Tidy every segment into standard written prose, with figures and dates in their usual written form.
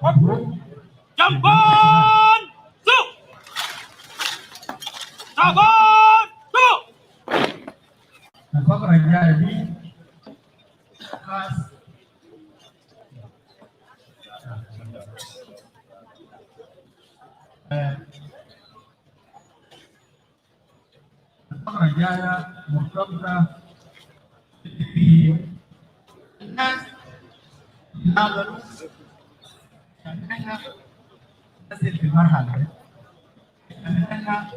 Jambon! Su! Jambon! Su! Apa kerja di kelas apa kerja muktamta di nas nalar نزل في المرحلة أننا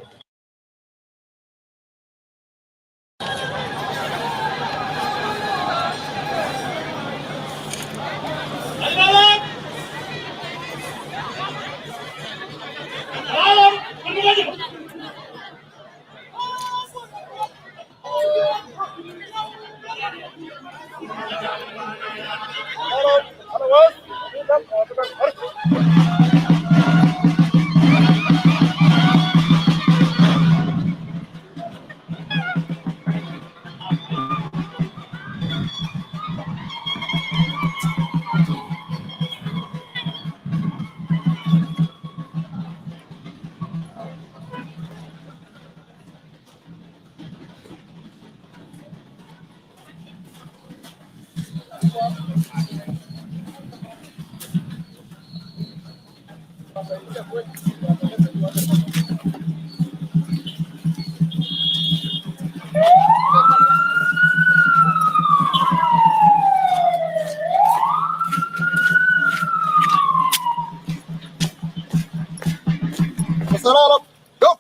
Sararap, go!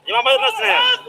Imam Badr Nasr.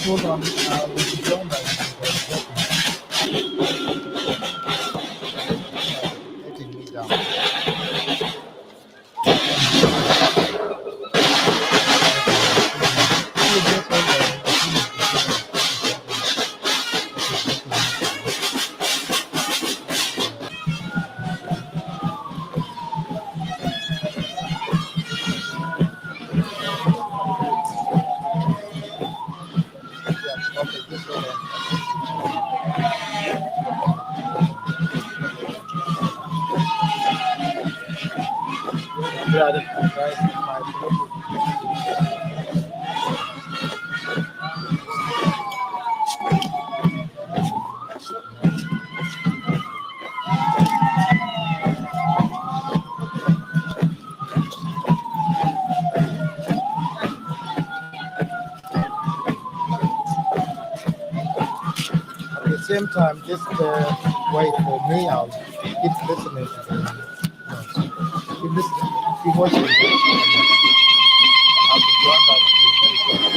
hold on. We'll be joined by getting me down. Yeah, okay, just hold on. Yeah, that's right. At the same time, just wait for me. I'll keep listening to the keep listening, keep watching. I'll be joined by you very soon.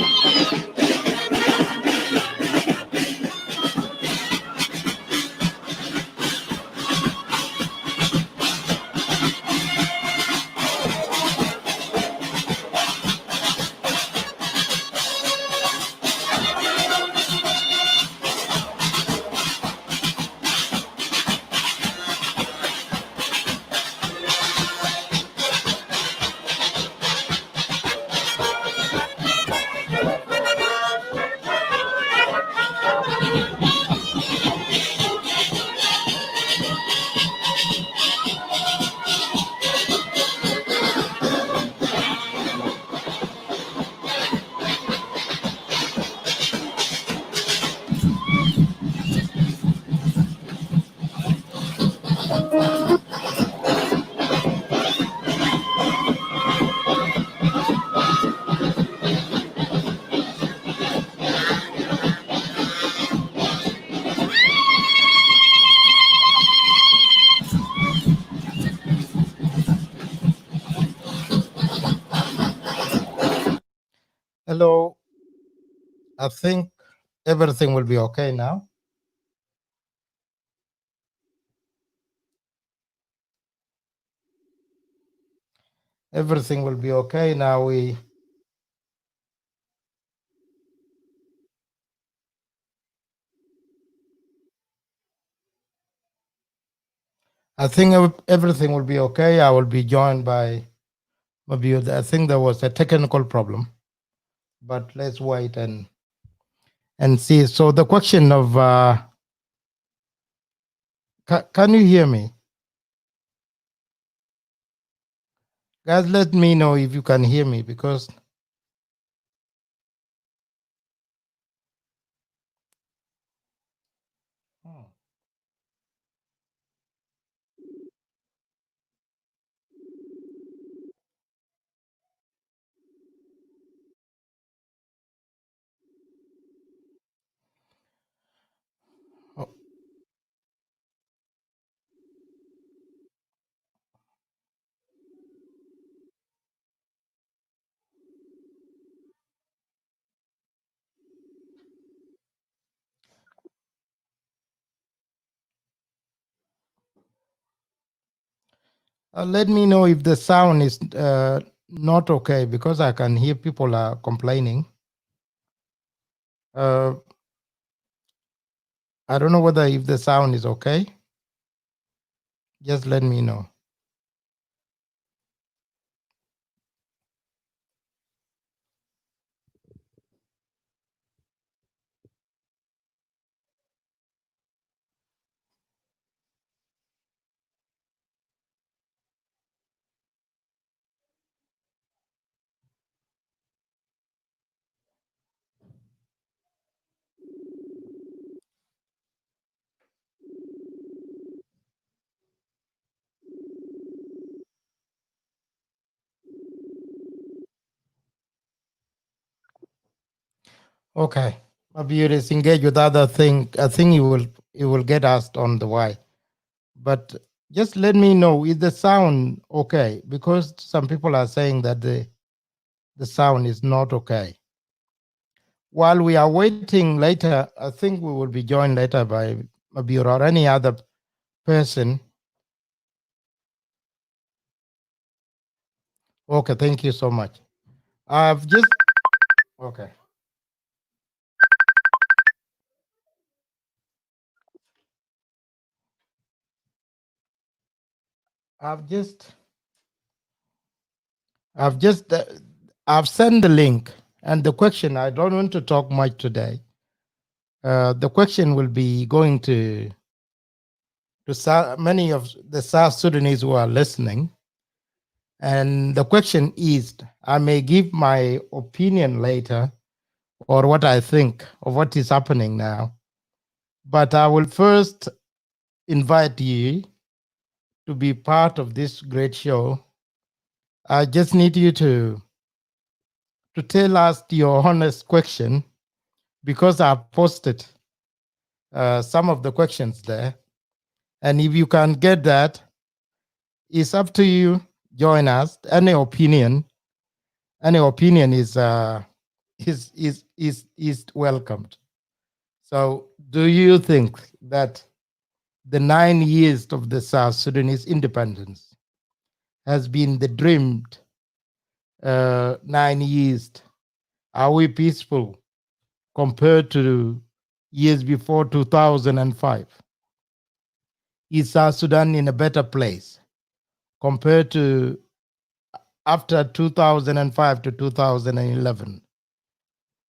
Hello. I think everything will be okay now. Everything will be okay now. I think everything will be okay. I will be joined by maybe. I think there was a technical problem, but let's wait and see. So the question of can you hear me, guys? Let me know if you can hear me because. Oh, oh, let me know if the sound is not okay because I can hear people are complaining. Uh, I don't know whether if the sound is okay. Just let me know. Okay. Maybe it is engaged with other thing. I think you will get asked on the why. But just let me know, is the sound okay? Because some people are saying that the sound is not okay. While we are waiting later, I think we will be joined later by Mabir or any other person. Okay, thank you so much. I've just okay. I've just I've just I've sent the link and the question. I don't want to talk much today. The question will be going to many of the South Sudanese who are listening. And the question is, I may give my opinion later or what I think of what is happening now. But I will first invite you to be part of this great show. I just need you to tell us your honest question because I've posted some of the questions there. And if you can get that, it's up to you. Join us. Any opinion is welcomed. So, do you think that the 9 years of the South Sudanese independence has been the dreamed 9 years? Are we peaceful compared to years before 2005? Is South Sudan in a better place compared to after 2005 to 2011?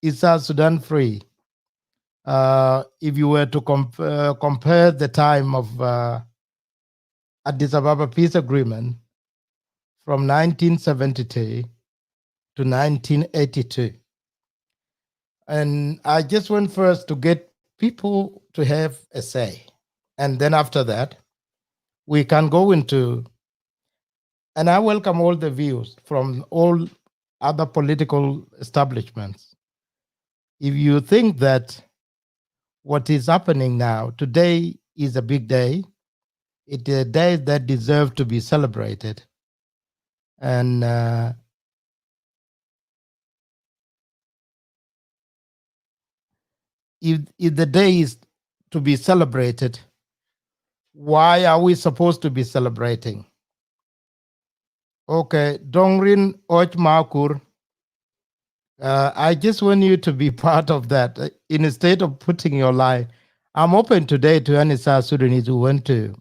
Is South Sudan free? If you were to compare the time of Addis Ababa Peace Agreement from 1972 to 1982. And I just want first to get people to have a say. And then after that, we can go into, and I welcome all the views from all other political establishments. If you think that what is happening now, today is a big day, it is a day that deserves to be celebrated. And if the day is to be celebrated, why are we supposed to be celebrating? Okay, Dongrin Och Makur, I just want you to be part of that. Instead of putting your lie, I'm open today to any South Sudanese who want to.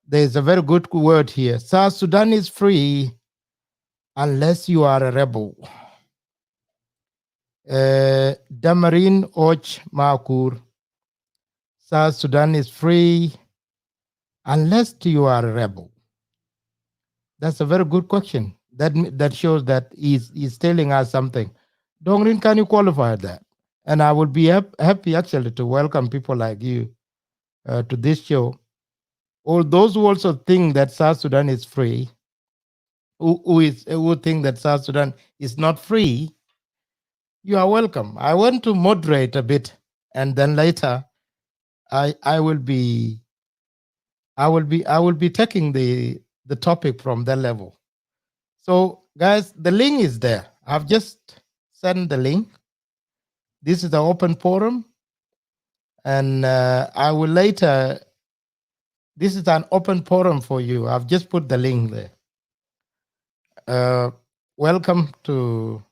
There's a very good word here. South Sudan is free unless you are a rebel. Damarin Och Makur, South Sudan is free unless you are a rebel. That's a very good question. That shows that he's telling us something. Dongrin, can you qualify that? And I would be happy actually to welcome people like you to this show. Or those who also think that South Sudan is free, who think that South Sudan is not free, you are welcome. I want to moderate a bit, and then later, I will be taking the topic from that level. So, guys, the link is there. I've just sent the link. This is the open forum, and I will later. This is an open forum for you. I've just put the link there. Welcome to.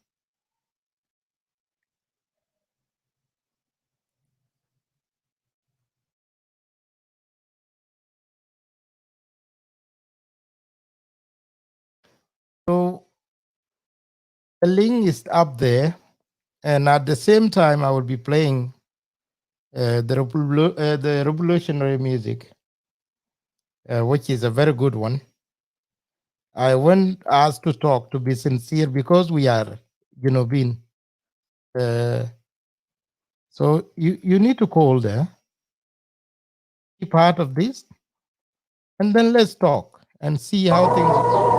So the link is up there, and at the same time, I will be playing the revolutionary music, which is a very good one. I want us to talk, to be sincere, because we are, being. So you need to call there, be part of this, and then let's talk and see how things go.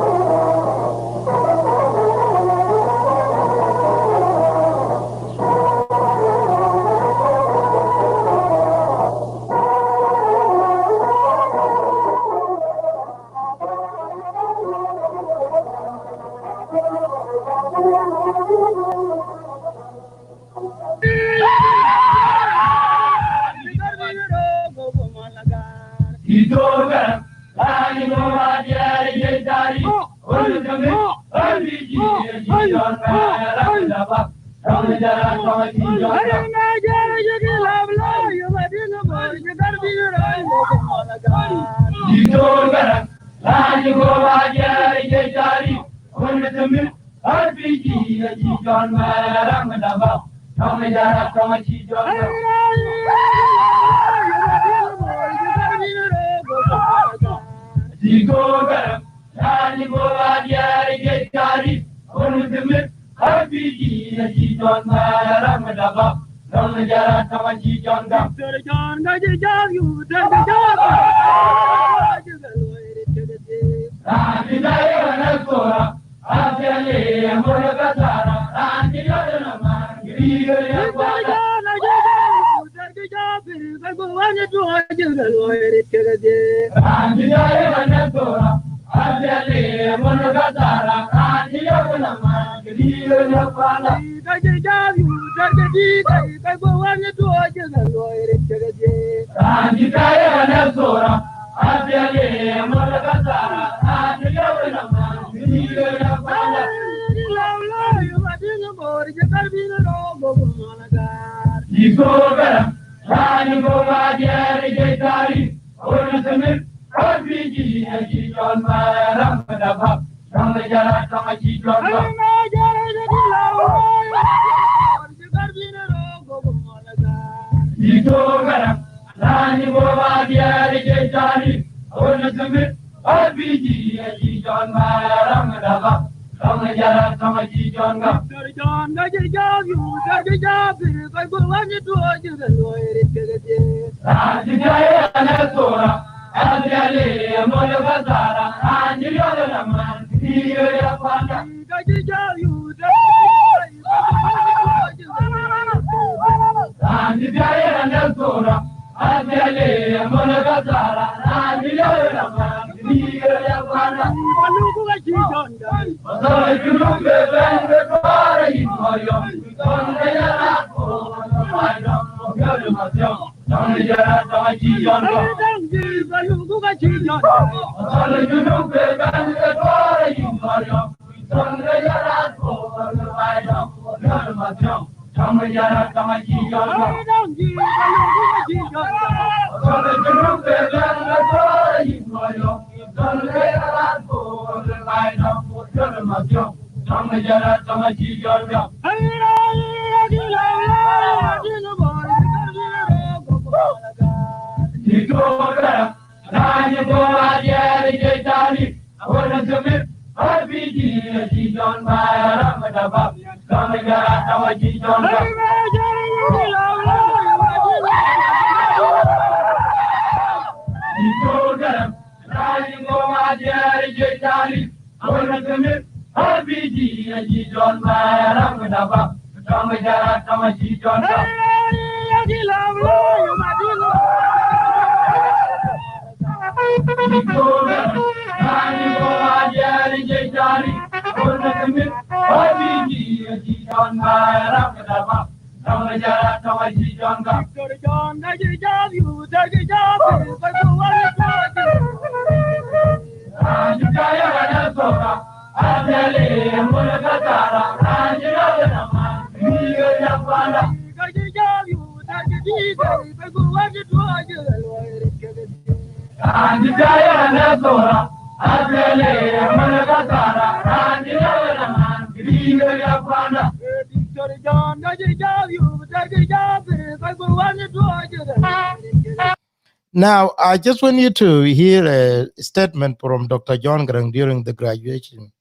Now, I just want you to hear a statement from Dr. John Grang during the graduation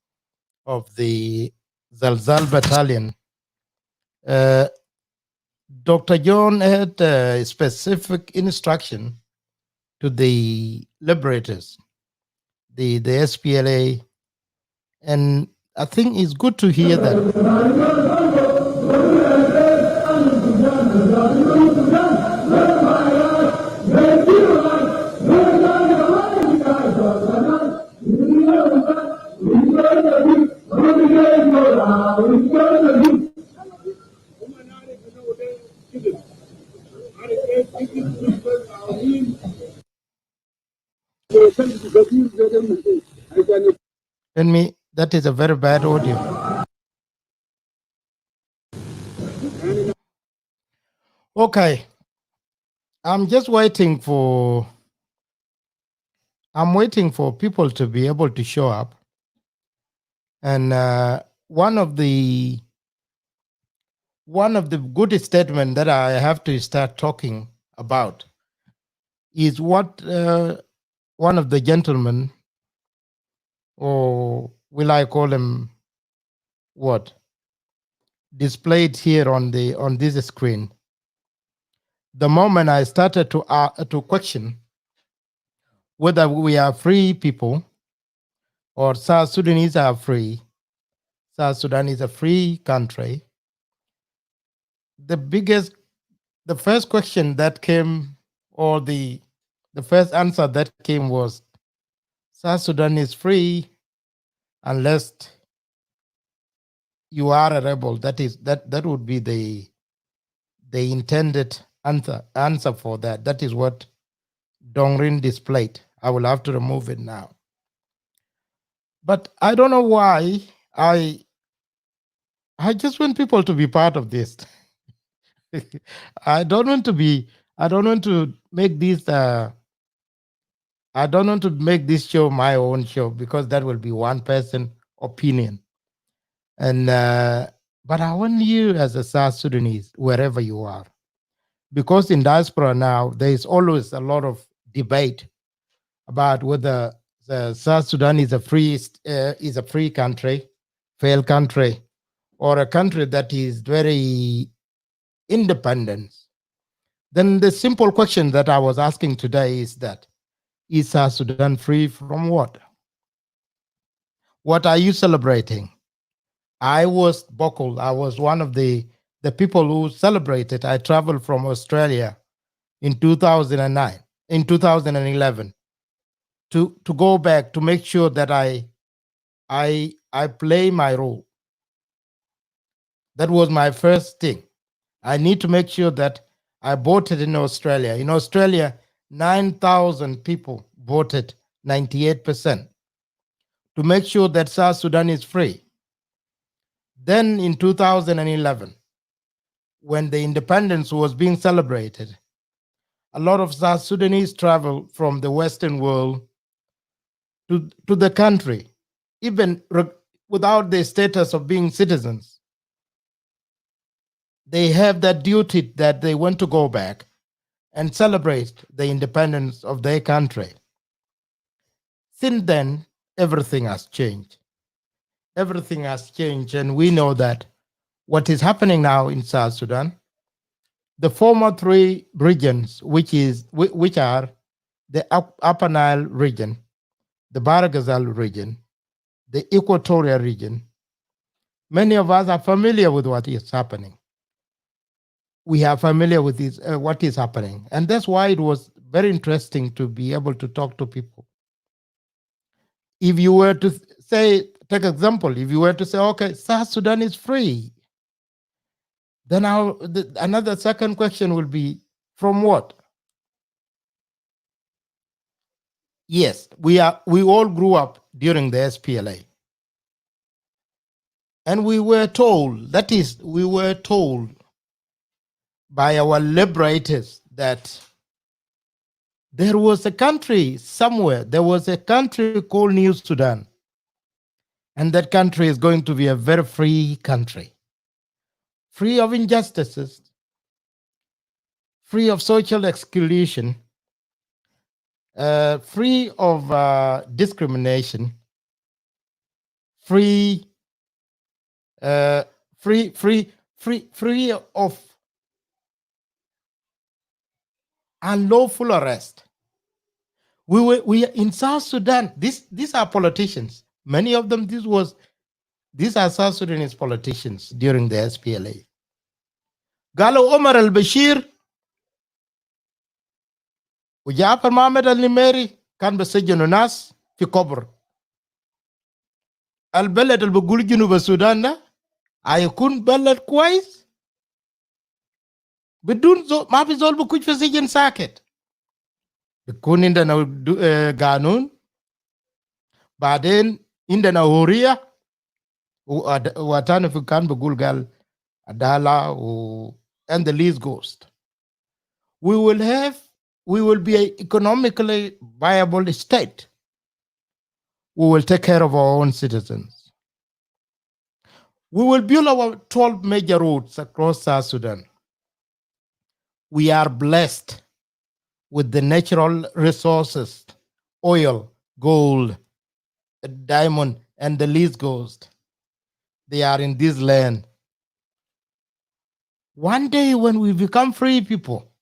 of the Zalzal Battalion. Dr. John had a specific instruction to the liberators, the SPLA, and I think it's good to hear that. That is a very bad audio. Okay, I'm just waiting for people to be able to show up. And one of the good statement that I have to start talking about is what one of the gentlemen, or will I call him what, displayed here on this screen. The moment I started to question whether we are free people or South Sudanese are free, South Sudan is a free country. The first question that came, or the first answer that came was, South Sudan is free unless you are a rebel. That would be the intended answer for that. That is what Dongrin displayed. I will have to remove it now. But I don't know why I just want people to be part of this. I don't want to make this I don't want to make this show my own show, because that will be one person opinion. And but I want you as a South Sudanese, wherever you are, because in diaspora now there is always a lot of debate about whether the South Sudan is a free country, failed country, or a country that is very independent. Then the simple question that I was asking today is that, is South Sudan free from what? What are you celebrating? I was buckled. I was one of the people who celebrated. I traveled from Australia in 2009, in 2011, to go back to make sure that I play my role. That was my first thing. I need to make sure that I voted in Australia. In Australia, 9,000 people voted 98% to make sure that South Sudan is free. Then in 2011, when the independence was being celebrated, a lot of South Sudanese traveled from the Western world to the country, even without the status of being citizens. They have that duty that they want to go back and celebrate the independence of their country. Since then, everything has changed. Everything has changed, and we know that what is happening now in South Sudan, the former three regions, which are the Upper Nile region, the Baragazal region, the Equatorial region, many of us are familiar with what is happening. We are familiar with what is happening, and that's why it was very interesting to be able to talk to people. If you were to say, take example, if you were to say, okay, South Sudan is free, then another second question will be, from what? Yes, we all grew up during the SPLA. And we were told by our liberators that there was a country somewhere, there was a country called New Sudan. And that country is going to be a very free country, free of injustices, free of social exclusion, free of discrimination, free of unlawful arrest. We in South Sudan. These are politicians. Many of them. These are South Sudanese politicians during the SPLA. Galo Omar al-Bashir وجعفر محمد النميري كان بسجنوا ناس في قبر. البلد اللي بقول جنوب السودان ده هيكون بلد كويس بدون ما في زول بكون في سجن ساكت. بيكون عندنا قانون. بعدين عندنا حرية. وتاني في كان بيقول قال عدالة and the list goes. We will have, we will be an economically viable state. We will take care of our own citizens. We will build our 12 major roads across South Sudan. We are blessed with the natural resources, oil, gold, diamond, and the list goes. They are in this land. One day when we become free people,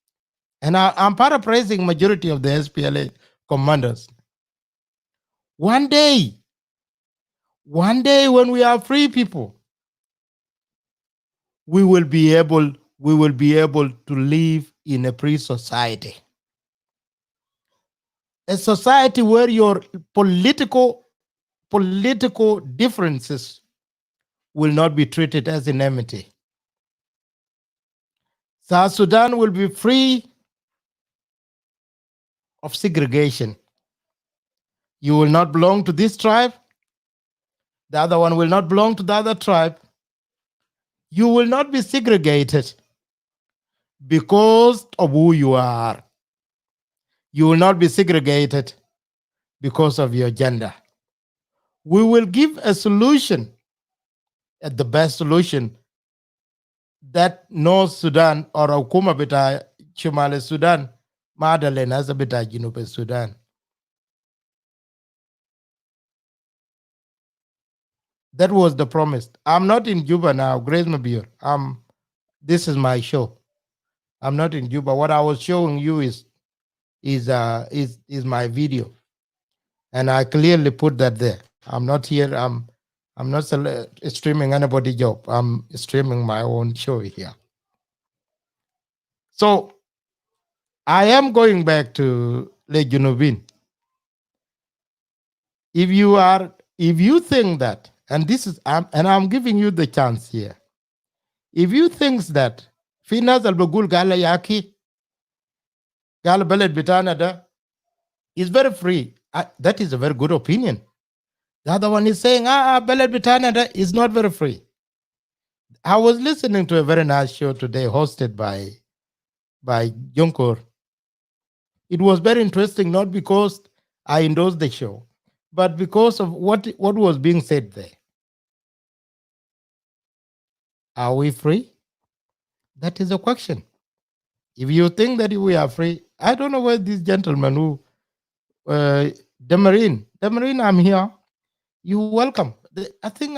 and I'm paraphrasing majority of the SPLA commanders, one day when we are free people, we will be able to live in a free society. A society where your political differences will not be treated as enmity. South Sudan will be free of segregation. You will not belong to this tribe. The other one will not belong to the other tribe. You will not be segregated because of who you are. You will not be segregated because of your gender. We will give a solution, at the best solution, that North Sudan or Okuma bita Shumale Sudan, Madalen as a bita Junube Sudan. That was the promise. I'm not in Juba now, Grace Mabir. This is my show. I'm not in Juba. What I was showing you is my video, and I clearly put that there. I'm not here. I'm not streaming anybody's job. I'm streaming my own show here. So I am going back to Lake Junubin. If you think that, and this is, I'm giving you the chance here. If you think that Finas al Bagul Gala Yaki, Gala Beled Bitanada is very free, that is a very good opinion. The other one is saying, Beled Bitanada is not very free. I was listening to a very nice show today hosted by Junkor. It was very interesting, not because I endorsed the show, but because of what was being said there. Are we free? That is a question. If you think that we are free, I don't know where this gentleman who, Demarine, I'm here. You welcome. I think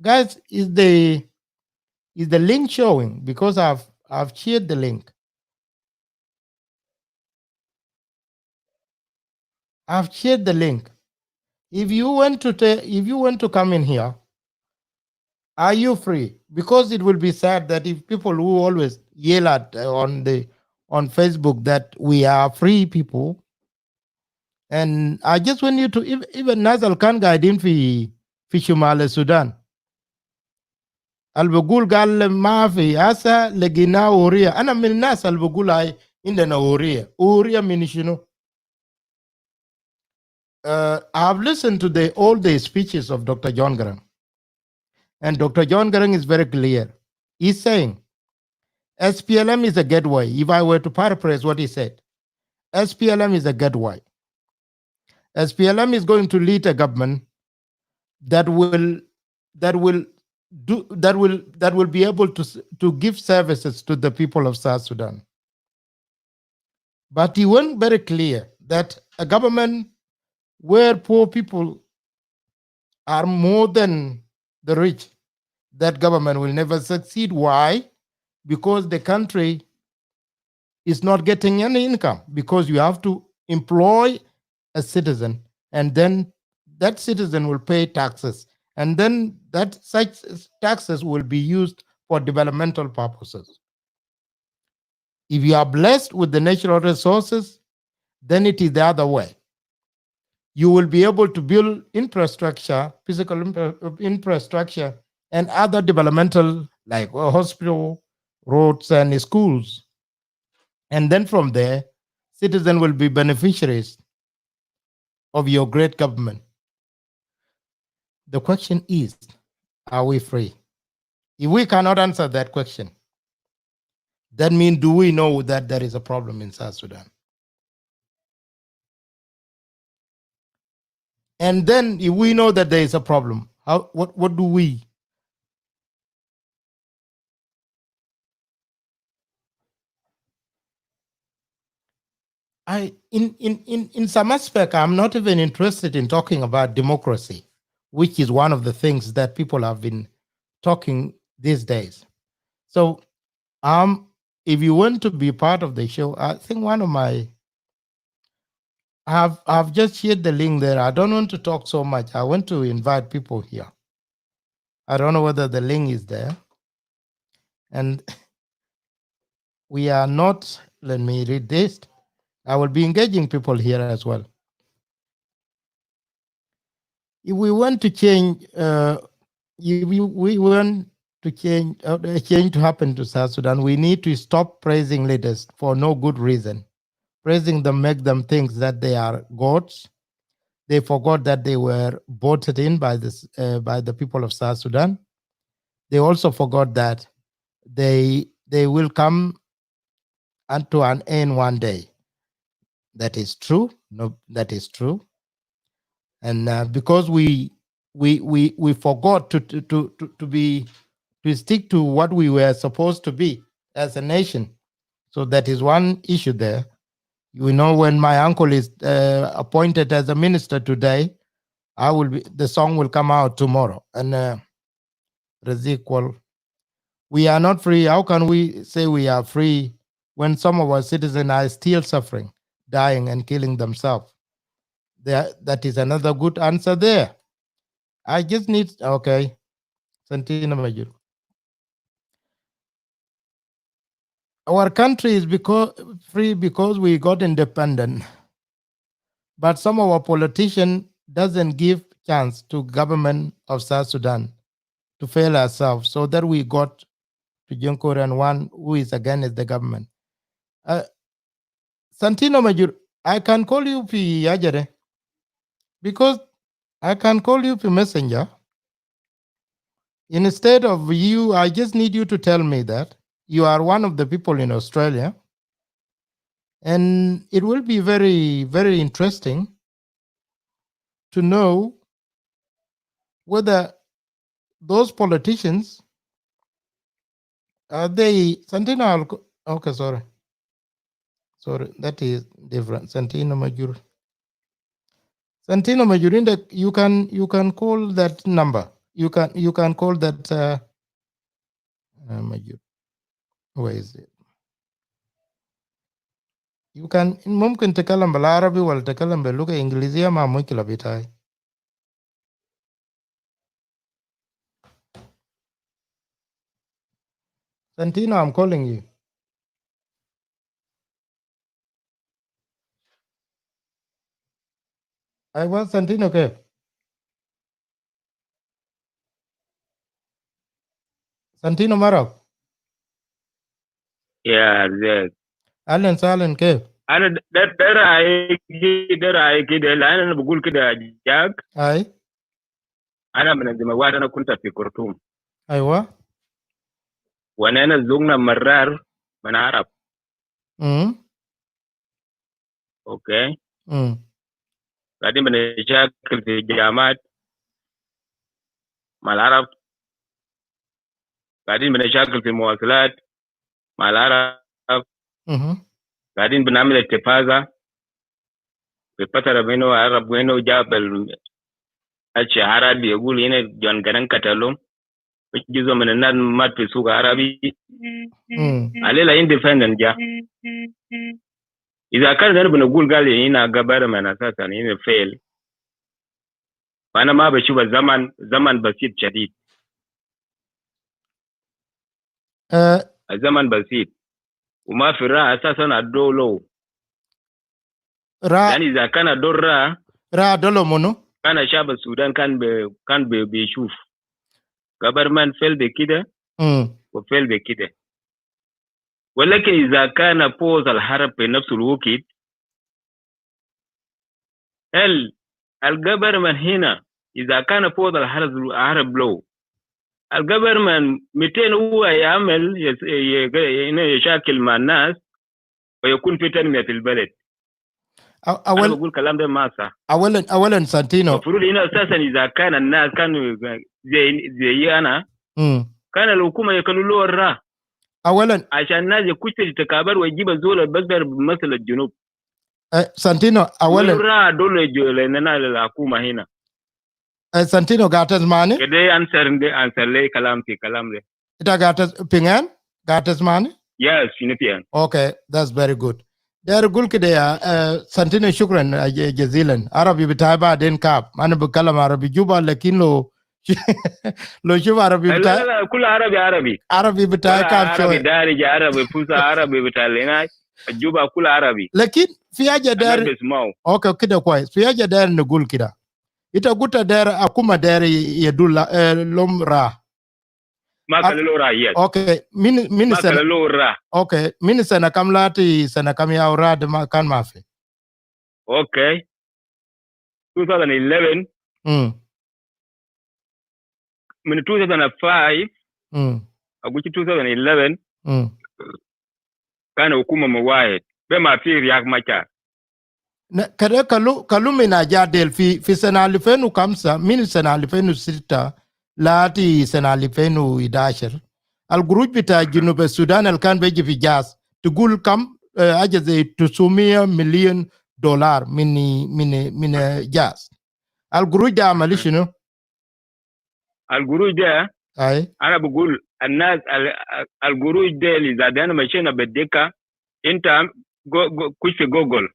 guys, is the link showing? Because I've shared the link. I've shared the link. If you want to come in here, are you free? Because it will be sad that if people who always yell at on Facebook that we are free people, and I just want you to even Nazal Khan guide fi Shumale Sudan. Albagul gal mafi asa legina uria. Ana min nas albagul ay indana uria. Uria minishino. I've listened to all the speeches of Dr. John Garang. And Dr. John Garang is very clear. He's saying SPLM is a gateway. If I were to paraphrase what he said, SPLM is a gateway. SPLM is going to lead a government that will be able to give services to the people of South Sudan. But he went very clear that a government where poor people are more than the rich, that government will never succeed. Why? Because the country is not getting any income, because you have to employ a citizen, and then that citizen will pay taxes, and then such taxes will be used for developmental purposes. If you are blessed with the natural resources, then it is the other way. You will be able to build infrastructure, physical infrastructure, and other developmental, like hospital, roads, and schools. And then from there, citizens will be beneficiaries of your great government. The question is, are we free? If we cannot answer that question, that means do we know that there is a problem in South Sudan? And then if we know that there is a problem, what do we? In some aspect, I'm not even interested in talking about democracy, which is one of the things that people have been talking these days. So if you want to be part of the show, I think one of my I've just shared the link there. I don't want to talk so much. I want to invite people here. I don't know whether the link is there. And we are not, let me read this. I will be engaging people here as well. If we want to change, if we want to change to happen to South Sudan, we need to stop praising leaders for no good reason. Praising them make them think that they are gods. They forgot that they were voted in by the people of South Sudan. They also forgot that they will come unto an end one day. That is true. No, that is true. And because we forgot to stick to what we were supposed to be as a nation. So that is one issue there. You know, when my uncle is appointed as a minister today, the song will come out tomorrow. And Razik, we are not free. How can we say we are free when some of our citizens are still suffering, dying, and killing themselves? That is another good answer there. I just need, okay, Santina Major. Our country is free because we got independent, but some of our politicians doesn't give chance to government of South Sudan to fail ourselves, so that we got to Junkor and one who is against the government. Santino Major, I can call you P. Yajare because I can call you P. Messenger. Instead of you, I just need you to tell me that you are one of the people in Australia. And it will be very, very interesting to know whether those politicians are they Santino. Okay, sorry, that is different. Santino Major. Santino Majurinda, you can call that number. You can call that Majur. Where is it? You can ممكن تكلم بالعربي ولا تكلم باللغة الإنجليزية ما مشكلة بتاعي. Santino, I'm calling you. I was Santino كيف؟ Santino مرحب. يا زيك أهلا وسهلا كيف؟ انا ده رايي كده، لان انا بقول كده جاك. أي انا من الدموات، انا كنت في خرطوم، أيوة. وانا زوجنا مرار من عرب. اوكي. قاعدين بنشاكل في الجامعات مع العرب، قاعدين بنشاكل في المواصلات مع العرب، قاعدين بنعمل اتفاقة في فترة بينه العرب وينه جاب الشهارات بيقول هنا جون جران كتالوم جزء من الناس مات في سوق عربي عليه لا اندفندنت جا. إذا كان ده بنقول قال هنا قبر من أساسا هنا فيل، فأنا ما بشوف زمن بسيط شديد. الزمن بسيط وما في رأى أساسا الدولو. يعني إذا كان الدور رأى دولو منو؟ كان شعب السودان كان بيشوف government فيل بكده وفيل بكده. ولكن إذا كان بوز الحرب في نفس الوقت هل الجفرمنت هنا اذا كان فوضى العرب لو الجفرمنت 200 هو يعمل يشاكل مع الناس ويكون في تنميه في البلد. انا بقول الكلام ده ما صح. اولا سانتينو المفروض هنا اساسا اذا كان الناس كانوا زي انا كان الحكومه يكونوا له الراه اولا عشان الناس يكشفوا تكابر ويجيب الزول اللي بقدر بمثل الجنوب. سانتينو اولا الراه دول لنا الحكومه هنا. سانتينو قاعد تسمعني؟ كده انسر لي كلام في كلام لي. انت قاعد تسمعني؟ Yes, شنو بيان. Okay, that's very good. داير اقول كده يا سانتينو شكرا جزيلا. عربي بتاعي بعدين كاب، انا بتكلم عربي جوبا لكن لو شوف عربي بتاعي لا كل عربي بتاعي كاب شوي. عربي دارج عربي فوسا عربي بتاع هنا جوبا كل عربي. لكن في حاجه داير اوكي كده كويس. في حاجه داير نقول كده. انت قلت داير اكما داير يدل لهم راه ما كان له راه. اوكي من ما كان له راه. اوكي من سنه كم لاتي سنه كم يا اوراد ما كان ما في. اوكي 2011 من 2005 اقول 2011 كان حكومه مواعيد بما في رياض مكة. كده كلو من أجادل في سنة 2005 من سنة 2006 لاتي سنة 2011 الجروج بتاع جنوب السودان اللي كان بيجي في جاز تقول كم حاجة زي 900 مليون دولار من جاز. الجروج ده عمل شنو؟ الجروج ده أي أنا بقول الناس الجروج ده اللي زادنا مشينا بالدكة أنت كش في جوجل.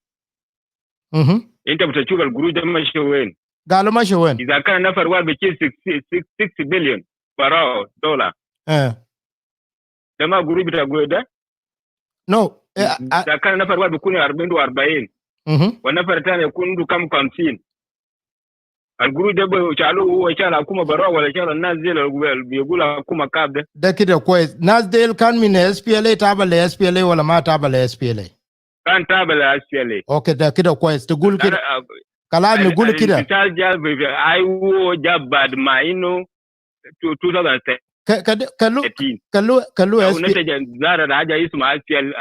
انت بتشوف الجروج ده ماشي وين؟ قالوا ماشي وين؟ اذا كان نفر واحد بيشيل 6 بليون دولار ده ما جروج بتاع جروج ده؟ نو اذا كان نفر واحد بيكون 40 والنفر الثاني يكون عنده كم 50 الجروج ده شالوه هو شال الحكومه براه ولا شال الناس دي اللي بيقولوا الحكومه كاب ده كده كويس. ناس ديل كان من اس بي ال اي تابع لاس بي ال اي ولا ما تابع لاس بي ال اي؟ كان تابع لاس بي ال اي. اوكي ده كده كويس. تقول كده كلام نقول كده المثال جاب ايوه جاب بعد ما انه 2013 كلو اس بي زار حاجه اسمها اس بي ال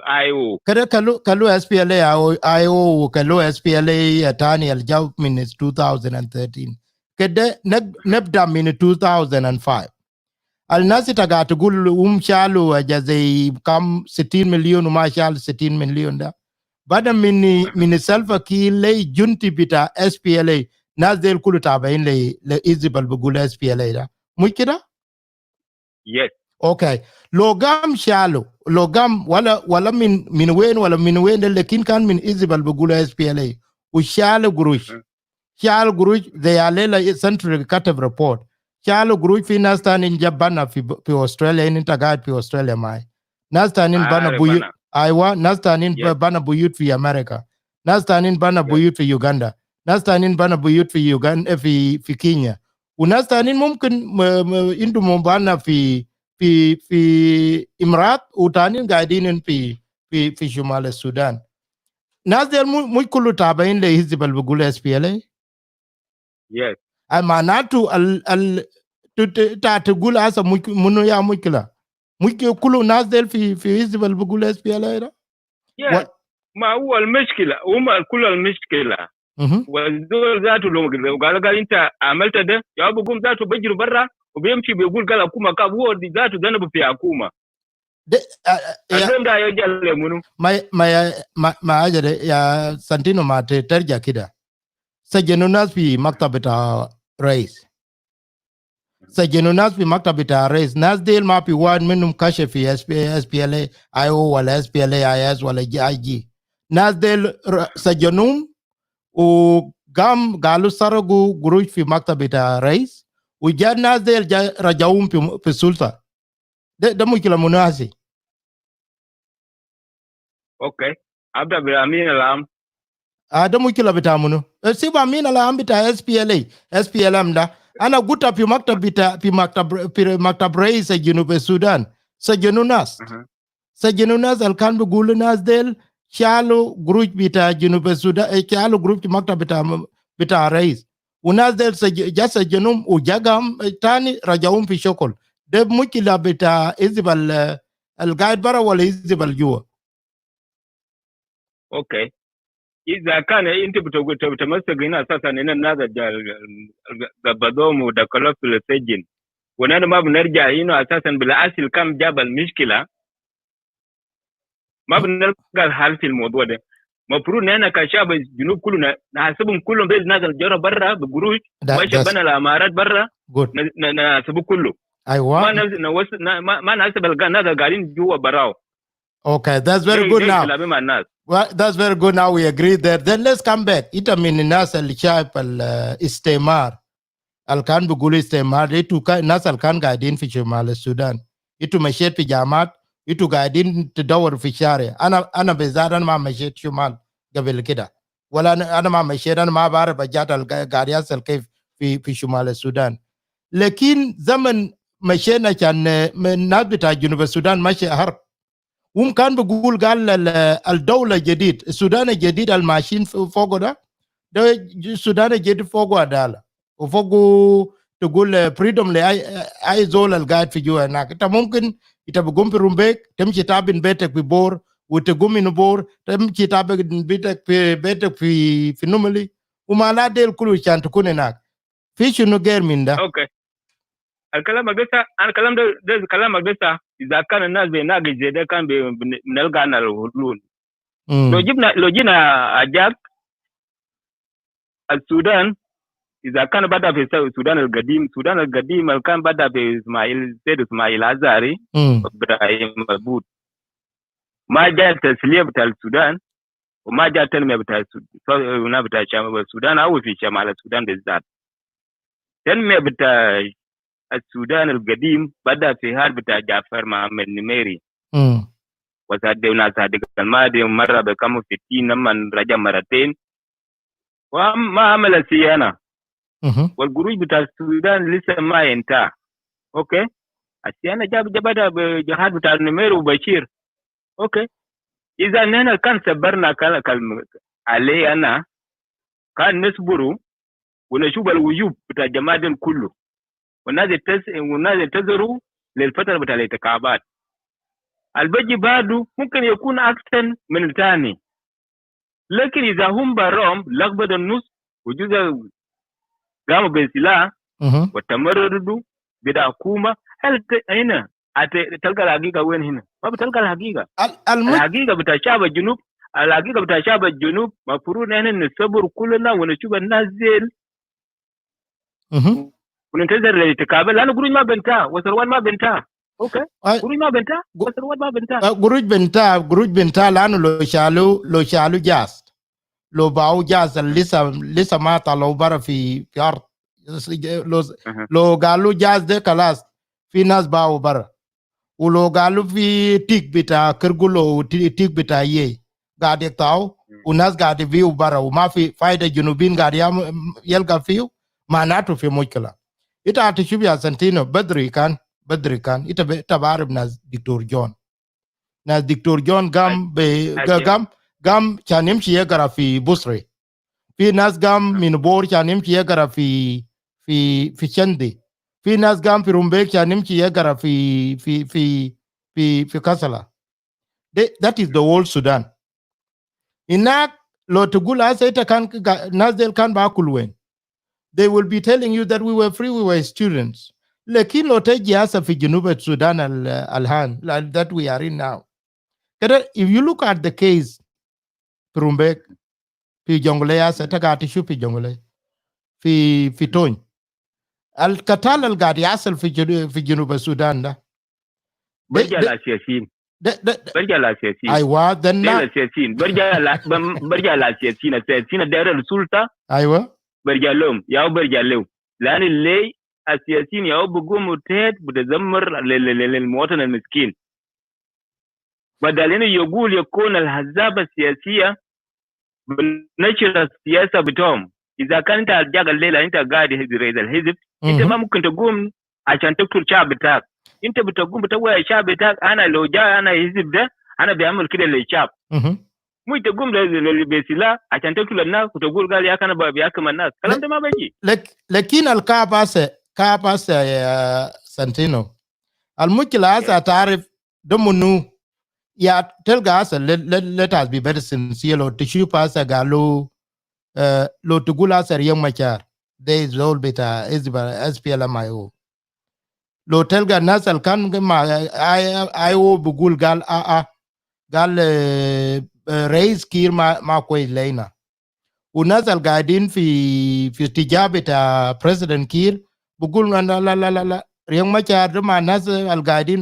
ايو كده كلو اس بي ال اي او كلو اس بي ال اي ثاني الجو من 2013 كده نبدا من 2005 الناس تقعد تقول شالوا زي كم 60 مليون وما شال 60 مليون ده بعد من سالفه كي لي جنتي بتاع اس بي ال اي ناس ديل كله تابعين لايزبل بقول اس بي ال اي ده مش كده؟ يس اوكي لو قام شالو لو قام ولا من وين لكن كان من ايزبل بقول اس بي ال اي وشالو قروش زي عليه سنترال كاتب ريبورت شالو قروش في ناس تانيين جبنا في استراليا. انت قاعد في استراليا معي ناس تانيين بنا بيوت ايوه ناس تانيين بنا بيوت في امريكا ناس تانيين بنا بيوت في يوغندا ناس تانيين بنا بيوت في يوغندا في كينيا وناس تانيين ممكن عندهم بنا في امارات وتانيين قاعدين في شمال السودان. ناس دي مش كله تابعين لحزب اللي بيقول اس بي ال اي. يس معناته تقول هسه منو يا مشكله ممكن كل ناس ديل في حزب اللي بيقول اس بي ال اي ده. ما هو المشكله هم كل المشكله والدول ذاته لو قال انت عملت ده يا بقوم ذاته بيجري برا وبيمشي بيقول قال حكومه كاب هو ذاته ذنب في حكومه ده يجي منو ما اجى يا سانتينو ما ترجع كده سجنوا ناس في مكتب بتاع رئيس سجنوا ناس في مكتب بتاع رئيس ناس ديل ما في واحد منهم كشف في اس بي ال اي او ولا اس بي ال اي اس ولا جي اي جي. ناس ديل سجنوهم وقام قالوا سرقوا قروش في مكتب بتاع رئيس وجاء الناس ديل رجعوهم في السلطه. ده مشكله مناسي. اوكي ابدا بالامين العام ده مشكله بتاع منو سيب امين العام بتاع اس بي ال اي اس بي ال ام ده انا قلت في مكتب بتاع في مكتب رئيس جنوب السودان سجنوا ناس اللي كان بيقولوا ناس ديل شالوا جروج بتاع جنوب السودان، شالوا جروج مكتب بتاع الرئيس، وناس ديل جا سجنهم وجاهم تاني رجعوهم في شكل. ده مشكله بتاع حزب القاعد برا ولا حزب الجوا؟ اوكي، اذا كان انت بتمسك هنا اساسا ان الناس قبضوهم ودخلوه في السجن، ونحن ما بنرجع هنا اساسا بالاصل كم جاب المشكله، ما بنلقى الحل في الموضوع ده. المفروض ان كشعب الجنوب كلنا نحاسبهم كلهم زي الناس اللي جرى برا بقروش، ماشي بنى الامارات برا، نحاسبه كله. ايوه ما نحاسب الناس اللي قاعدين جوا براو. Okay, that's very good now. Well, that's very good now. We agree there. Then let's come back. Ita min الناس اللي شايف الاستعمار اللي كان بيقولوا استعمار، إنتوا الناس اللي كان قاعدين في شمال السودان، إنتوا مشيت في جامعات، إنتوا قاعدين تدور في الشارع. أنا بالذات أنا ما مشيت شمال قبل كده، ولا أنا ما مشيت، أنا ما بعرف الجات قاعد يحصل كيف في شمال السودان. لكن زمن مشينا كان الناس بتاع جنوب السودان ماشي حرب، كان بيقول قال الدولة الجديد السودان الجديد الماشيين فوقه ده السودان الجديد فوقه عدالة وفوقه تقول فريدوم لأي زول القاعد في جوا هناك. انت ممكن انت بقوم في رومبيك تمشي تابن بيتك في بور، وتقوم من بور تمشي تابن بيتك في نملي، وما لا ديل كله عشان تكون هناك. في شنو غير من ده؟ اوكي، الكلام ده كلامك ده اذا كان الناس بيناقش زي ده كان بنلقى عنا الحلول. لو جينا اجاك السودان، اذا كان بدا في السودان القديم اللي كان بدا في سيد اسماعيل عزاري ابراهيم مبود، ما جاء التسليه بتاع السودان وما جاء التنميه بتاع شمال السودان او في شمال السودان بالذات. التنميه بتاع السودان القديم بدا في حرب بتاع جعفر محمد نميري وصدق وناس صدق الماضي مره بكم 60 لما رجع مرتين وما عمل الصيانه، والجروج بتاع السودان لسه ما ينتهى. اوكي، الصيانه بدا بجهاد بتاع نميري وبشير. اوكي، اذا نحن كان صبرنا عليه انا كان نصبروا ونشوف الوجوب بتاع الجماعه كله، والناس ينتظروا للفتره بتاع الانتخابات. البجي بعده ممكن يكون احسن من الثاني، لكن اذا هم براهم لقبض النص وجزء قاموا بالسلاح وتمردوا بدا حكومه، هل هنا تلقى الحقيقه وين؟ هنا ما بتلقى الحقيقه. الحقيقه بتاع شعب الجنوب، مفروض ان نصبر كلنا ونشوف الناس زين وننتظر الانتخابات، لانه قروج ما بنتهى وثروات ما بنتهى. اوكي، قروج ما بنتهى وثروات ما بنتهى. قروج بنتهى لانه لو شالوا جاز، لو باعوا جاز لسه ما طلعوا برا في ارض، لو قالوا جاز ده خلاص في ناس باعوا برا، ولو قالوا في تيك بتاع كرغلو وتيك بتاع قاعد يقطعوا والناس قاعد يبيعوا برا وما في فايده، جنوبين قاعد يلقى فيه، معناته في مشكله. انت هتشوف يا سنتينو بدري كان انت بعرف ناس دكتور جون قام كان يمشي يقرا في بصري، في ناس قام من بور كان يمشي يقرا في شندي، في ناس قام في رومبيك كان يمشي يقرا في كسلا. That is the whole Sudan. هناك لو تقول هسه انت كان ناس ديل كان باكل وين؟ They will be telling you that we were free, we were students. لكن لو تجي هسه في جنوب السودان الآن that we are in now, if you look at the case في رومبيك في جونغلي هسه تقعد تشوف في جونغلي في توني القتال اللي قاعد يحصل في جنوب السودان ده برجع للسياسيين ايوه السياسيين برجع للسياسيين داير السلطه. ايوه برجع لهم لان اللي السياسيين بقوموا بتدمر للمواطن المسكين، بدل انه يكون الحزاب السياسيه بنشر السياسه بتاعهم. اذا كان انت الجاك الليله انت قاعد رئيس الحزب، انت ما ممكن تقوم عشان تقتل الشعب بتاعك، انت بتقوم بتوعي الشعب بتاعك. انا لو جاء انا الحزب ده انا بيعمل كده للشعب، مو تقوم بسلاح عشان تقتل الناس وتقول قال يا كان بيحكم الناس الكلام ده ما بيجي. لكن كاب هسه يا سانتينو المشكله هسه تعرف دمنو يا تلقى هسه let us be very sincere لو تشوف هسه قالوا لو تقول هسه ريم مشار ده زول بتاع اس بي ال ام اي او لو تلقى الناس اللي كان مع اي او بيقول قال قال رئيس كير ما كويس لينا والناس اللي قاعدين في اتجاه بتاع بريزيدنت كير بيقول لا لا لا لا ريم مشار مع الناس اللي قاعدين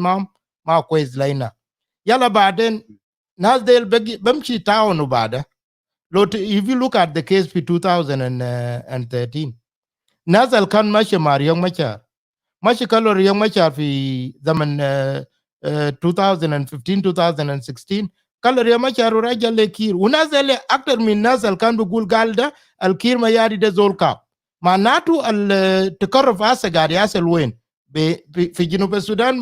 ما كويس لينا يلا بعدين ناس ديل بمشي تاون وبعده لو if you look at the case في 2013 ناس اللي كان ماشي مع ريم مشار ماشي كانوا ريم مشار في زمن 2015 2016 قال ريم مشار ورجع لكير وناس اللي اكثر من الناس اللي كان بيقول قال ده الكير ما ياري ده زول كاب معناته التقرف هسه قاعد يصل وين في جنوب السودان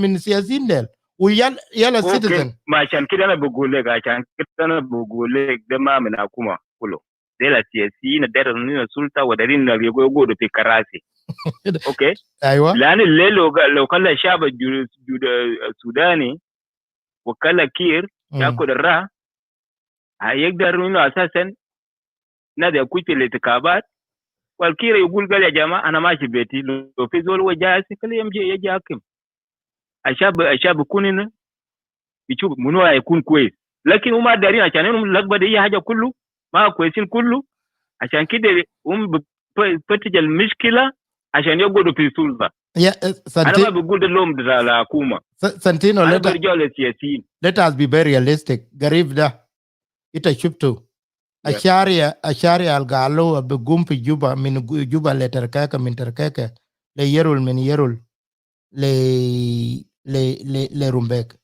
من السياسيين ديل ويلا سيتيزن. ما عشان كده انا بقول لك ده ما من حكومه كله ديل السياسيين دايرين السلطه ودايرين يقعدوا في كراسي. اوكي ايوه لان الليل لو كان الشعب السوداني وكلا كير ياخذ الراحه هيقدر انه اساسا نادي يكون في الانتخابات والكير يقول قال يا جماعه انا ماشي بيتي لو في زول وجاء كل يجي حاكم الشعب يكون هنا يشوف منو هيكون كويس لكن هم دارين عشان انهم اللقبه دي حاجه كله ما كويسين كله عشان كده هم بفتش المشكله عشان يقعدوا في السلطه. انا ما بقول اللوم بتاع الحكومه سانتينو انا برجع للسياسيين. let us be very realistic. قريب ده انت شفته الشارع القالوا بقوم في جوبا من جوبا لتركاكا من تركاكا ليرول من يرول لرومبيك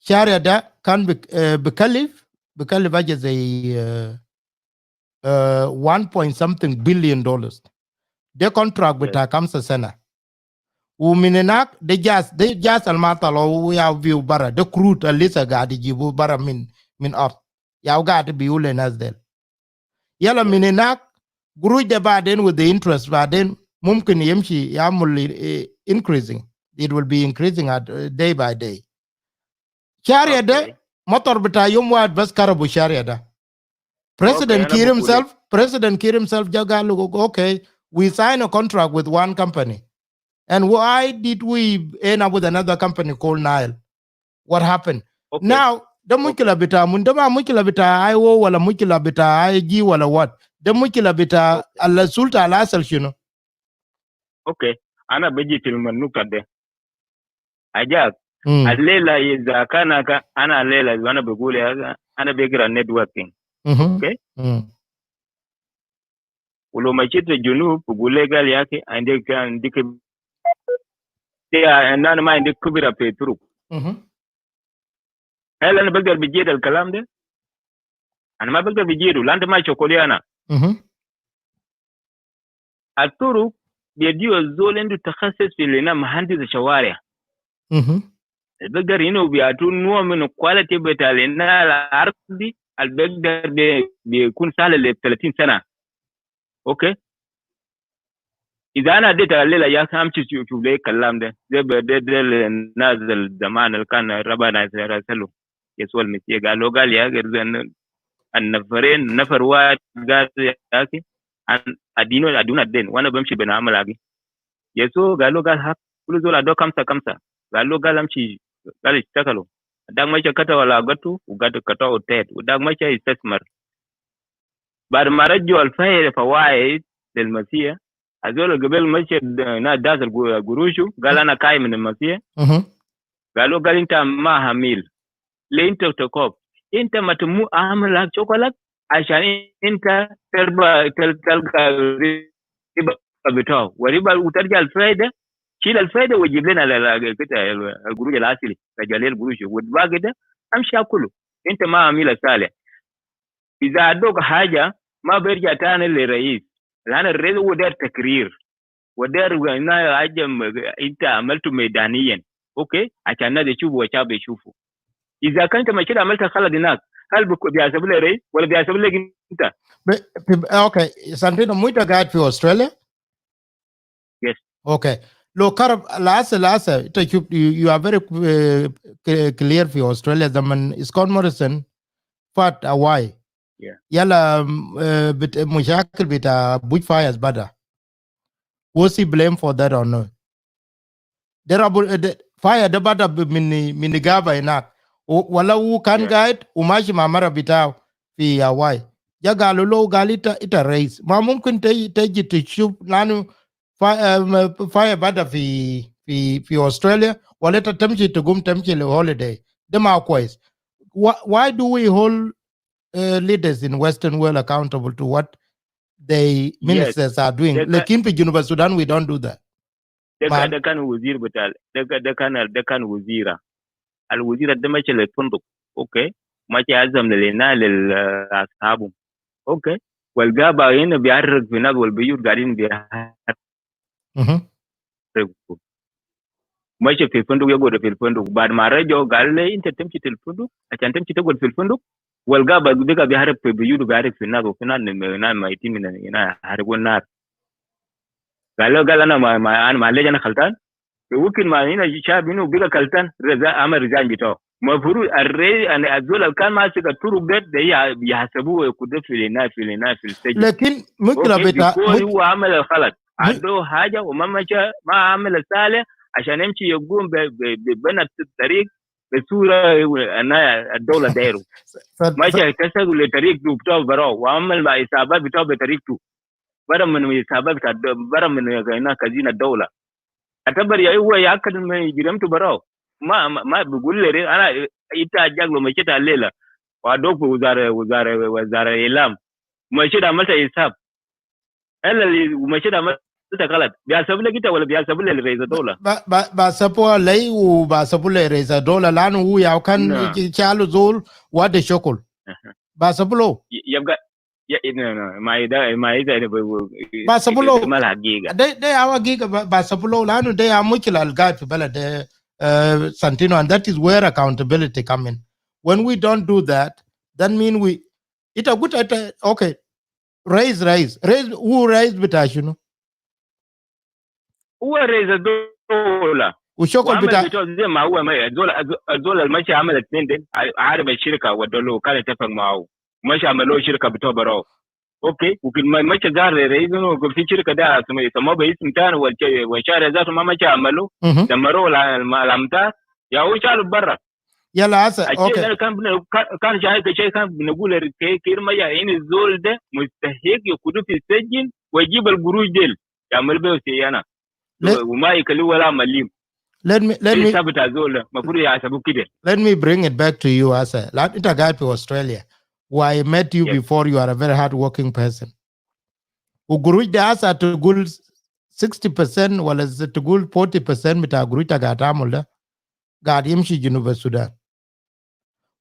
الشارع ده كان بكلف حاجه زي 1 something billion dollars ده كونتراكت بتاع 5 سنة ومن هناك ده جاس المعطلة يا فيو برا ده كروت اللي لسه قاعد يجيبوه برا من أرض يا قاعد بيقول للناس ديل يلا من هناك قروج ده بعدين with the interest بعدين ممكن يمشي يعمل increasing it will be increasing day by day. شارع ده مطر بتاع يوم واحد بس كربوا شارع ده. President Kiir himself just got look, okay, we sign a contract with one company. And why did we end up with another company called Nile? What happened? Okay. Now, the mukila bita mundama mukila bita IO wala mukila bita IG wala what? The mukila bita alla sulta ala asal shino. Okay. Ana beji tilmanuka de. Ajak. Alela iza kana ana alela wana begule ana begira networking. Okay? Ulo machito junub bugule gali yake andike ya nana ma indi kubira petru. هل أنا بقدر بجيد الكلام ده؟ أنا ما بقدر بجيده لأنت ما شوكولي أنا. الطرق بيديو الزول عنده تخصص في لنا مهندس الشوارع. بقدر إنه بيعطون نوع من الكواليتي بتاع لنا الأرض دي البقدر بيكون سهل ل 30 سنة. أوكي؟ إذا أنا اديت الليلة يا أمشي شوف لي الكلام ده. ده نازل زمان اللي كان ربنا يرسله. يسوع المسيح قال يا غير النفرين نفر واحد قال ياكي ادينو الدين وانا بمشي بنعمل اجي يسوع قال ها كل زول ادو كمسه قال امشي قال اشتغلوا داك ماشي كتا ولا غتو وغتو كتا وتيت وداك ماشي يستثمر بعد ما رجعوا الفاير فوايد للمسيح هذول قبل ماشي داس القروشو قال انا كاي من المسيح قال انت ما هميل ليه انت تكوب انت ما تمو اعمل شوكولاته عشان انت تلقى ربا بتاعه وربا وترجع الفائده شيل الفائده وجيب لنا القروش الاصلي رجال القروش والباقي ده امشي اكله انت ما عميل صالح. اذا ادوك حاجه ما بيرجع تاني للرئيس لان الرئيس هو داير تكرير وداير انت عملته ميدانيا اوكي عشان الناس يشوفوا والشعب يشوفوا. إذا كنت ما كده عملت خلق هناك هل بيحسب لي رئيس ولا بيحسب لك انت؟ Okay, Santino, muito guide for Australia. Yes. Okay. Lo karab lasa you are very clear for Australia. The man Scott Morrison fat away. Yeah. Yala bit mushakil bit bushfires bada. Was he blamed for that or no? There are fire the bada mini gaba inak. Wala wu kan guide umashi mamara bitaw fi Hawaii. Ya galu lo galita ita race. Ma mumkin teji tishub nanu fire bada fi Australia. Waleta temchi tugum temchi le holiday. Dema kwais. Why do we hold leaders in Western world accountable to what the ministers are doing? Like in Junuba Sudan, we don't do that. ده كان وزير بتاع ده كان وزيره الوزير ده ماشي للفندق اوكي ماشي عزم لنا لاصحابه اوكي والقابه هنا بيعرق في ناس والبيوت قاعدين بيعرقوا ماشي في الفندق يقعد في الفندق بعد ما رجعوا قال لي انت تمشي في الفندق عشان تمشي تقعد في الفندق والقابه بقى بيعرق في البيوت وبيعرق في الناس وفي ناس ميتين من هنا يحرقوا النار قال انا ما ليش انا خلطان ممكن ما هنا شاب هنا وبقى كلتان عمل رجال بتاعه المفروض الري ان الزول اللي كان ماسك الطرق ده يحسبوه يكون في السجن لكن مشكله بتاع هو عمل الغلط عنده حاجه وما مشى ما عمل الصالح عشان يمشي يقوم ببنى الطريق بصوره ان الدوله دايره مشى كسر لطريق بتاعه براه وعمل مع حسابات بتاعه بطريقته برا من حسابات برا من هنا كزينه الدوله اعتبر يا هو ياكد من جريمته براه ما بيقول لي انا يتاجل له مشيت الليله وادوك وزاره اعلام مشيت عملت حساب الا اللي مشيت عملت غلط بيحسب لك انت ولا بيحسب لي رئيس الدوله بحسبوا لي وبحسبوا لي رئيس الدوله لانه هو يا كان شالو زول واد شكل بحسبوا له يبقى ما بحسبوا له ده هو جيجا بحسبوا له لانه ده مشكله القاعد في بلد Santino, and that is where accountability come in. When we don't do that, that mean we it a good okay raise who raise bitash you know هو رئيس الدوله وشغل بتاع زي ما هو الزول المشي عمل اثنين دي عارف الشركه ودوله كان يتفق معه مشي عملوا شركه بتوع براه اوكي وفي مشي قال رئيس انه في شركه ده سموه باسم ثاني والشارع ذاته ما مشي عملوا دمروا الامتار يا هو شالوا برا يلا هسه اوكي كان شيء كان بنقول كير ما يعني الزول ده مستحق يكون في السجن ويجيب القروش ديل يعمل به سيانه وما يكلوا ولا مليم let me bring it back to you as a guy to Australia why I met you before you are a very hard working person uguruj da asa to gul 60% wala to gul 40% mita guruj ta gatamul da gad yimshi Junuba Sudan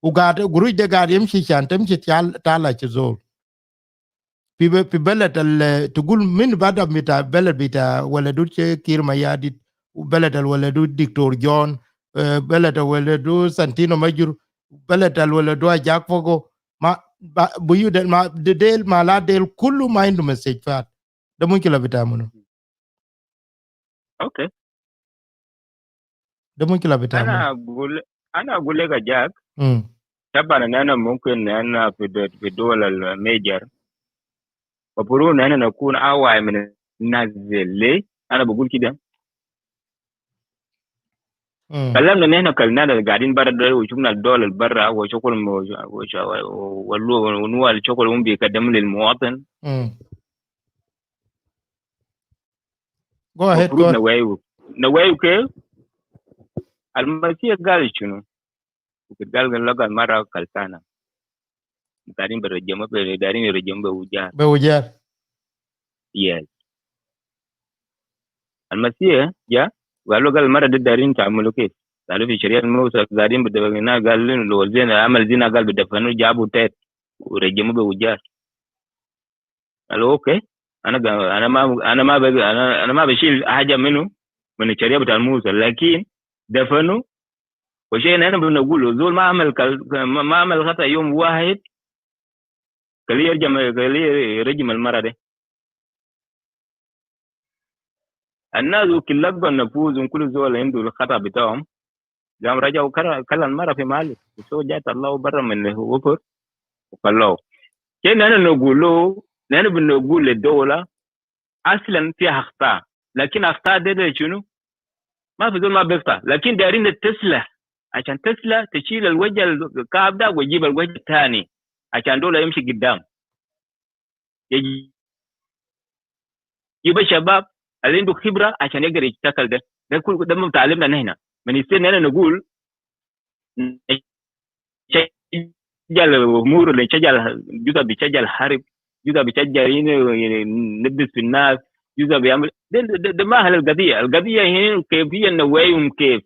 ugad guruj da gad yimshi chantam chi tala chi zol fi balad to gul min bada mita balad bita wala duche kirma yadit بلد الولدو دكتور جون بلد الولدو سانتينو ماجور بلد الولدو جاك فوكو ما بيو دل ما ديل ما لا ديل كله ما عنده مسج فات ده ممكن لا بتعمله اوكي ده ممكن لا بتعمله انا اقول لك جاك طبعا انا ممكن انا في الدول الميجر وبرون انا نكون اوعي من الناس ليه انا بقول كده كلامنا ان احنا كلنا قاعدين برا وشفنا الدول برا وشغل ونوع الشغل هم بيقدموا للمواطن go ahead نوايو كيف المسيح قال شنو قال لك المرأة كالسانة قاعدين بالرجمة دارين يرجموا بوجار يس المسيح جاء قالوا قال المرة دي دارين تعملوا كيف؟ قالوا في شريعة موسى قاعدين بدفنونا قال لو زينا عمل زينا قال بدفنوه جابوا تيت ورجموا بوجار. قالوا اوكي انا ما بشيل حاجة منه من الشريعة بتاع موسى لكن دفنوا وشيء أنا بنقوله زول ما عمل خطأ يوم واحد كلي يرجم المرة دي. الناس كلهم نفوذ كل زول عنده الخطأ بتاعهم، قام رجعوا كل المرة في مالي وسو جات الله برا من الوفر وخلوه. كان أنا نقوله نحن بنقول للدولة أصلا فيها أخطاء، لكن أخطاء دي شنو؟ ما في زول ما بيخطأ، لكن دارين التسلح عشان تسلح تشيل الوجه الكعب ده وتجيب الوجه الثاني عشان دولة يمشي قدام. يجيب الشباب اللي عنده خبرة عشان يقدر يشتغل ده كل ده من تعلمنا نحن من السنة. هنا نقول نشجع الأمور اللي نشجع جزء بيشجع الحرب، جزء بيشجع نلبس في الناس، جزء بيعمل ده ما هي القضية هنا كيفية نوعيهم كيف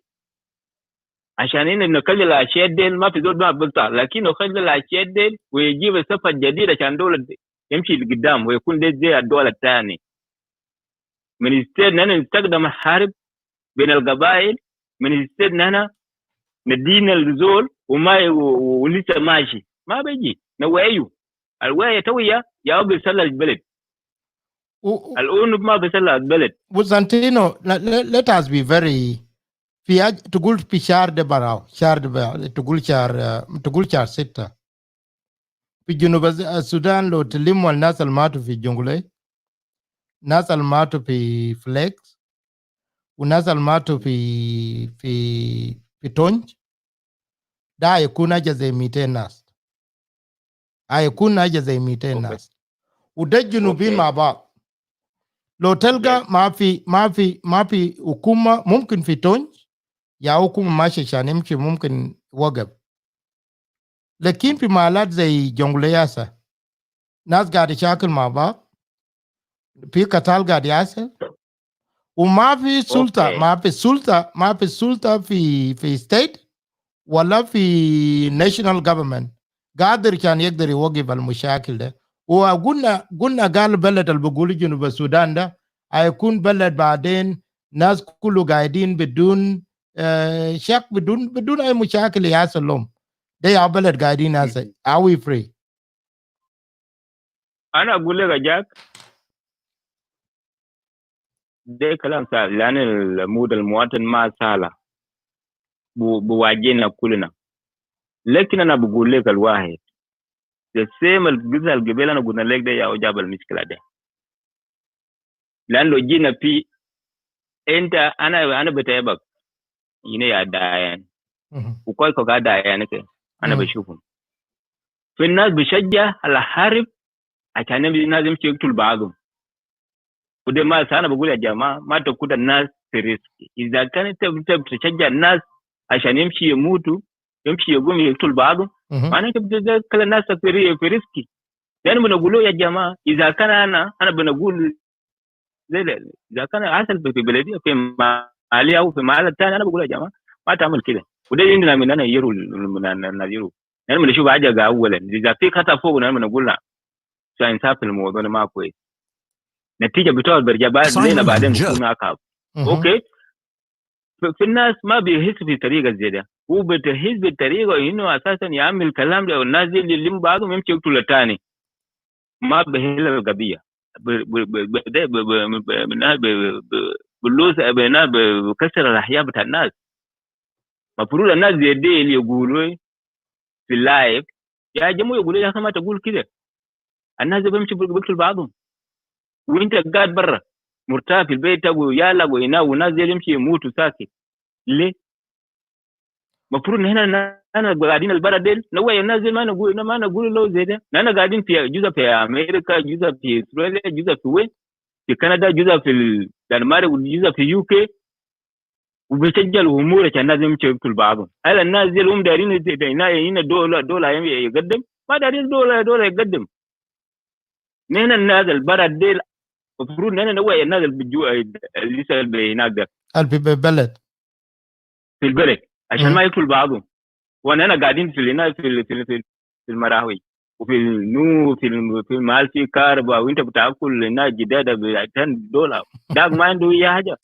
عشان هنا نخلي الأشياء دي ما في زول ما بيقطع، لكن نخلي الأشياء دي ويجيب الصفة الجديدة عشان دولة يمشي لقدام ويكون ده زي الدولة الثانية. من الستيد نحن نستخدم الحرب بين القبائل، من الستيد نحن ندينا الزول ولسه ماشي ما بيجي نوعيه. الوعي توية يا بيسلى البلد، الأونب ما بيسلى البلد. وسانتينو let us be very تقول في شهر ده براو شهر ده تقول شهر 6 في جنوب السودان لو تلموا الناس اللي ماتوا في جنجلي، ناس اللي ماتوا في فليكس، وناس اللي ماتوا في تونج، ده هيكون حاجة زي 200 ناس، هيكون حاجة زي 200 ناس. وده الجنوبين مع بعض. لو تلقى ما في حكومة ممكن في تونج يا حكومة ماشي عشان يمشي ممكن وقف، لكن في محلات زي جنجلياسة ناس قاعد يشاكل مع بعض، في قتال قاعد يحصل، وما في سلطة ما في سلطة في ستيت ولا في ناشونال جوفرمنت قادر كان يقدر يوقف المشاكل ده. وقلنا قال بلد اللي بيقولوا جنوب السودان ده هيكون بلد بعدين ناس كله قاعدين بدون شك، بدون اي مشاكل يحصل لهم. ده يا بلد قاعدين هسه are we free؟ انا اقول لك يا جاك ده كلام سهل، لان المواطن ما سهله بواجهنا كلنا. لكن انا بقول لك الواحد السيم الجزء القبيل انا قلنا لك ده يا جاب المشكله ده. لان لو جينا في انت انا بتعبك هنا يا دايان وكويس قاعد دايان انا بشوفهم في الناس بشجع الحرب عشان الناس يمشي يقتل بعضهم. وده ما انا بقول يا جماعه ما تكون الناس في ريسك. اذا كانت انت بتشجع الناس عشان يمشي يموتوا يمشي يقوم يقتل بعضهم معناته انت بتدخل الناس في ريسك. لان بنقول يا جماعه اذا كان انا بنقول اذا كان حصل في بلديه في ماليه او في محل الثاني انا بقول يا جماعه ما تعمل كده. وده عندنا من انا يرو الناديرو يعني بنشوف حاجه اولا اذا في خطا فوق انا بنقول لا عشان في الموضوع ما كويس. نتيجه بتوع برجبات لنا بعدين نكون عقاب. اوكي في الناس ما بيحس في طريقه زي ده، هو بتحس بالطريقه انه اساسا يعمل كلام ده والناس اللي يلم بعضهم يمشي يقتل الثاني ما بهل القضيه باللوز بكسر الاحياء بتاع الناس. المفروض الناس زي دي اللي يقولوا في اللايف يا جماعه يقولوا يا اخي ما تقول كده. الناس بيمشي بيقتل بعضهم وانت قاعد برا مرتاح في البيت ويالا وينا والناس دي يمشي يموتوا ساكت ليه؟ المفروض ان انا قاعدين البلد دي نوعي الناس دي ما نقول له زي ده. انا قاعدين في جزء في امريكا، جزء في استراليا، جزء في وين في كندا، جزء في الدنمارك، وجزء في يو كي، وبيسجل الامور عشان الناس يمشي يقتل بعضهم. هل الناس دي هم دايرين هنا دولة يقدم؟ ما دايرين دولة يقدم. نحن الناس البلد دي المفروض ان نوعي الناس اللي لسه هناك ده في البلد عشان ما يقتل بعضهم. وانا قاعدين في هنا في المراوي وفي النو في المال في كهرباء وانت بتاكل الناس جداده ب $10 ده ما عنده اي حاجه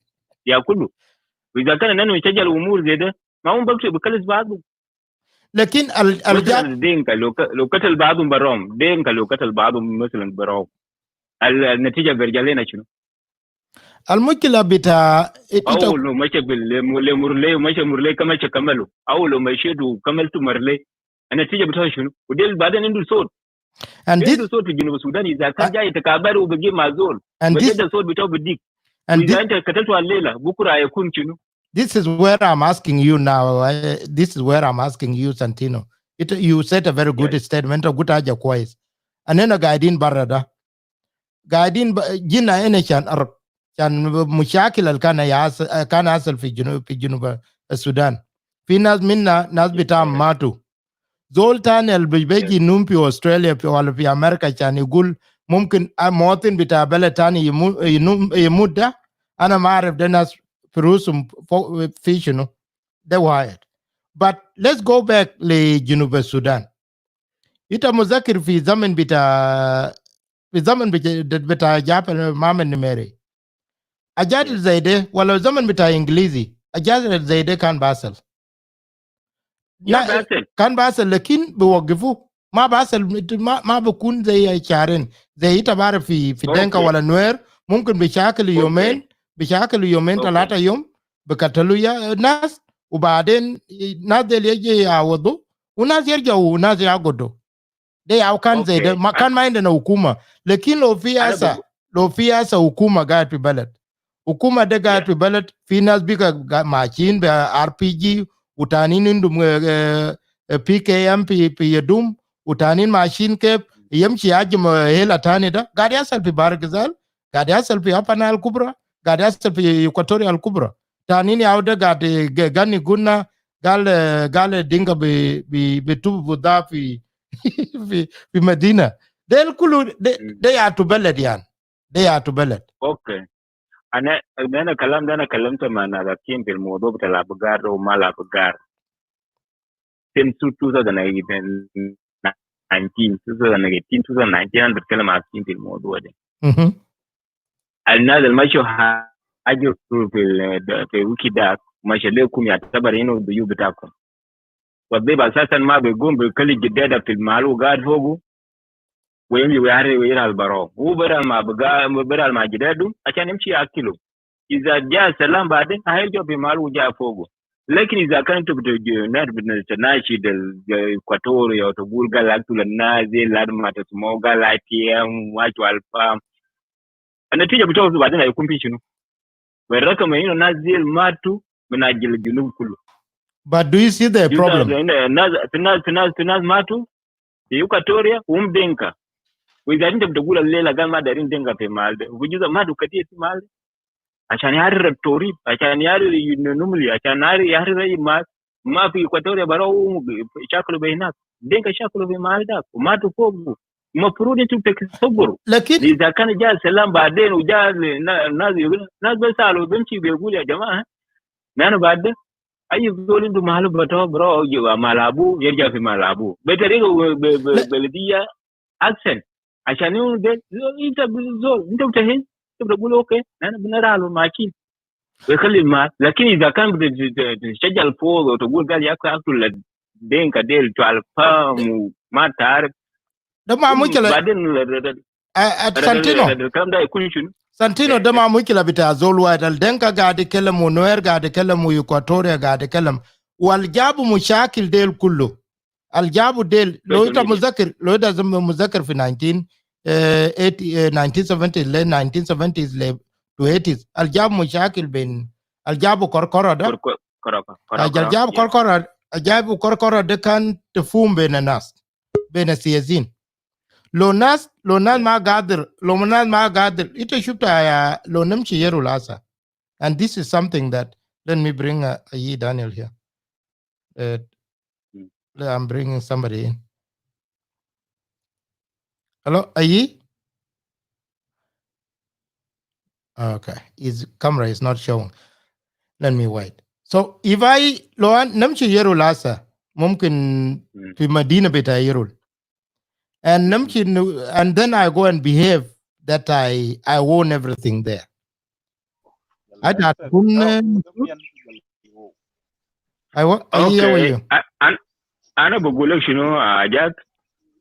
ياكله. واذا كان انه يسجل امور زي ده ما هم بمشي بكلس بعضهم. لكن مثلا دينكا لو قتل بعضهم براهم، دينكا لو قتل بعضهم مثلا براهم، النتيجه بيرجع لنا شنو؟ المشكله بتاع او لو مشى لمرلي ومشى مرلي كما كملوا، او لو مشيت وكملت مرلي النتيجه بتاعها شنو؟ وديل بعدين عنده صوت، عنده صوت في جنوب السودان. اذا كان جاي يتكابر وبيجي مع زول بدل الصوت بتاعه بديك، واذا انت قتلته الليله بكره هيكون شنو؟ This is where I'm asking you now. This is where I'm asking you, Santino. You said a very good statement. A good aja kwais. Anena guiding barada. Guiding jina ene chan arab. Chan mushakil al kana kana asal fi junub Sudan. Fi nas minna nas bitam matu. Zoltan el beji numpi Australia wala fi America chan igul mumkin motin bita beletani yimudda. Ana maarif de nas firusum fish, they're wired. But let's go back to Junub Sudan. Ita muzakir fi zaman bita Japan mama nimeri. Ajad zaide wala zaman bita Englizi. Ajad zaide kan basel. Kan basel lakin biwagifu. Ma basel ma bukun zai charin. Zai ita bara fi denka wala nuer. Mumkin bishakil yomen talata yom. Bikatalu ya nas. وبعدين ناس يجي يعوضوا وناس يرجعوا وناس يعقدوا ده ياو كان زي ده ما كان ما عندنا حكومه لكن لو في هسه حكومه قاعد في بلد حكومه ده قاعد في بلد في ناس بيبقى ماشيين بار بي جي وتانيين عندهم بي كي ام في يدوم وتانيين ماشيين كيف يمشي يهاجم هيلا تاني ده قاعد يحصل في بارغزال قاعد يحصل في ابانا الكبرى قاعد يحصل في اكواتوريا الكبرى تانيين يعود قاعد غني قلنا قال دينغا بتوب بدا في في مدينه ده الكل ده يعتو بلد يعني ده يعتو بلد. اوكي انا كلام ده انا كلمت مع ناس في الموضوع بتاع الابقار وما الابقار since 2019 انا بتكلم عن في الموضوع ده. الناس المشوا حاجه في ويكي داك ماشي لكم يعتبر انه الضيوف بتاعكم، والضيف اساسا ما بيقوم بكل الجداده في المال وقاعد فوقه ويمشي ويرى البراو، هو بدل ما جداده عشان يمشي ياكله. اذا جاء السلام بعدين هيرجع بمال وجاء فوقه. لكن اذا كنت بتناشد الاكواتوريا وتقول قال اقتل الناس لازم ما تسمعوا قال اتيام واجوا الفام، النتيجه بتاعه بعدين هيكون في شنو؟ والرقم انه الناس دي ماتوا من اجل الجنوب كله. But do you see the problem? الناس ماتوا في اكواتوريا وهم دينكا، واذا انت بتقول الليله قال ما دارين دينكا في مال ده وجزء ماتوا كثير في مال عشان يحرر التوريب، عشان يحرر النملي، عشان يحرر اي مال ما في اكواتوريا براه شكلوا بينات دينكا شكلوا في مال ده وماتوا فوقه. المفروض انتم تصبروا. لكن اذا كان جاء السلام بعدين وجاء الناس يقول الناس بيسالوا بيمشي بيقول يا جماعه نحن بعد اي زول عنده مال بتاعه برو مال ابوه يرجع في مال ابوه بطريقه بلديه احسن، عشان انت زول انت بتهين انت بتقول اوكي انا بنرى له ماشيين ويخلي المال. لكن اذا كان بتشجع الفوضى وتقول قال يا اخي اكل الدينكا ديل بتوع الفام وما تعرف ده ما مشكله بعدين الكلام ده يكون شنو؟ سانتينو ده ما مشكله بتاع زول واحد الدنكا قاعد يتكلم ونوير قاعد يتكلم واكواتوريا قاعد يتكلم والجابوا مشاكل ديل كله الجابوا ديل لو انت مذكر في 1970 ل 1970s ل 80s الجاب مشاكل بين الجابوا كركره ده الجابوا كركره ده كان تفوم بين الناس بين السياسيين. لو ناس ما قادر انت شفتها يا لو نمشي يرو لاسا. And this is something that let me bring Ayi Daniel here. I'm bringing somebody in. Hello, Ayi? Okay, his camera is not showing. Let me wait. So if I lo namchi yeru lasa mumkin fi Madina beta yeru and namchi and then I go and behave that I own everything there. I Ayi, how are Okay. you? Ana بقول لك شنو حاجات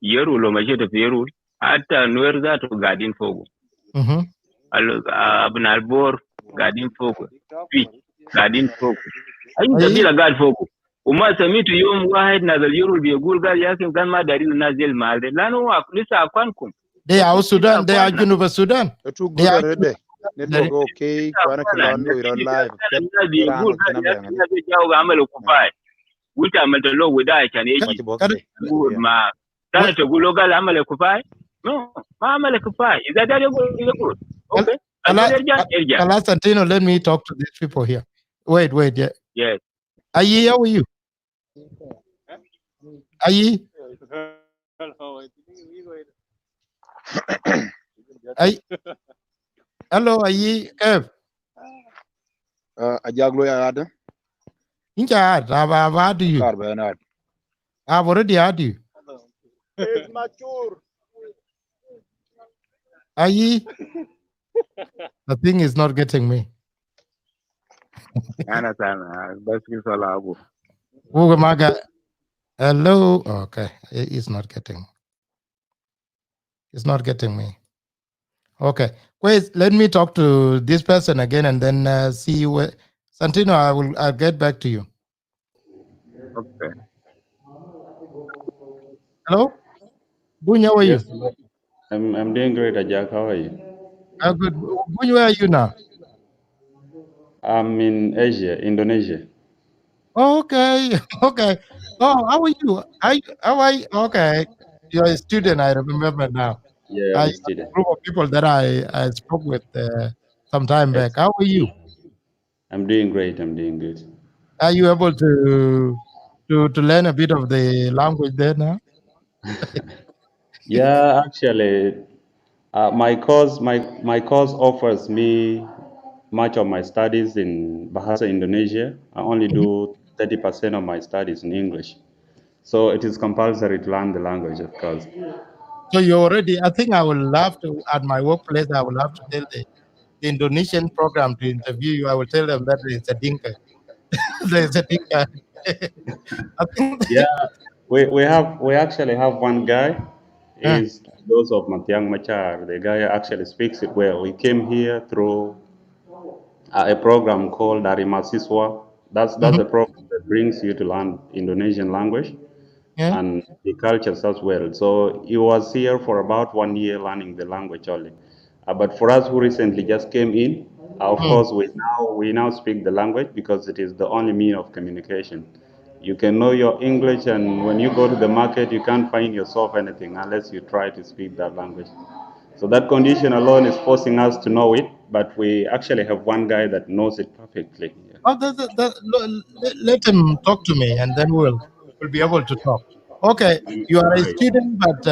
يرو لو مشيت في يرو حتى نوير ذاته قاعدين فوقه. Mm-hmm. ابناء البور قاعدين فوقه. في قاعدين فوقه. اي Ayi, قبيله قاعد فوقه. وما سميته يوم واحد نازل يرو بيقول قال يا اخي كان ما دارين الناس دي المال ده لانه هو لسه اخوانكم. they are لسه Sudan, they are اخواننا. Junuba Sudan. Too They good are already. Junuba. Network okay. لسه Kwana اخواننا kilon lo لكن iro اذا live. كان Ket الناس kera بيقول angot قال kina يا اخي bayangadi. الناس جاوا عملوا كفايه وانت عملت له وداع عشان يجي Mati boss Kada- day. يقول Yeah. ما ثاني تقول له قال عمل كفايه. نو ما عمل كفايه. اذا دار يقول Kal- اوكي الزول Kala- يرجع يرجع. Kala Santino, let me talk to these people here. Wait, yeah. Yes. Ayi, how are you? Ayi, Ayi, hello, Ayi, Kev. Ajaglo ya ada. Incha had, I've had you. Kar bayanad. I've already had you. It's mature. Ayi, the thing is not getting me. انا سامع بس في صلاة ابو. Ugamaga, hello. Okay, it's not getting. It's not getting me. Okay, wait. Let me talk to this person again, and then see where. Santino, I'll get back to you. اوكي. Hello, Bunya, how are you? Yes, I'm doing great, Ajak. How are you? Good. Bunya, where are you now? I'm in Asia, Indonesia. Okay, okay. Oh, how are you? How are you? Okay, you're a student. I remember now. Yeah, I I'm a a student. group of people that I spoke with some time back. Ex- How are you? I'm doing great. I'm doing good. Are you able to learn a bit of the language there now? Yeah, actually, my course offers me much of my studies in Bahasa Indonesia. I only Mhm. do 30% of my studies in English, so it is compulsory to learn the language, of course. So you already. I think I will love to at my workplace. I will have to tell the Indonesian program to interview you. I will tell them that it's a dinka. There's a dinka. I think. Yeah, we actually have one guy. Uh, Is those of Matiang Machar. The guy actually speaks it well. He came here through a program called Darimasiswa. That's mhm. a program that brings you to learn Indonesian language Yeah. and the cultures as well. So he was here for about 1 year learning the language only. But for us who recently just came in, of Mm. course we now speak the language because it is the only mean of communication. You can know your English, and when you go to the market, you can't find yourself anything unless you try to speak that language. So that condition alone is forcing us to know it, but we actually have one guy that knows it perfectly. Yeah. Oh, let him talk to me, and then we'll be able to talk. Okay, you are a Great. student, but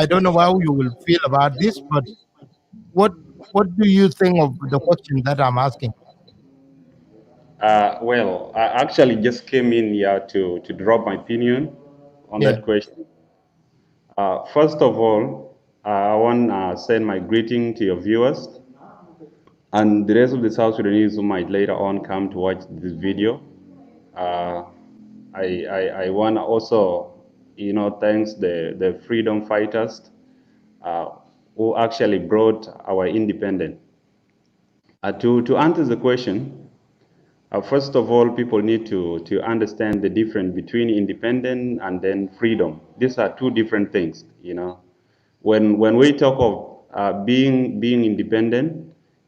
I don't know how you will feel about this. But what what do you think of the question that I'm asking? Well, I actually just came in here to drop my opinion on Yeah. that question. First of all, I want to send my greeting to your viewers and the rest of the South Sudanese who might later on come to watch this video. Uh, I want to also, thanks the freedom fighters uh, who actually brought our independence. To answer the question, first of all, people need to understand the difference between independent and then freedom. These are two different things, When we talk of being independent,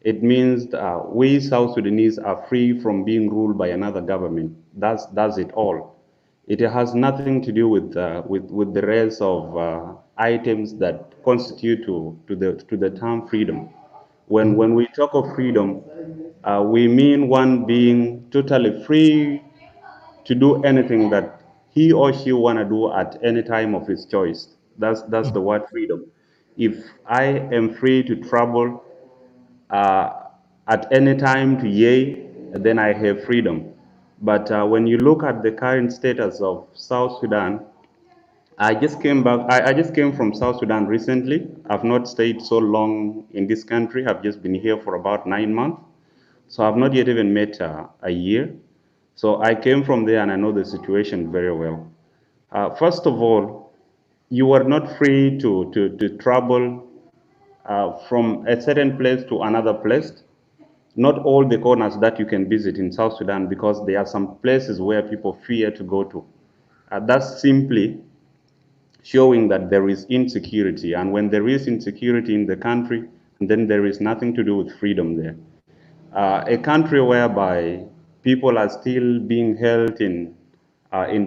it means we South Sudanese are free from being ruled by another government. That's it all. It has nothing to do with the rest of items that constitute to the term freedom. When we talk of freedom, we mean one being totally free to do anything that he or she want to do at any time of his choice. That's the word freedom. If I am free to travel uh, at any time to Yei, then I have freedom. But when you look at the current status of South Sudan, I just came back. I just came from South Sudan recently. I've not stayed so long in this country. I've just been here for about 9 months. So I've not yet even met a year. So I came from there and I know the situation very well. First of all, you are not free to travel from a certain place to another place. Not all the corners that you can visit in South Sudan, because there are some places where people fear to go to. That's simply showing that there is insecurity. And when there is insecurity in the country, then there is nothing to do with freedom there. A country whereby people are still being held in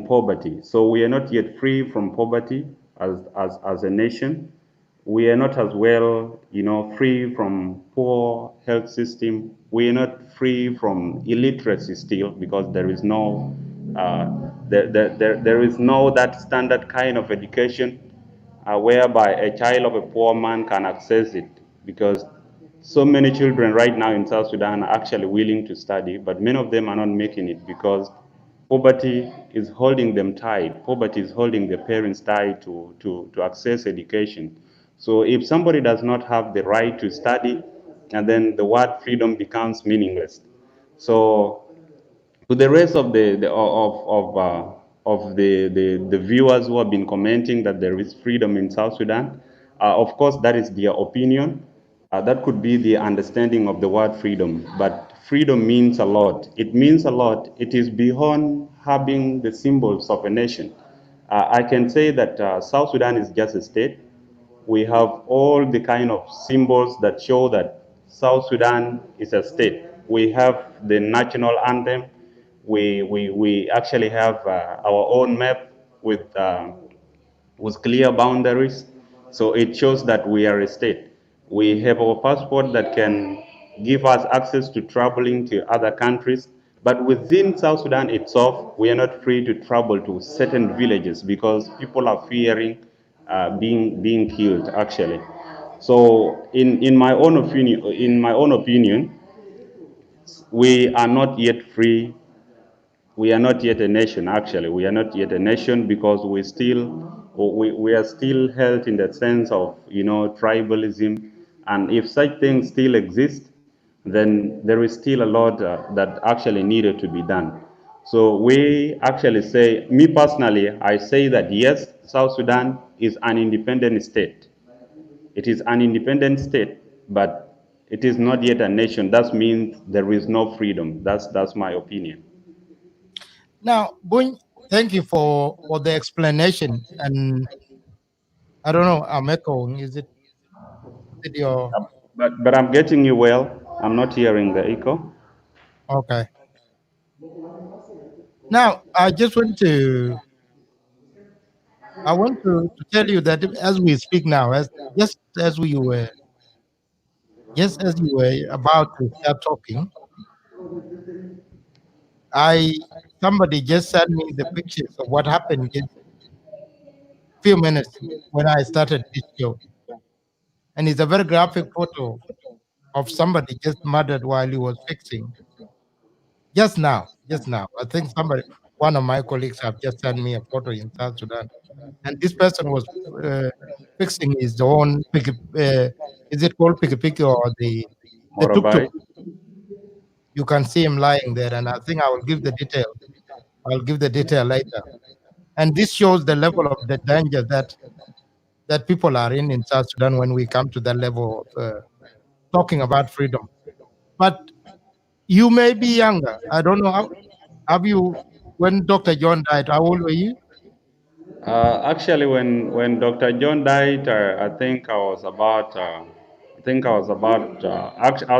poverty. So we are not yet free from poverty as a nation. We are not as well, free from poor health system. We are not free from illiteracy still, because there is no there is no that standard kind of education whereby a child of a poor man can access it, because so many children right now in South Sudan are actually willing to study, but many of them are not making it because poverty is holding them tight. Poverty is holding their parents tight to access education. So if somebody does not have the right to study, and then the word freedom becomes meaningless. So to the rest of the viewers who have been commenting that there is freedom in South Sudan, of course that is their opinion. That could be the understanding of the word freedom, but freedom means a lot. It means a lot. It is beyond having the symbols of a nation. I can say that South Sudan is just a state. We have all the kind of symbols that show that South Sudan is a state. We have the national anthem. We actually have our own map with clear boundaries. So it shows that we are a state. We have our passport that can give us access to traveling to other countries. But within South Sudan itself, we are not free to travel to certain villages because people are fearing being killed. Actually, so in my own opinion, we are not yet free. We are not yet a nation. Actually, we are not yet a nation because we are still held in the sense of tribalism, and if such things still exist, then there is still a lot that actually needed to be done. So we actually say, me personally, I say that yes, South Sudan is an independent state. It is an independent state, but it is not yet a nation. That means there is no freedom. That's my opinion. Now, Bun, thank you for the explanation. And I don't know, I'm echoing. Is it your But I'm getting you well. I'm not hearing the echo. okay? Now, I want to tell you that as we speak now, just as we were just as you were about to start talking, I somebody just sent me the pictures of what happened just few minutes when I started this show, and it's a very graphic photo of somebody just murdered while he was fixing. Just now, just now, I think one of my colleagues have just sent me a photo in South Sudan, and this person was uh, fixing his own is it called piki or the tuk tuk? Motorbike. You can see him lying there, and I think I will give the detail. I'll give the detail later. And this shows the level of the danger that people are in South Sudan when we come to that level of talking about freedom. But you may be younger. I don't know. Have you, when Dr. John died, how old were you? Actually, when Dr. John died, I was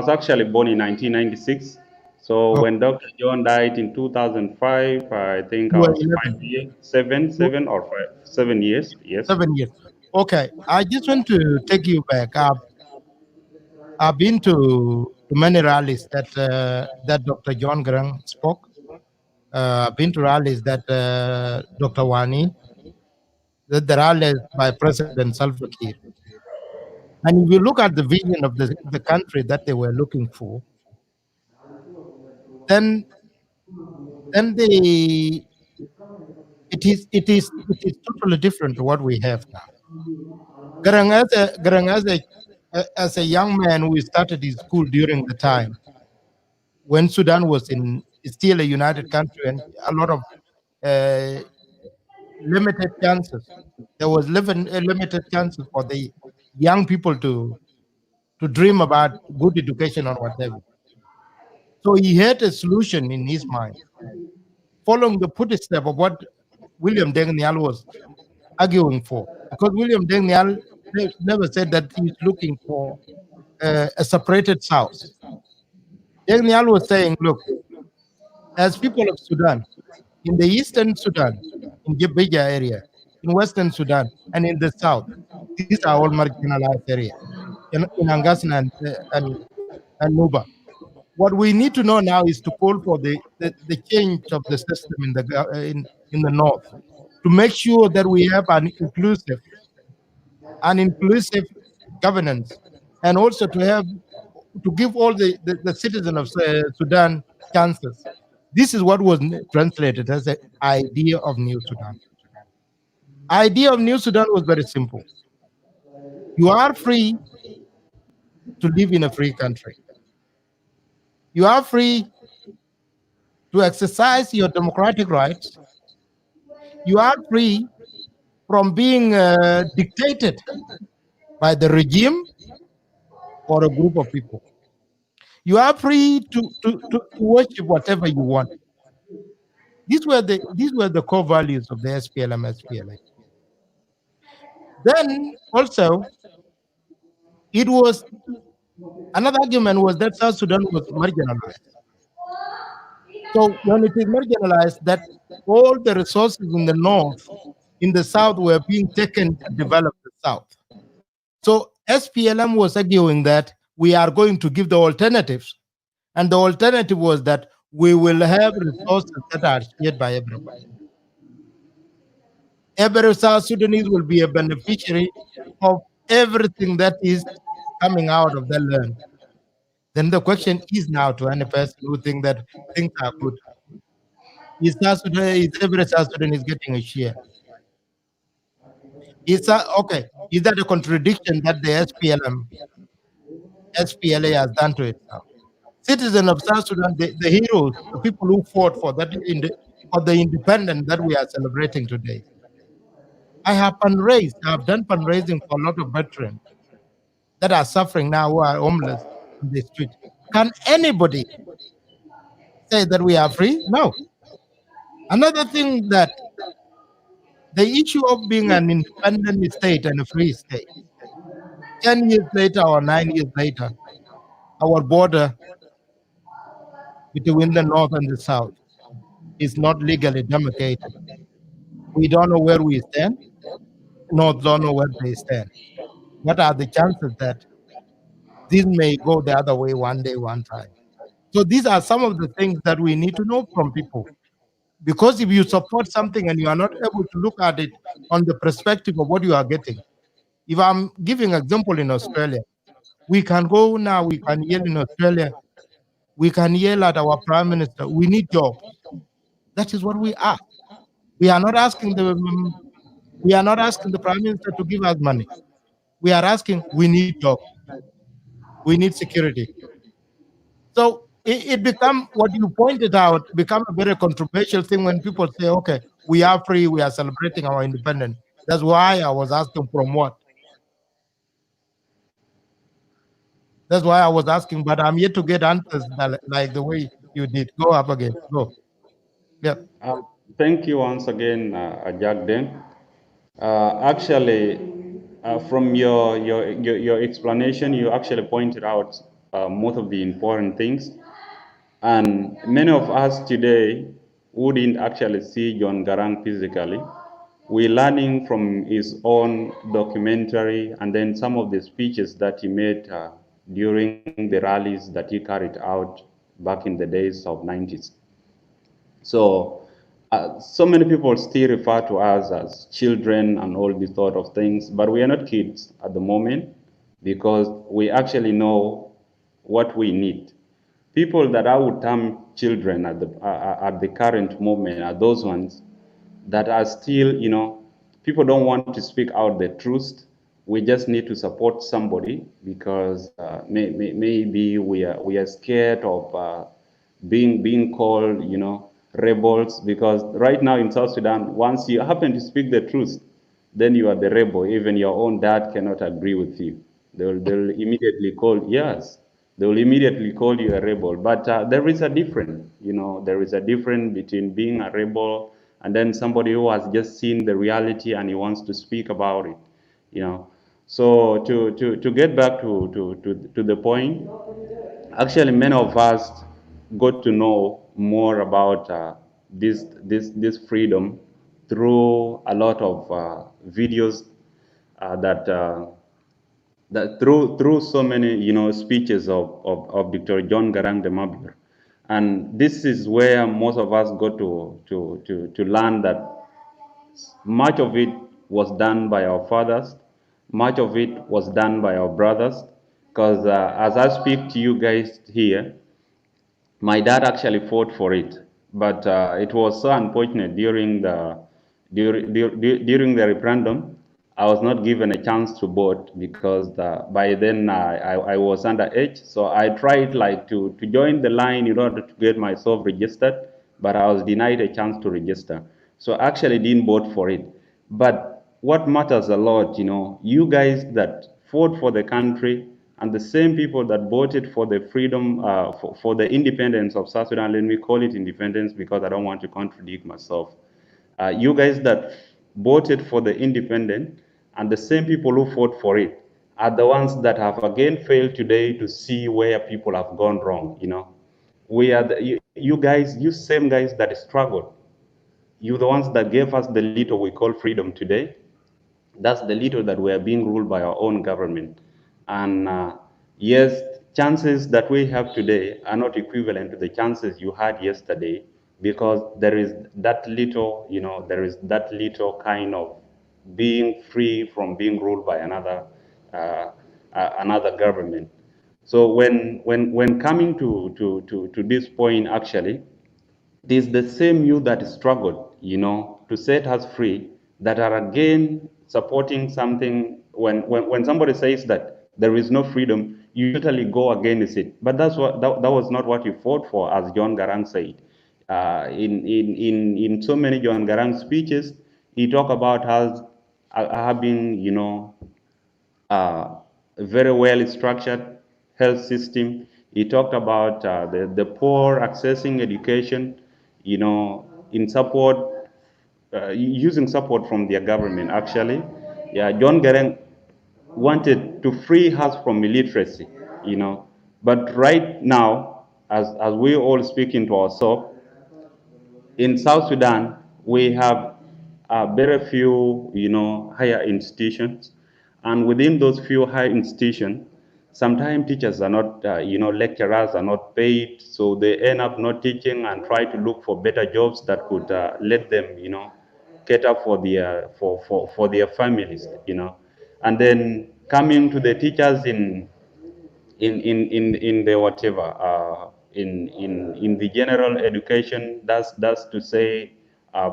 actually born in 1996. So Okay. when Dr. John died in 2005, I think You I were was 11. 5 years, You- 7 years, yes. 7 years. Okay. I just want to take you back. I've been to many rallies that Dr. John Grang spoke. I've been to rallies that Dr. Wani, the rallies by President Salva Kiir. And if you look at the vision of the country that they were looking for, then then it is totally different to what we have now. Garang as a young man who started his school during the time when Sudan was in is still a united country and a lot of uh, limited chances. There was limited chances for the young people to dream about good education or whatever. So he had a solution in his mind, following the footstep of what William Deng Nial was arguing for. Because William Deng Nial never said that he's looking for a separated South. Deng Nial was saying, look, as people of Sudan, in the eastern Sudan, in Gibija area, in western Sudan, and in the south, these are all marginalized areas in Angasna and Nuba. What we need to know now is to call for the change of the system in the north to make sure that we have an inclusive governance, and also to give all the citizens of Sudan chances. This is what was translated as the idea of New Sudan. Idea of New Sudan was very simple. You are free to live in a free country. You are free to exercise your democratic rights. You are free from being dictated by the regime or a group of people. You are free to worship whatever you want. These were the core values of the SPLM SPLA. Then also it was another argument was that South Sudan was marginalized. So when it is marginalized, that all the resources in the north, in the south, were being taken to develop the south. So SPLM was arguing that we are going to give the alternatives, and the alternative was that we will have resources that are shared by everybody. Every South Sudanese will be a beneficiary of everything that is coming out of the land. Then the question is now to any person who think that things are good. Is every South Sudanese getting a share? Okay? Is that a contradiction that the SPLA has done to itself? Citizens of South Sudan, the heroes, the people who fought for for the independence that we are celebrating today. I have done fundraising for a lot of veterans that are suffering now, who are homeless in the street. Can anybody say that we are free? No. Another thing, that the issue of being an independent state and a free state, 10 years later or 9 years later, our border between the north and the south is not legally demarcated. We don't know where we stand. North don't know where they stand. What are the chances that this may go the other way one day, one time? So these are some of the things that we need to know from people. Because if you support something and you are not able to look at it on the perspective of what you are getting, if I'm giving an example in Australia, we can go now, we can yell in Australia, we can yell at our prime minister, we need jobs. That is what we ask. We are not asking the prime minister to give us money. We are asking, we need jobs, we need security. So it become, what you pointed out, become a very controversial thing when people say, okay, we are free, we are celebrating our independence. That's why I was asking from what? That's why I was asking, but I'm yet to get answers like the way you did. Go up again. Go. Yeah. Thank you once again, Jack Den. From your explanation, you actually pointed out most of the important things. And many of us today who didn't actually see John Garang physically, we're learning from his own documentary and then some of the speeches that he made during the rallies that he carried out back in the days of 90s. So, so many people still refer to us as children and all these sort of things, but we are not kids at the moment because we actually know what we need. People that I would term children at the current moment are those ones that are still, people don't want to speak out the truth. We just need to support somebody because maybe we are scared of being called, rebels, because right now in South Sudan, once you happen to speak the truth, then you are the rebel. Even your own dad cannot agree with you. They'll immediately call, yes, they will immediately call you a rebel. But there is a difference, there is a difference between being a rebel and then somebody who has just seen the reality and he wants to speak about it, you know. So to get back to the point, actually, many of us got to know more about this freedom through a lot of videos that through so many speeches of Dr. John Garang de Mabur. And this is where most of us got to learn that much of it was done by our fathers, much of it was done by our brothers, because as I speak to you guys here, my dad actually fought for it, but it was so unfortunate during the referendum. I was not given a chance to vote because by then I was underage. So I tried like to join the line in order to get myself registered, but I was denied a chance to register. So I actually didn't vote for it. But what matters a lot, you guys that fought for the country and the same people that voted for the freedom, for the independence of South Sudan, let me call it independence because I don't want to contradict myself. You guys that voted for the independent and the same people who fought for it are the ones that have again failed today to see where people have gone wrong. We are you guys, you same guys that struggled. You the ones that gave us the little we call freedom today. That's the little that we are being ruled by our own government. And yes, chances that we have today are not equivalent to the chances you had yesterday because there is that little, there is that little kind of being free from being ruled by another government. So when coming to this point, actually, it is the same you that struggled, to set us free that are again supporting something. When somebody says that there is no freedom, you usually go against it. But that was not what you fought for, as John Garang said. In so many John Garang speeches, he talked about us having, a very well structured health system. He talked about the poor accessing education, in support, using support from their government, actually. Yeah, John Garang wanted to free us from illiteracy, But right now, as we all speaking to ourselves, in South Sudan, we have very few, higher institutions, and within those few higher institutions, sometimes teachers are not, lecturers are not paid, so they end up not teaching and try to look for better jobs that could let them, cater for their families, and then coming to the teachers in the whatever in the general education, that's to say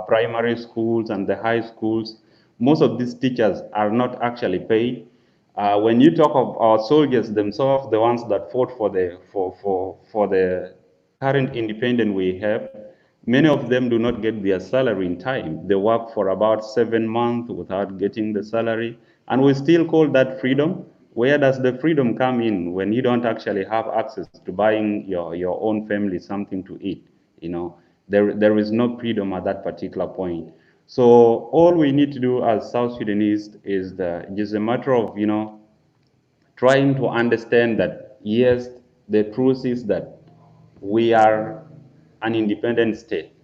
primary schools and the high schools, most of these teachers are not actually paid. When you talk of our soldiers themselves, the ones that fought for the current independence we have, many of them do not get their salary in time. They work for about 7 months without getting the salary, and we still call that freedom. Where does the freedom come in when you don't actually have access to buying your own family something to eat? There is no freedom at that particular point. So all we need to do as South Sudanese is just a matter of, trying to understand that, yes, the truth is that we are an independent state,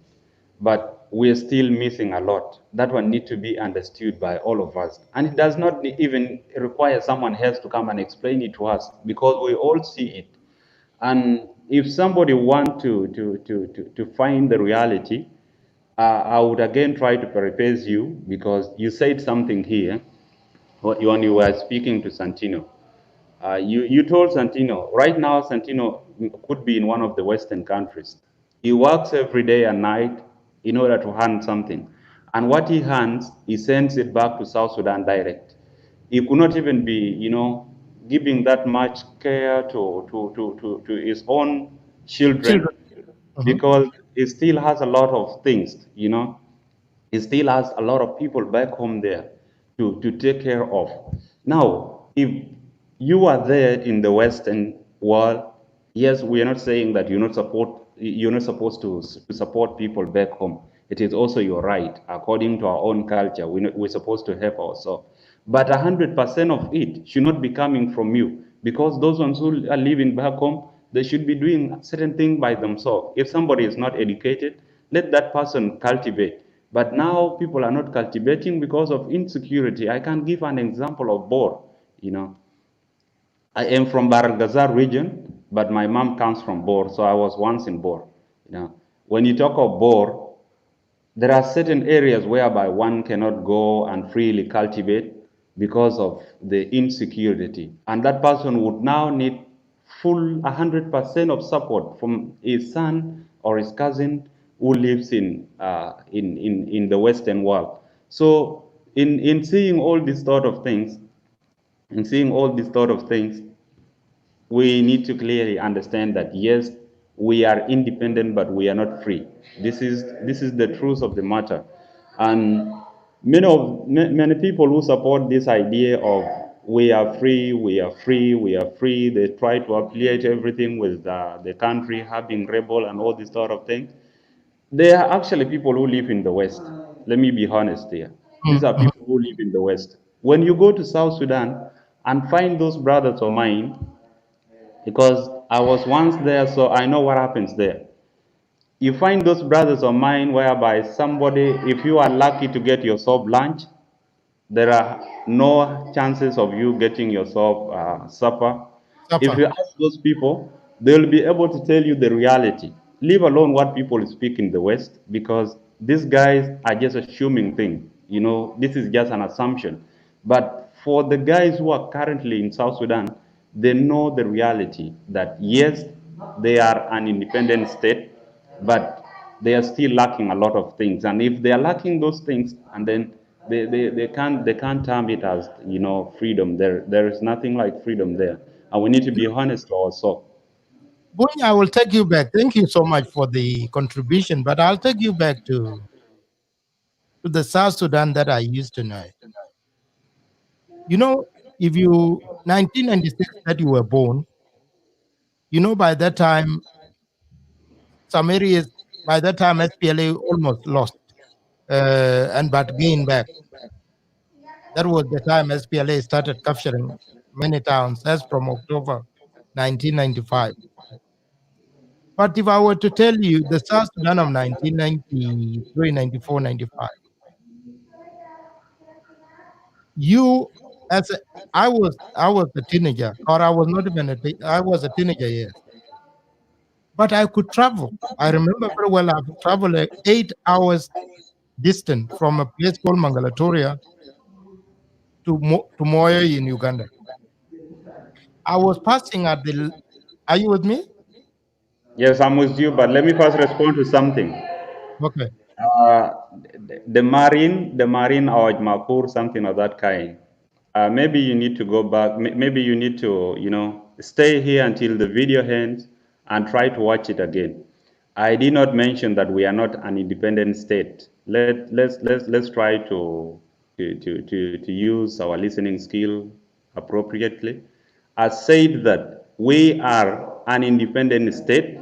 but we're still missing a lot. That one needs to be understood by all of us. And it does not even require someone else to come and explain it to us because we all see it. And if somebody want to find the reality, I would again try to paraphrase you because you said something here when you were speaking to Santino. You told Santino, right now Santino could be in one of the Western countries. He works every day and night in order to earn something. And what he earns, he sends it back to South Sudan direct. He could not even be, giving that much care to his own children. Mhm. because it still has a lot of things, it still has a lot of people back home there to take care of. Now, if you are there in the Western world, yes, we are not saying that you're not supposed to support people back home. It is also your right, according to our own culture. We're supposed to help ourselves. But 100% of it should not be coming from you, because those ones who are living back home, they should be doing certain things by themselves. If somebody is not educated, let that person cultivate. But now people are not cultivating because of insecurity. I can give an example of Bor. You know, I am from Barangazar region, but my mom comes from Bor, so I was once in Bor. When you talk of Bor, there are certain areas whereby one cannot go and freely cultivate because of the insecurity. And that person would now need full 100% of support from his son or his cousin who lives in the Western world. So in seeing all these sort of things, we need to clearly understand that yes, we are independent, but we are not free. This is the truth of the matter, and many people who support this idea of we are free, we are free, we are free. They try to affiliate everything with the country having rebel and all this sort of thing. They are actually people who live in the West. Let me be honest here. These are Mhm. people who live in the West. When you go to South Sudan and find those brothers of mine, because I was once there, so I know what happens there. You find those brothers of mine whereby somebody, if you are lucky to get yourself lunch, there are no chances of you getting yourself supper. If Suffer. you ask those people, they'll be able to tell you the reality. Leave alone what people speak in the West, because these guys are just assuming things. This is just an assumption. But for the guys who are currently in South Sudan, they know the reality that yes, they are an independent state, but they are still lacking a lot of things. And if they are lacking those things, and then they can't term it as freedom. There is nothing like freedom there, and we need to be honest to ourselves. Boy, I will take you back. Thank you so much for the contribution, but I'll take you back to the South Sudan that I used to know. You know, if you 1996 that you were born, by that time some areas, by that time SPLA almost lost and but gained back. That was the time SPLA started capturing many towns as from October 1995. But if I were to tell you the South Sudan of 1993, 94, 95, you as a, I was a teenager, or I was not even I was a teenager, yes. But I could travel. I remember very well. I've traveled 8 hours distant from a place called Mangalatoria to Moyo in Uganda. I was passing at the. Are you with me? Yes, I'm with you, but let me first respond to something. Okay. Uh, the marine or Makur, something of that kind. Maybe you need to go back. Maybe you need to, stay here until the video ends and try to watch it again. I did not mention that we are not an independent state. Let's try to use our listening skill appropriately. I said that we are an independent state.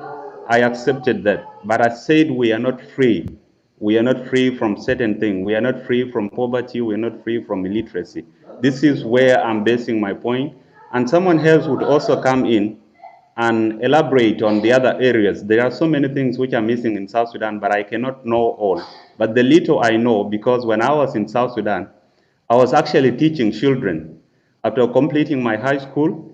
I accepted that, but I said we are not free. We are not free from certain things. We are not free from poverty. We are not free from illiteracy. This is where I'm basing my point. And someone else would also come in and elaborate on the other areas. There are so many things which are missing in South Sudan, but I cannot know all. But the little I know, because when I was in South Sudan, I was actually teaching children. After completing my high school,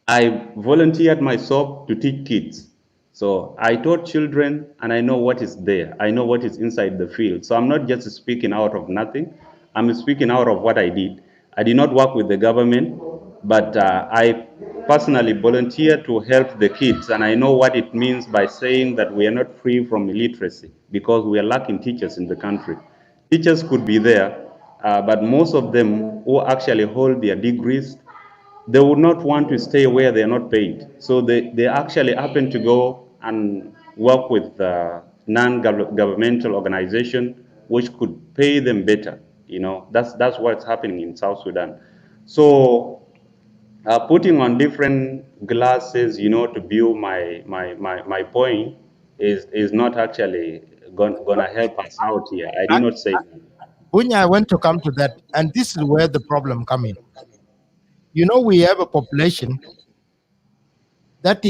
I volunteered myself to teach kids. So I taught children and I know what is there. I know what is inside the field. So I'm not just speaking out of nothing. I'm speaking out of what I did. I did not work with the government, but I personally volunteered to help the kids. And I know what it means by saying that we are not free from illiteracy because we are lacking teachers in the country. Teachers could be there, but most of them who actually hold their degrees, they would not want to stay where they are not paid. So they actually happen to go and work with non-governmental organization which could pay them better. That's what's happening in South Sudan. So putting on different glasses, to view my point is not actually gonna help us out here. I did not say that. Bunya, I want to come to that, and this is where the problem comes in. We have a population that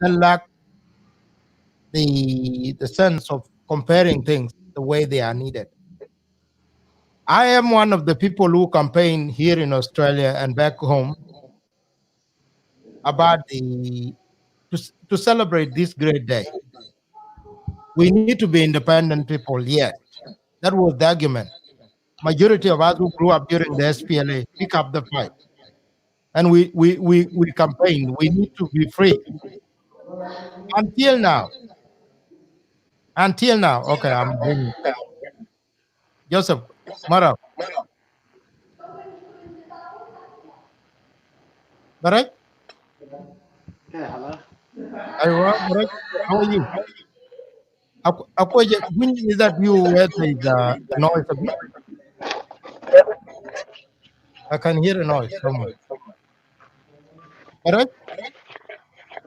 lack the sense of comparing things the way they are needed. I am one of the people who campaign here in Australia and back home about to celebrate this great day. We need to be independent people. Yes, that was the argument. Majority of us who grew up during the SPLA pick up the fight, and we campaign. We need to be free. Until now, okay, I'm bringing Joseph Mara. Correct? Yeah, hello. Correct. How are you? Is that you where there is a noise a bit? I can hear a noise somewhere. Correct?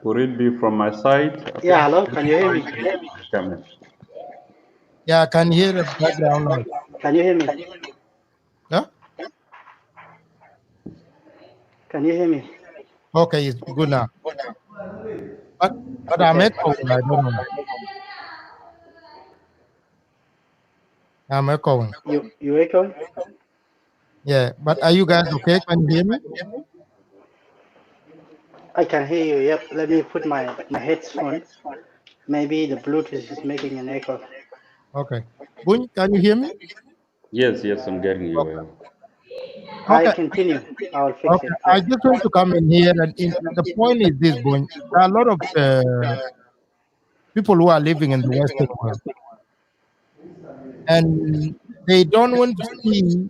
Could it be from my side? Okay. Yeah, hello. Can you hear me? Come in. Yeah, I can hear a background noise. Can you hear me? Yeah? Can you hear me? Okay, it's good now. But I'm Okay. echoing. I don't know. I'm echoing. You echoing? Yeah, but are you guys okay? Can you hear me? I can hear you. Yep. Let me put my headphone. Maybe the Bluetooth is making an echo. Okay. Bun, can you hear me? Yes, I'm getting you. Okay. I Okay. continue. I will fix Okay. it. I Yep. just want to come in here, and the point is this, Bun. There are a lot of people who are living in the Western world, and they don't want to see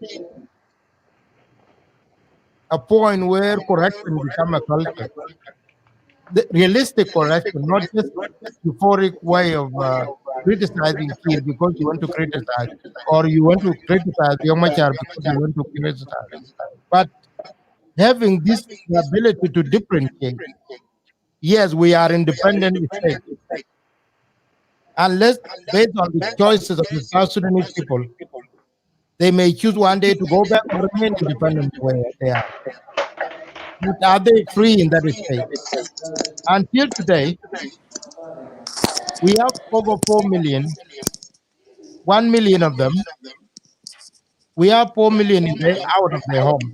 a point where correction become a culture. The realistic correction, not just euphoric way of criticizing Kir because you want to criticize, or you want to criticize Yomachar because you want to criticize. But having this ability to differentiate, yes, we are independent state. Unless based on the choices of the South Sudanese people, they may choose one day to go back or remain independent where they are. But are they free in that state? Until today, we have over 4 million, 1 million of them. We have 4 million out of their home.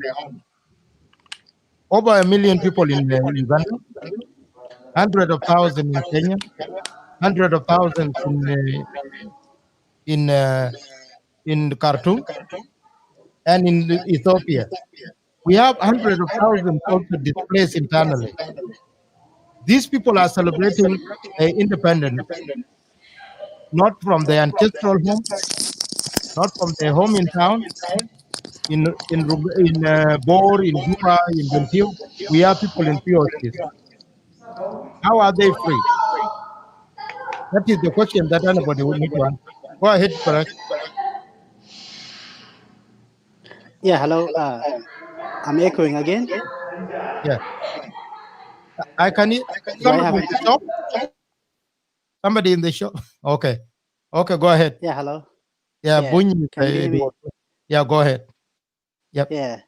Over 1 million people in Uganda, 100,000 in Kenya, 100,000 in Khartoum, and in Ethiopia. We have 100,000 also displaced internally. These people are celebrating independence, not from their ancestral home, not from their home in town, in Bor, in Juba, in Bentiu. We have people in POCs. How are they free? That is the question that anybody would need to answer. Go ahead, correct. Yeah, hello. I'm echoing again. Yeah, I can hear Do I somebody have in it? the shop. Somebody in the shop. Okay, go ahead. Yeah, hello. Yeah, Yeah. Bunyi. Can you hear me? Yeah, go ahead. Yep. Yeah.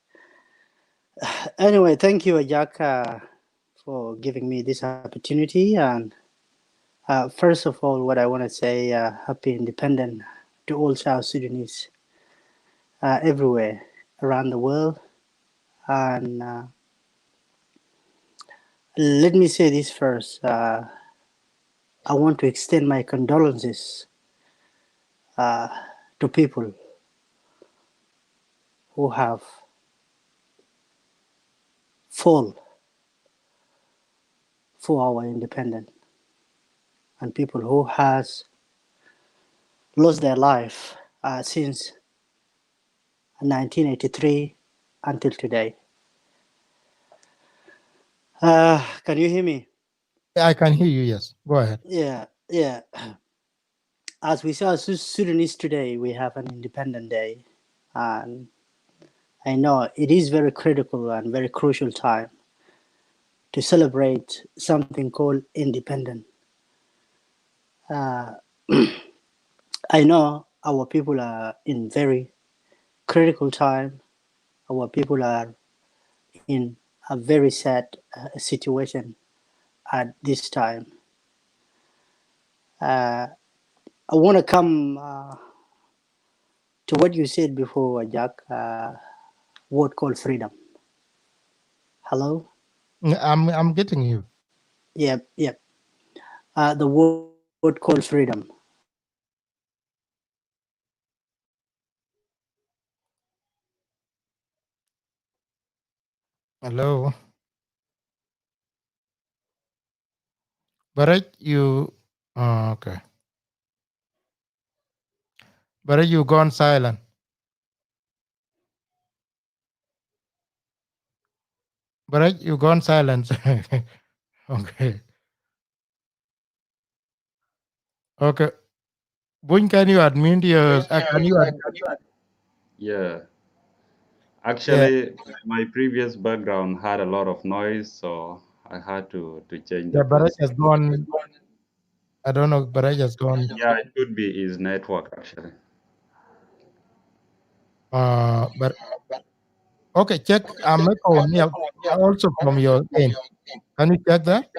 Anyway, thank you, Ajak, for giving me this opportunity. And first of all, what I want to say, happy independence to all South Sudanese everywhere around the world. And let me say this first. I want to extend my condolences to people who have fought for our independence and people who has lost their life since 1983 until today. Can you hear me? I can hear you. Yes, go ahead. Yeah. Yeah. As we saw Sudanese today, we have an Independent Day, and I know it is very critical and very crucial time to celebrate something called independence. I know our people are in very critical time. Our people are in a very sad situation at this time. I want to come to what you said before, Jack. Word called freedom. Hello. I'm getting you. Yep. The word called freedom. Hello. But you okay. But you gone silent. But you gone silent. Okay. Okay. When can you admit your can you Yeah. yeah, Actually, my previous background had a lot of noise, so I had to change the yeah, Baraj position. has gone. I don't know, Baraj has gone. Yeah, it could be his network actually. But okay, check echo yeah, also from your end. Can you check that?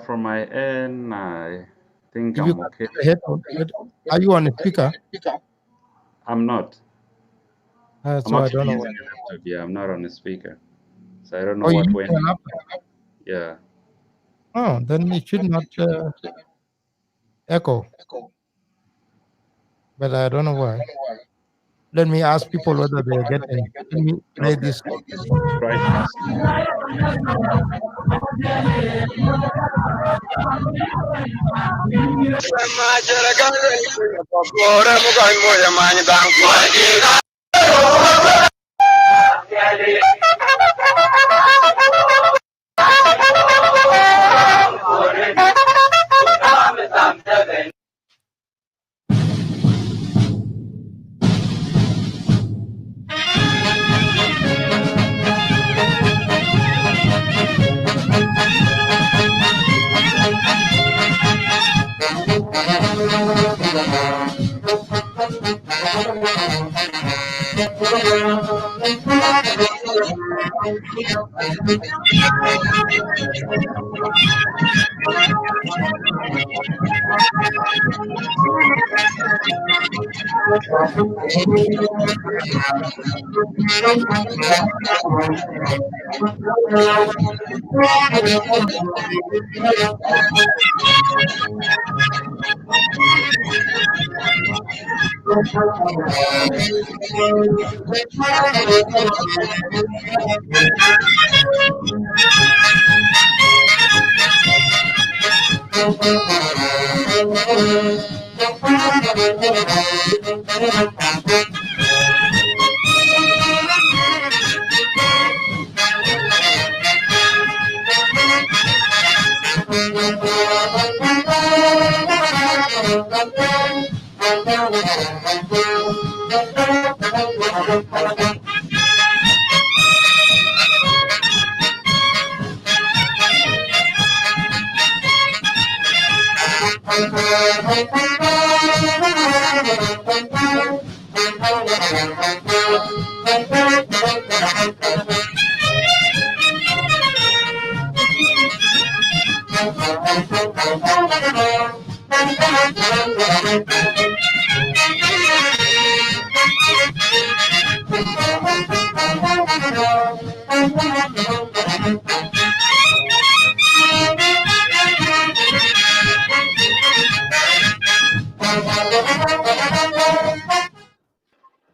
From my end, I think If you I'm can okay. put the are you on a speaker? I'm not. I'm So I don't actually know using why. a laptop. Yeah, I'm not on a speaker. So I don't know Oh, you what using went. a laptop? Yeah. Oh, then it should not echo. But I don't know why. Let me ask people whether they are getting. Let me play Okay. this. Try to ask.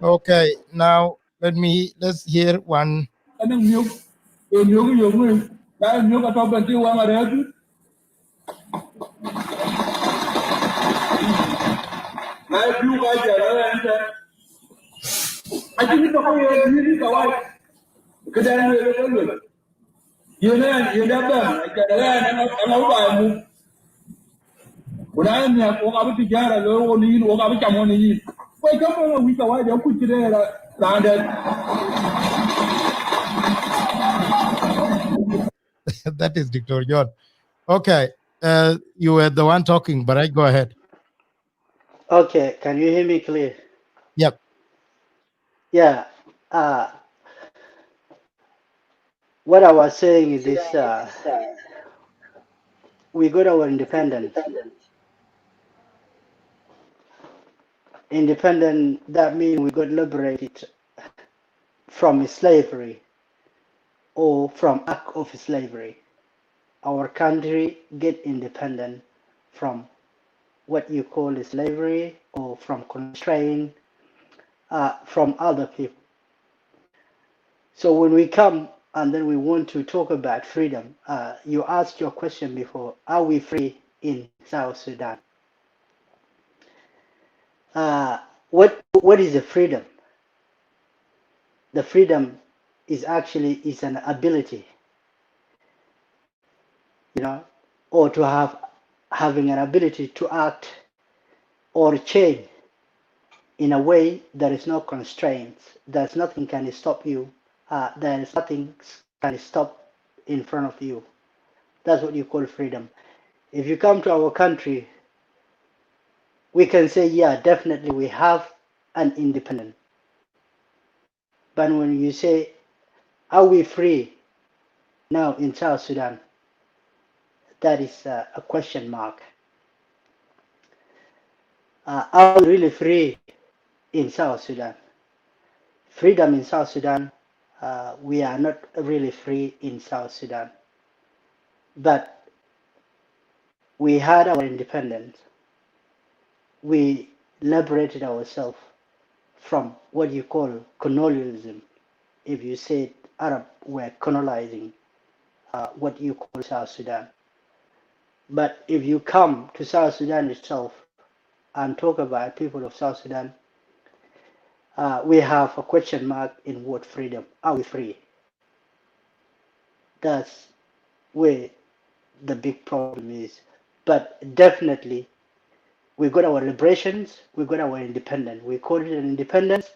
Okay, now let's hear one. That is Dr. John. Okay, you were the one talking, but I go ahead. Okay, can you hear me clear? Yep. Yeah. What I was saying is this: we got our independence. Independent, that means we got liberated from slavery or from act of slavery. Our country get independent from what you call slavery or from constraint from other people. So when we come and then we want to talk about freedom, you asked your question before: are we free in South Sudan? What is the freedom? The freedom is actually is an ability, you know, or to having an ability to act or change in a way there is no constraints. There's nothing can stop you. There is nothing can stop in front of you. That's what you call freedom. If you come to our country, we can say, yeah, definitely we have an independence. But when you say, are we free now in South Sudan? That is a question mark. Are we really free in South Sudan? Freedom in South Sudan, we are not really free in South Sudan. But we had our independence. We liberated ourselves from what you call colonialism. If you said Arab were colonizing what you call South Sudan. But if you come to South Sudan itself and talk about people of South Sudan, we have a question mark in word freedom. Are we free? That's where the big problem is. But definitely, we got our liberations, we got our independence. We call it an independence.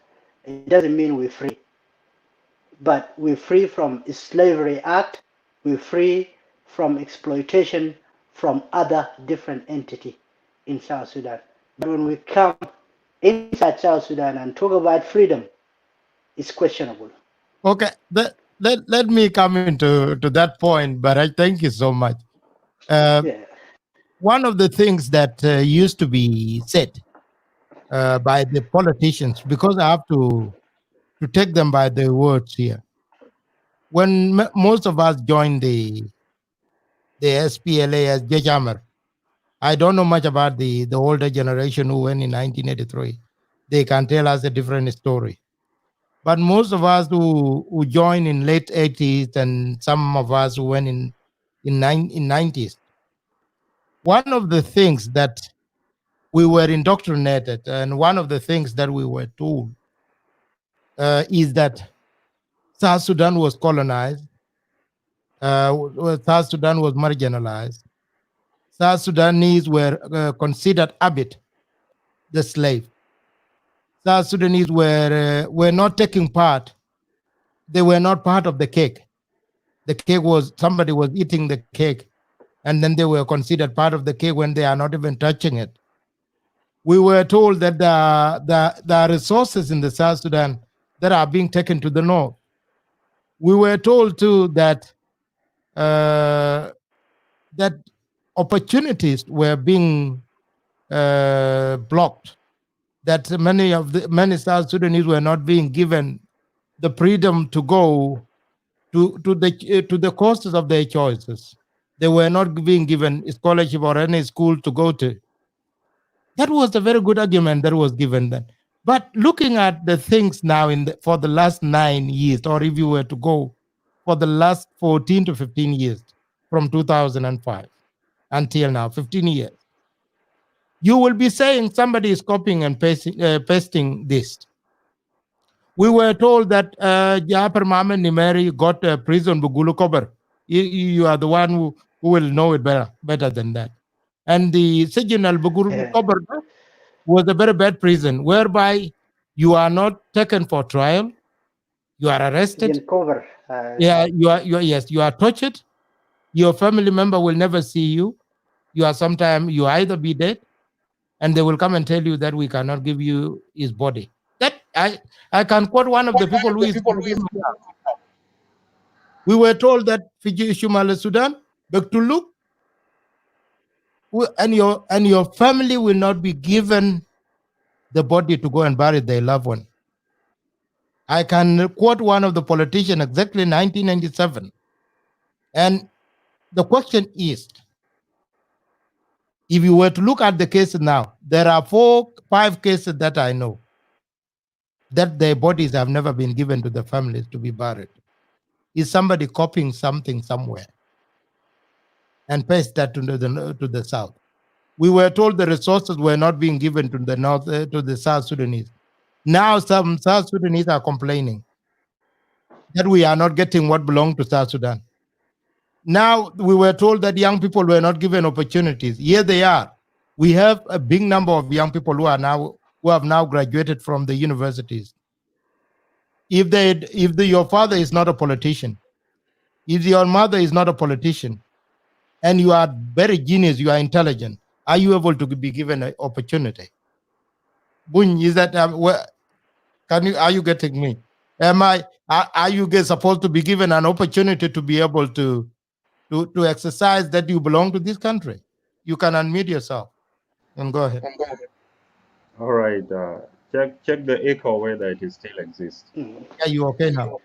It doesn't mean we're free. But we're free from slavery act. We're free from exploitation from other different entity in South Sudan. But when we come inside South Sudan and talk about freedom, it's questionable. Okay, let me come into to that point, but I thank you so much. Yeah. One of the things that used to be said by the politicians, because I have to take them by the words here. When most of us joined the SPLA as Jajamar, I don't know much about the older generation who went in 1983. They can tell us a different story. But most of us who joined in late 80s and some of us who went in 90s, one of the things that we were indoctrinated and one of the things that we were told is that South Sudan was colonized, South Sudan was marginalized, South Sudanese were considered Abid, the slave. South Sudanese were not taking part. They were not part of the cake. The cake was, somebody was eating the cake, and then they were considered part of the cake when they are not even touching it. We were told that there are resources in the South Sudan that are being taken to the north. We were told too that that opportunities were being blocked. That many South Sudanese were not being given the freedom to go to the courses of their choices. They were not being given a scholarship or any school to go to. That was a very good argument that was given then. But looking at the things now for the last 9 years, or if you were to go for the last 14 to 15 years, from 2005 until now, 15 years, you will be saying somebody is copying and pasting this. We were told that Japar Mohammed Nimeri got a prison Bugulu Kober. You are the one who will know it better than that. And the Sijin al Bugur was a very bad prison whereby you are not taken for trial, you are arrested. Cover. Yeah, yes, you are tortured. Your family member will never see you. You are sometime you either be dead, and they will come and tell you that we cannot give you his body. That I can quote one of the people who is. We were told that Fiji Shumala Sudan, but to look, and your family will not be given the body to go and bury their loved one. I can quote one of the politicians exactly 1997. And the question is, if you were to look at the cases now, there are 5 cases that I know that their bodies have never been given to the families to be buried. Is somebody copying something somewhere and paste that to the south? We were told the resources were not being given to the north, to the South Sudanese. Now some South Sudanese are complaining that we are not getting what belongs to South Sudan. Now we were told that young people were not given opportunities. Here they are. We have a big number of young people who have now graduated from the universities. If your father is not a politician, if your mother is not a politician, and you are very genius, you are intelligent, are you able to be given an opportunity? Bun, is that are you getting me? Are you guys supposed to be given an opportunity to be able to exercise that you belong to this country? You can unmute yourself and go ahead. All right. Check the echo whether it is still exists. Yeah, you okay now? All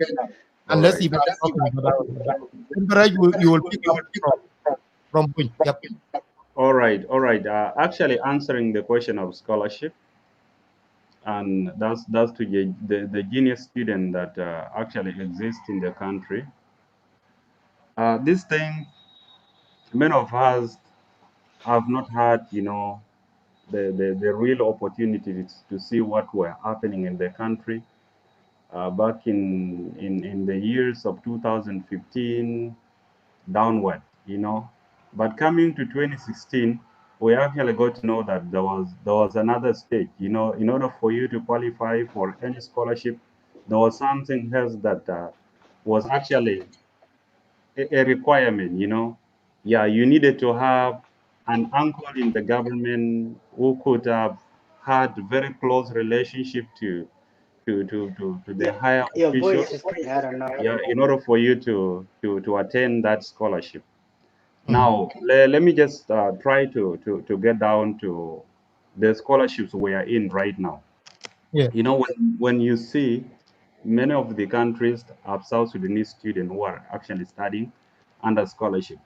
Unless right. if I'm talking, but you will pick up from Bun. Yep. All right. All right. Actually, answering the question of scholarship, and that's to the genius student that actually exists in the country. This thing, many of us have not had, the real opportunities to see what were happening in the country back in the years of 2015 downward, But coming to 2016, we actually got to know that there was another stage, In order for you to qualify for any scholarship, there was something else that was actually a requirement, Yeah, you needed to have an uncle in the government who could have had very close relationship to the higher Your officials, voice is, I don't know. yeah, in order for you to attend that scholarship. Now, let me just try to get down to the scholarships we are in right now. Yeah. When you see many of the countries have South Sudanese students who are actually studying under scholarship,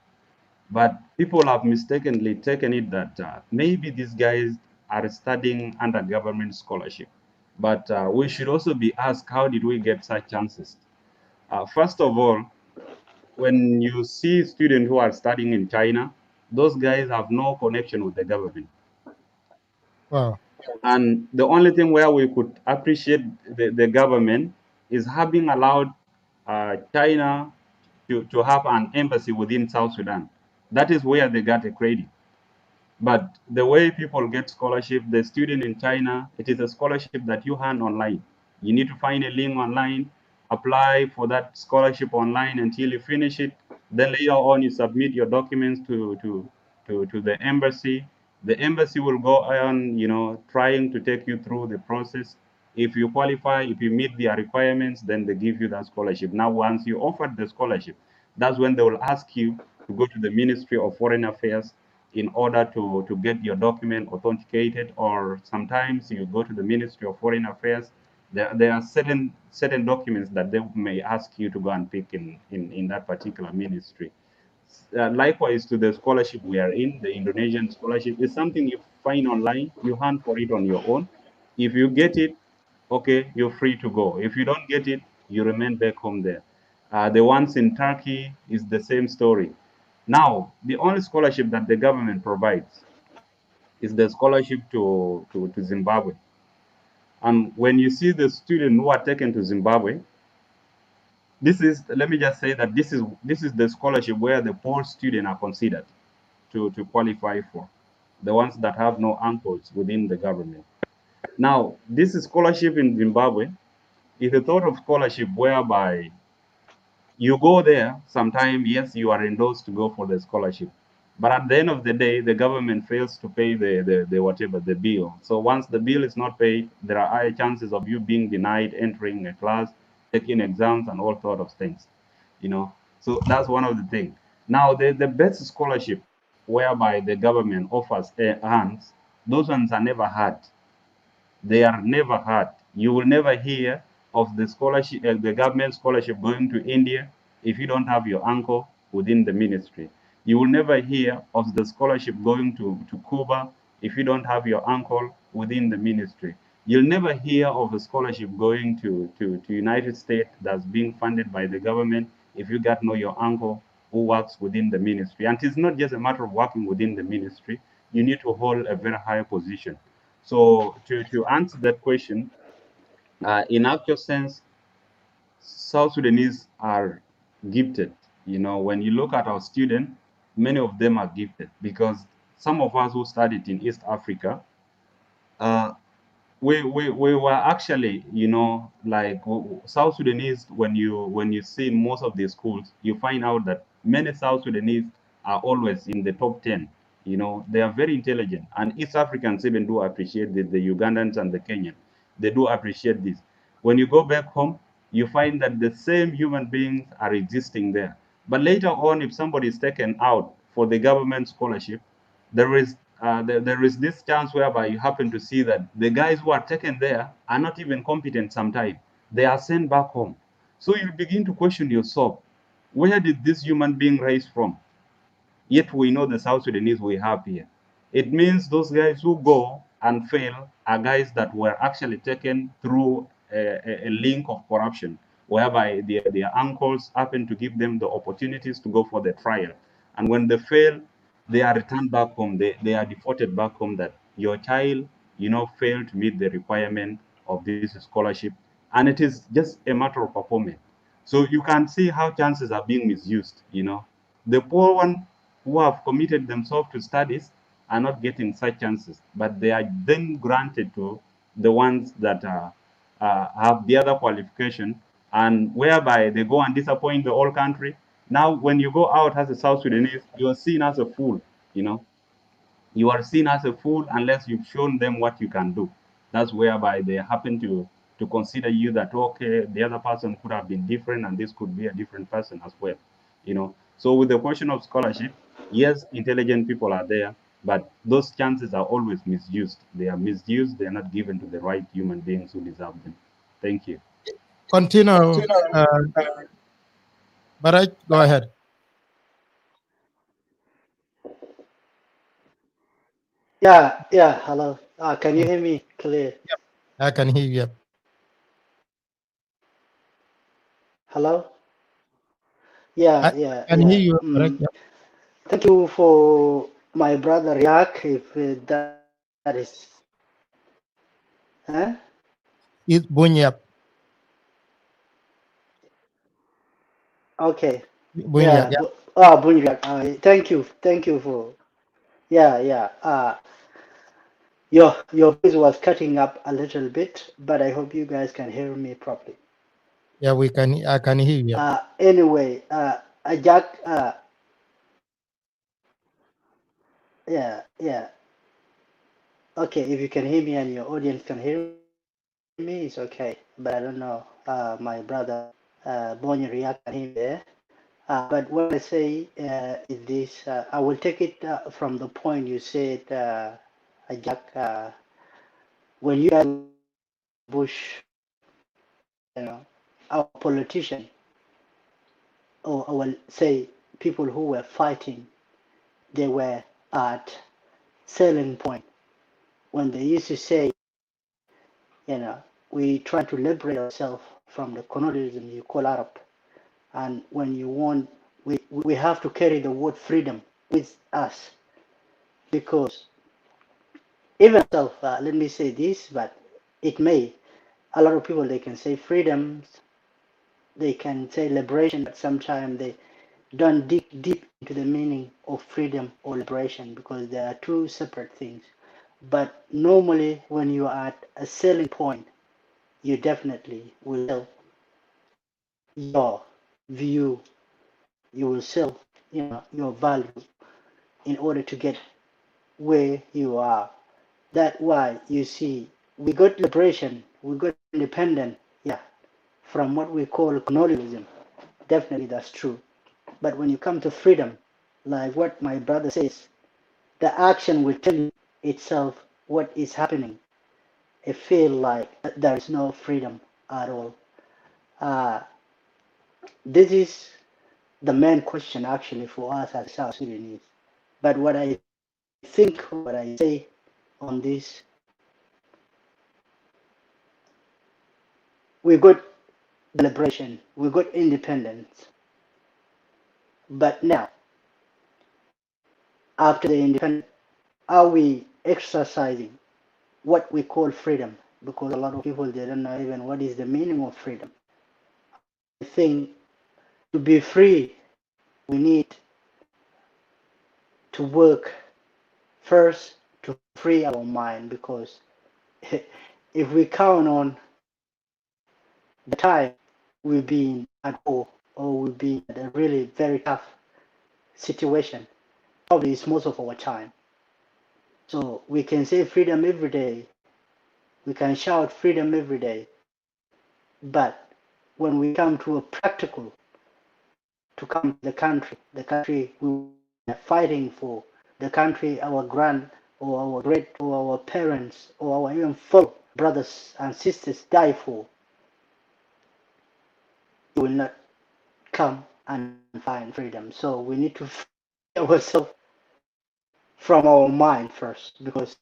but people have mistakenly taken it that maybe these guys are studying under government scholarship. But we should also be asked, how did we get such chances? First of all, when you see students who are studying in China, those guys have no connection with the government. Wow. And the only thing where we could appreciate the government is having allowed China to have an embassy within South Sudan. That is where they got a credit. But the way people get scholarship, the student in China, it is a scholarship that you earn online. You need to find a link online, apply for that scholarship online until you finish it. Then later on, you submit your documents to the embassy. The embassy will go on, trying to take you through the process. If you qualify, if you meet their requirements, then they give you that scholarship. Now, once you offered the scholarship, that's when they will ask you to go to the Ministry of Foreign Affairs in order to get your document authenticated, or sometimes you go to the Ministry of Foreign Affairs. There are certain documents that they may ask you to go and pick in that particular ministry. Likewise to the scholarship we are in, the Indonesian scholarship is something you find online, you hunt for it on your own. If you get it, okay, you're free to go. If you don't get it, you remain back home there. The ones in Turkey is the same story. Now, the only scholarship that the government provides is the scholarship to Zimbabwe. And when you see the students who are taken to Zimbabwe, let me just say that this is the scholarship where the poor students are considered to qualify for. the ones that have no uncles within the government. Now, this scholarship in Zimbabwe is a sort of scholarship whereby you go there, sometime, yes, you are endorsed to go for the scholarship. But at the end of the day, the government fails to pay the whatever, the bill. So once the bill is not paid, there are high chances of you being denied entering a class, taking exams, and all sort of things. You know, so that's one of the things. Now, the best scholarship whereby the government offers hands, those ones are never had. They are never heard. You will never hear of the scholarship, the government scholarship going to India if you don't have your uncle within the ministry. You will never hear of the scholarship going to Cuba if you don't have your uncle within the ministry. You'll never hear of a scholarship going to United States that's being funded by the government if you got know your uncle who works within the ministry. And it's not just a matter of working within the ministry, you need to hold a very high position. So to answer that question, in actual sense, South Sudanese are gifted. You know, when you look at our students, many of them are gifted because some of us who studied in East Africa, uh, we were actually, you know, like South Sudanese. When you see most of the schools, you find out that many South Sudanese are always in the top 10. You know, they are very intelligent, and East Africans even do appreciate this. The Ugandans and the Kenyans, they do appreciate this. When you go back home, you find that the same human beings are existing there. But later on, if somebody is taken out for the government scholarship, there is this chance whereby you happen to see that the guys who are taken there are not even competent sometimes. They are sent back home. So you begin to question yourself, where did this human being rise from? Yet we know the South Sudanese we have here. It means those guys who go and fail are guys that were actually taken through a link of corruption, whereby their uncles happen to give them the opportunities to go for the trial. And when they fail, they are returned back home. They are deported back home that your child, you know, failed to meet the requirement of this scholarship. And it is just a matter of performance. So you can see how chances are being misused, you know. The poor one who have committed themselves to studies are not getting such chances, but they are then granted to the ones that have the other qualification, and whereby they go and disappoint the whole country. Now, when you go out as a South Sudanese, you are seen as a fool, you know. You are seen as a fool unless you've shown them what you can do. That's whereby they happen to consider you that, okay, the other person could have been different and this could be a different person as well, you know. So with the question of scholarship, yes, intelligent people are there, but those chances are always misused. They are misused. They are not given to the right human beings who deserve them. Thank you. Continue, Baraj, go ahead. Yeah, hello. Can you hear me clear? I can hear you. Hello? Yeah, I yeah, can hear yeah. you, Baraj. Yeah. Thank you for my brother Yak, if that is, huh? It's Bunyap. Okay. Bunyap. Yeah. Bunyak. Thank you for. Yeah. Your voice was cutting up a little bit, but I hope you guys can hear me properly. Yeah, we can. I can hear you. Anyway, Jack. Yeah. Okay, if you can hear me and your audience can hear me, it's okay. But I don't know. My brother, Bonnie React can hear me there. But what I say is this: I will take it from the point you said, Jack. When you guys were in Bush, our politician, or I will say people who were fighting, they were at selling point when they used to say, we try to liberate ourselves from the colonialism you call Arab, and when you want, we have to carry the word freedom with us, because even myself, let me say this, but it may, a lot of people, they can say freedoms, they can say liberation, but sometimes they don't dig deep into the meaning of freedom or liberation because they are two separate things. But normally, when you are at a selling point, you definitely will sell your view, you will sell, your value in order to get where you are. That's why you see we got liberation, we got independence, yeah, from what we call colonialism. Definitely that's true. But when you come to freedom, like what my brother says, the action will tell you itself what is happening. It feels like there is no freedom at all. Uh, this is the main question actually for us as South Sudanese. But what I think, what I say on this, we got liberation, we got independence. But now, after the independence, are we exercising what we call freedom? Because a lot of people they don't know even what is the meaning of freedom. I think to be free, we need to work first to free our mind because if we count on the time we've been at war or we've been at a really very tough situation, probably it's most of our time. So we can say freedom every day, we can shout freedom every day, but when we come to a practical to come to the country we are fighting for, the country our grand or our great or our parents or our even fellow brothers and sisters die for, you will not come and find freedom. So we need to free ourselves from our mind first, because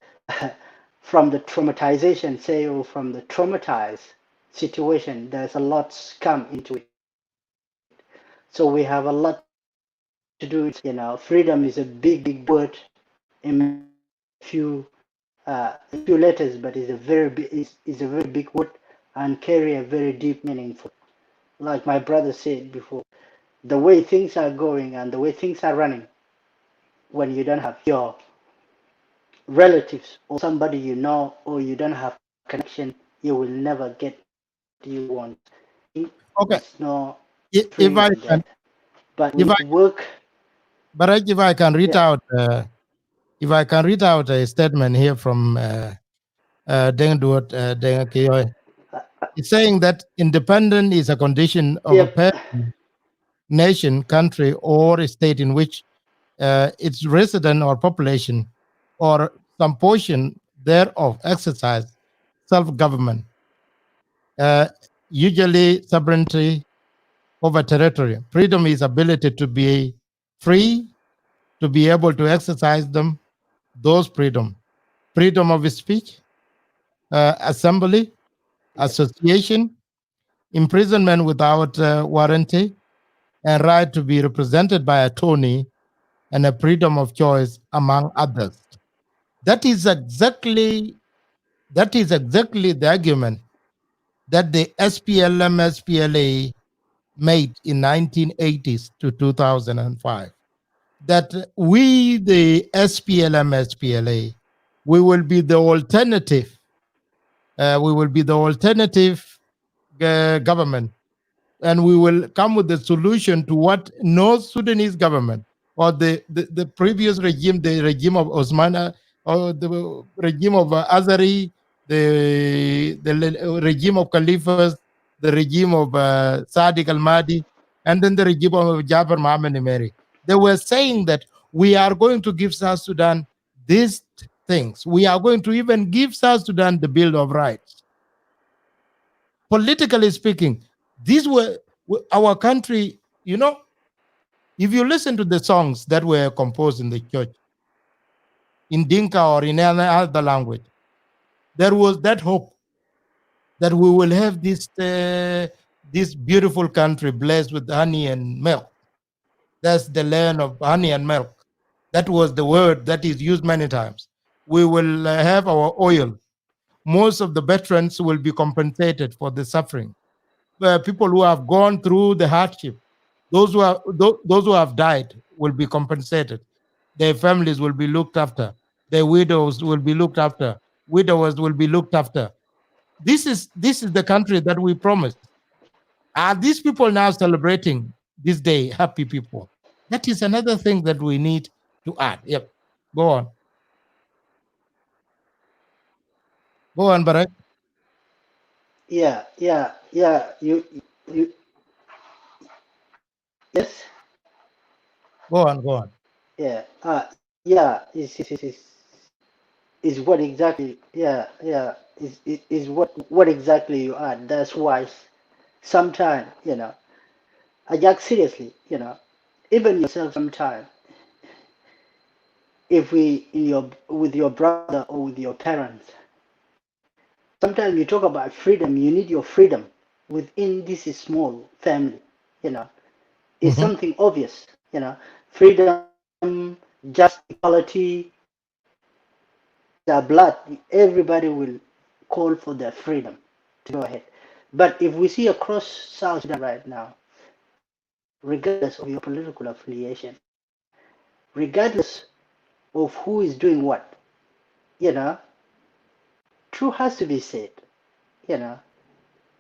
from the traumatization, say, or from the traumatized situation, there's a lot come into it. So we have a lot to do. Freedom is a big word in a few letters, but it's a very big word and carry a very deep meaning. Like my brother said before, the way things are going and the way things are running, when you don't have your relatives or somebody you know, or you don't have connection, you will never get what you want. Okay. There's no If I freedom can, there. But we if need I, to work. but if I can read Yeah. out, if I can read out a statement here from Deng Duot, Deng Kiyoy. It's saying that independence is a condition of a Yep. person, nation, country, or a state in which its resident or population or some portion thereof exercise self-government, usually sovereignty over territory. Freedom is ability to be free, to be able to exercise them, those freedom of speech, assembly, association, imprisonment without warranty, and right to be represented by attorney, and a freedom of choice, among others. That is exactly the argument that the SPLM SPLA made in 1980s to 2005. That we, the SPLM SPLA, we will be the alternative. We will be the alternative government, and we will come with the solution to what North Sudanese government or the previous regime, the regime of Osmana, or the regime of Azari, the regime of Caliphas, the regime of Sadiq al-Mahdi, and then the regime of Jafar Mohammed Nimeri. They were saying that we are going to give South Sudan these things. We are going to even give South Sudan the Bill of Rights. Politically speaking, these were our country. If you listen to the songs that were composed in the church in Dinka or in any other language, there was that hope that we will have this beautiful country blessed with honey and milk. That's the land of honey and milk. That was the word that is used many times. We will have our oil. Most of the veterans will be compensated for the suffering. People who have gone through the hardship, those who have died will be compensated. Their families will be looked after. Their widows will be looked after. Widowers will be looked after. This is the country that we promised. Are these people now celebrating this day? Happy people. That is another thing that we need to add. Yep. Go on. Go on, Barak. Yeah. You. Yes. Go on. Go on. Yeah. Yeah. Is what exactly? Yeah. Is what exactly you are. That's why sometimes Ajak, seriously, even yourself sometimes, if we in your with your brother or with your parents, sometimes you talk about freedom, you need your freedom within this small family, it's Mhm. something obvious, freedom, just equality, their blood, everybody will call for their freedom to go ahead. But if we see across South Sudan right now, regardless of your political affiliation, regardless of who is doing what, you know, truth has to be said, you know.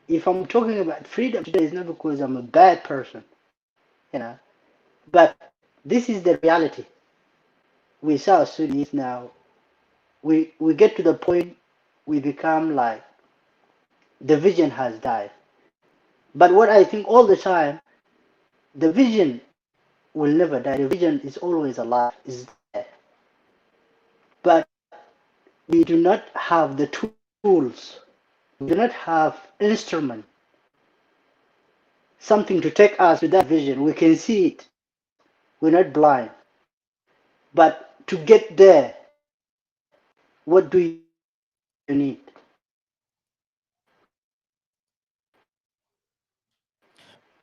If I'm talking about freedom today, it's not because I'm a bad person, but this is the reality. We South Sudanese now, we get to the point we become like the vision has died. But what I think all the time, the vision will never die. The vision is always alive, is there. But we do not have the tools, we do not have instrument, something to take us to that vision. We can see it. We're not blind. But to get there, what do you need?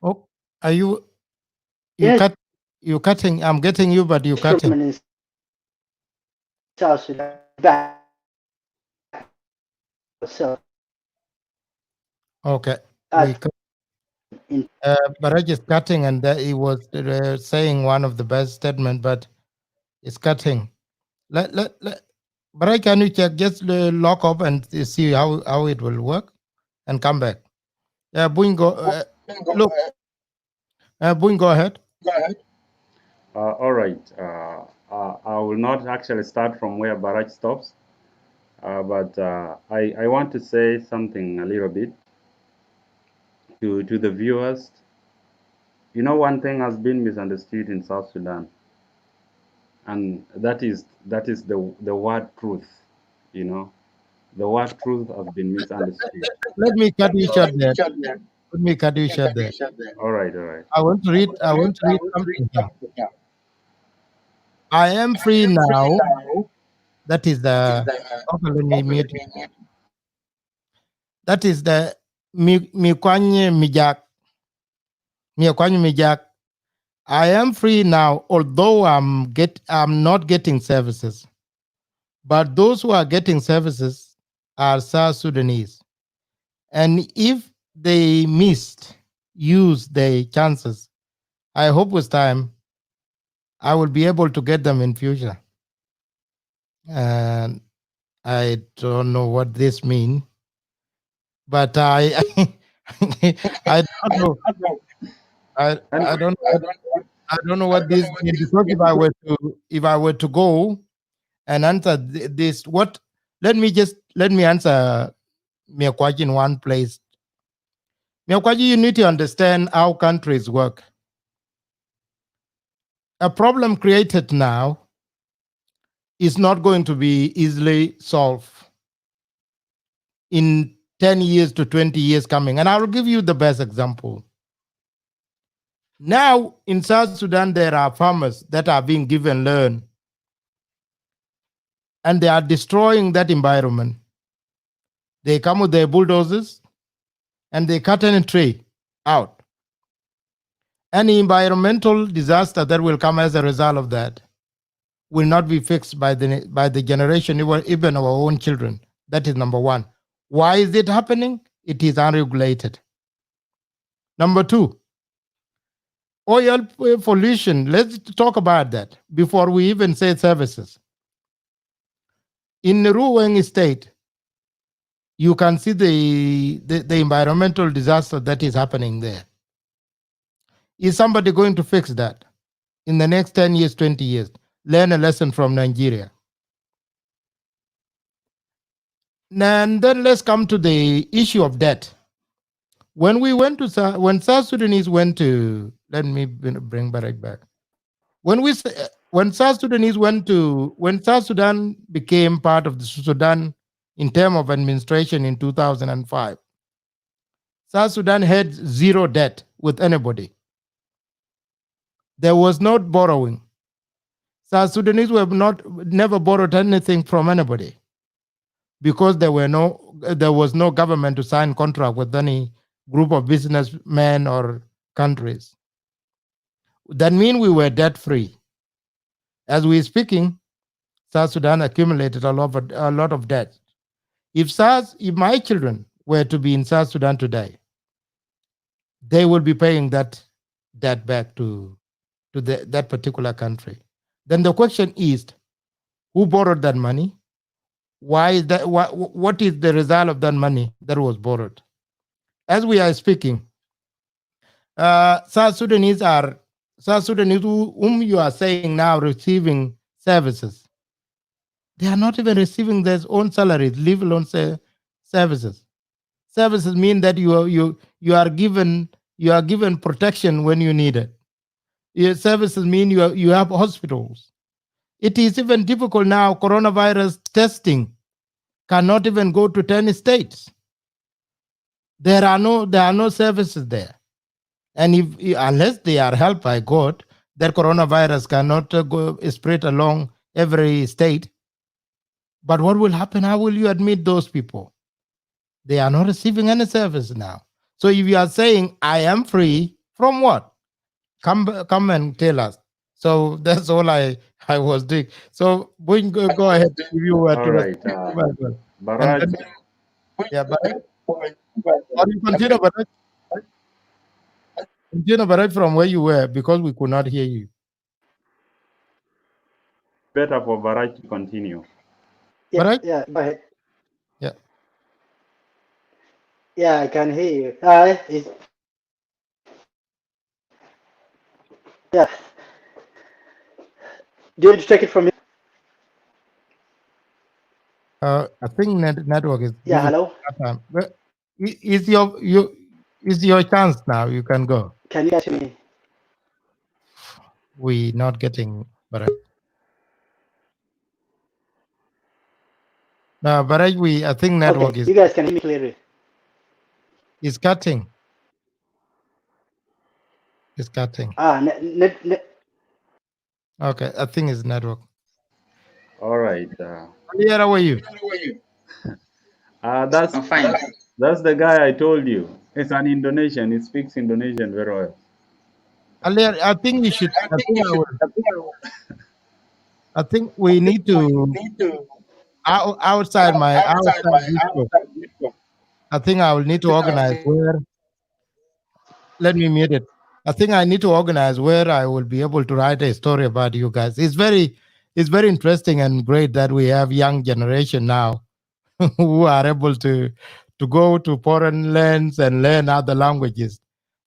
Oh, are you Yes, you cutting? I'm getting you, but you cutting. instrument in South Sudan back yourself Okay, we. at in Baraj is cutting, and he was saying one of the best statement, but it's cutting. Let Baraj, can you check just lock up and see how it will work, and come back? Yeah, Boeing go. Look, Boeing, go ahead. All right. I will not actually start from where Baraj stops, but I want to say something a little bit to the viewers. You know, one thing has been misunderstood in South Sudan, and that is the word truth. You know, the word truth has been misunderstood. Let me cut you short there. Let me cut you short there. All right, all right. I want to read. I want to read something here. I am free now. That is the. Okay, let me mute. That is the mi kwanye mijak. Mi kwanye mijak. I am free now, although I'm not getting services. But those who are getting services are South Sudanese. And if they use their chances, I hope with time I will be able to get them in future. And I don't know what this means, but I don't know. I don't know what this means, because if I were to go and answer this, what let me answer Miakwaji in one place. Miakwaji, you need to understand how countries work. A problem created now is not going to be easily solved in 10 years to 20 years coming. And I will give you the best example. Now in South Sudan, there are farmers that are being given land, and they are destroying that environment. They come with their bulldozers and they cut any tree out. Any environmental disaster that will come as a result of that will not be fixed by the generation, even our own children. That is number one. Why is it happening? It is unregulated. Number two, Oil pollution, let's talk about that before we even say services. In Ruweng State, you can see the environmental disaster that is happening there. Is somebody going to fix that in the next 10 years, 20 years? Learn a lesson from Nigeria. And then let's come to the issue of debt. When we went to when South Sudanese went to, let me bring Barrett back. When South Sudanese when South Sudan became part of the Sudan in terms of administration in 2005, South Sudan had zero debt with anybody. There was no borrowing. South Sudanese never borrowed anything from anybody because there was no government to sign contract with any group of businessmen or countries. That means we were debt free. As we're speaking, South Sudan accumulated a lot of debt. If my children were to be in South Sudan today, they will be paying that debt back to that particular country. Then the question is, who borrowed that money? Why is that? What is the result of that money that was borrowed? As we are speaking, South Sudanese whom you are saying now receiving services. They are not even receiving their own salaries, leave alone services. Services mean that you are given protection when you need it. Your services mean you have hospitals. It is even difficult now. Coronavirus testing cannot even go to 10 states. There are no services there, and unless they are helped by God, that coronavirus cannot go spread along every state. But what will happen? How will you admit those people? They are not receiving any service now. So if you are saying I am free from what? Come and tell us. So that's all I was doing. So go ahead if you were All to right. respond. And Baraj, then, yeah, Baraj, or you continue, Baraj. Continue, Baraj, from where you were because we could not hear you. better for Baraj to continue. Yeah, Baraj? yeah, go ahead. Yeah. Yeah, I can hear you. Yeah. Do you want to take it from here? I think network is Yeah, giving hello. hard time. But is your chance now. You can go. Can you guys hear me? We not getting Baraj. No, Baraj, I think network Okay, you guys can hear me clearly. is cutting. It's cutting. Okay, I think it's network. All right. Yeah, how are you? That's I'm fine. that's the guy I told you. It's an Indonesian. He speaks Indonesian very well. Alier, I think we should. I think we need to outside this group. I think I will need to organize where. Let me mute it. I think I need to organize where I will be able to write a story about you guys. It's very interesting and great that we have young generation now who are able to go to foreign lands and learn other languages.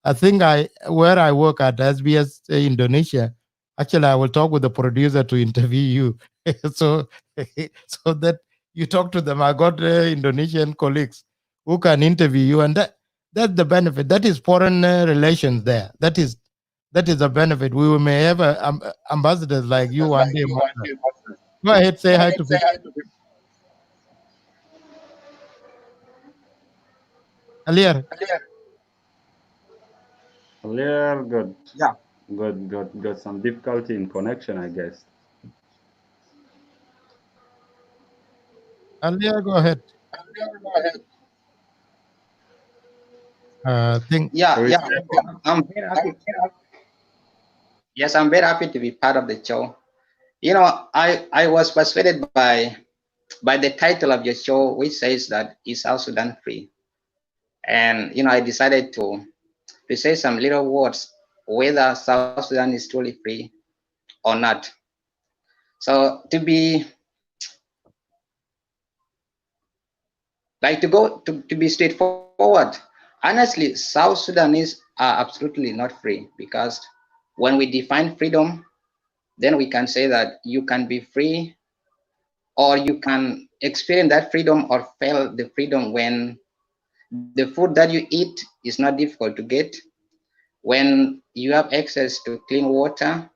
I think where I work at SBS Indonesia, actually I will talk with the producer to interview you, so that you talk to them. I got Indonesian colleagues who can interview you, and that's the benefit. That is foreign relations there. That is a benefit. We may have ambassadors like you one day. Go ahead, say hi to people. Alier. Alier got Yeah. got some difficulty in connection, I guess. Alier, go ahead. Think. Yeah. I'm very happy. Yes, I'm very happy to be part of the show. You know, I was persuaded by the title of your show, which says that is South Sudan free, and I decided to say some little words whether South Sudan is truly free or not. So to be to be straightforward, honestly, South Sudanese are absolutely not free, because when we define freedom, then we can say that you can be free, or you can experience that freedom or feel the freedom when the food that you eat is not difficult to get, when you have access to clean water,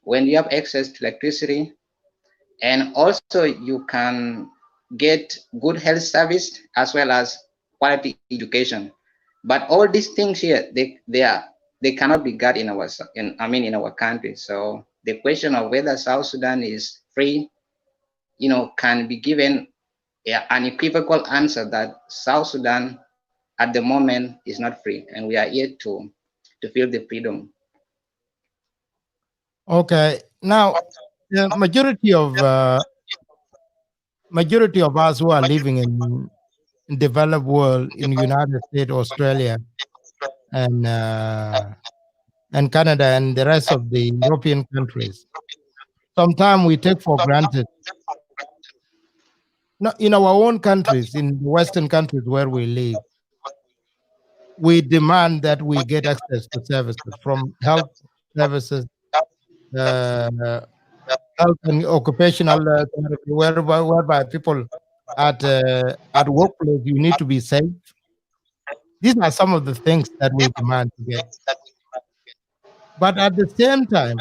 when you have access to electricity, and also you can get good health service as well as quality education. But all these things here, they cannot be got in in our country. So the question of whether South Sudan is free, can be given an equivocal answer that South Sudan at the moment is not free, and we are here to feel the freedom. Okay. Now, the majority of us who are living in developed world, in United States, Australia, and Canada, and the rest of the European countries, sometimes we take for granted. No, in our own countries, in Western countries where we live, we demand that we get access to services, from health services, uh, health and occupational therapy, whereby people at workplace, you need to be safe. These are some of the things that we demand to get. But at the same time,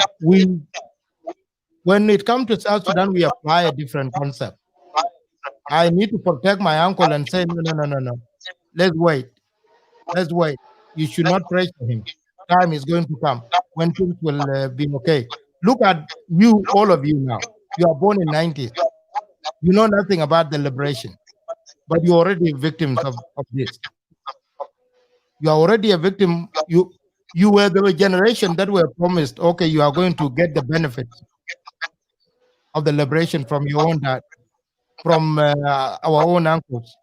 when it comes to South Sudan, we apply a different concept. I need to protect my uncle and say, no, no, no, no, no. Let's wait. Let's wait. You should not pressure him. Time is going to come when things will be okay. Look at you, all of you now. You are born in 90s. You know nothing about the liberation, but you're already victims of this. You are already a victim. You were the generation that were promised, okay, you are going to get the benefits of the liberation from your own dad, from our own uncles.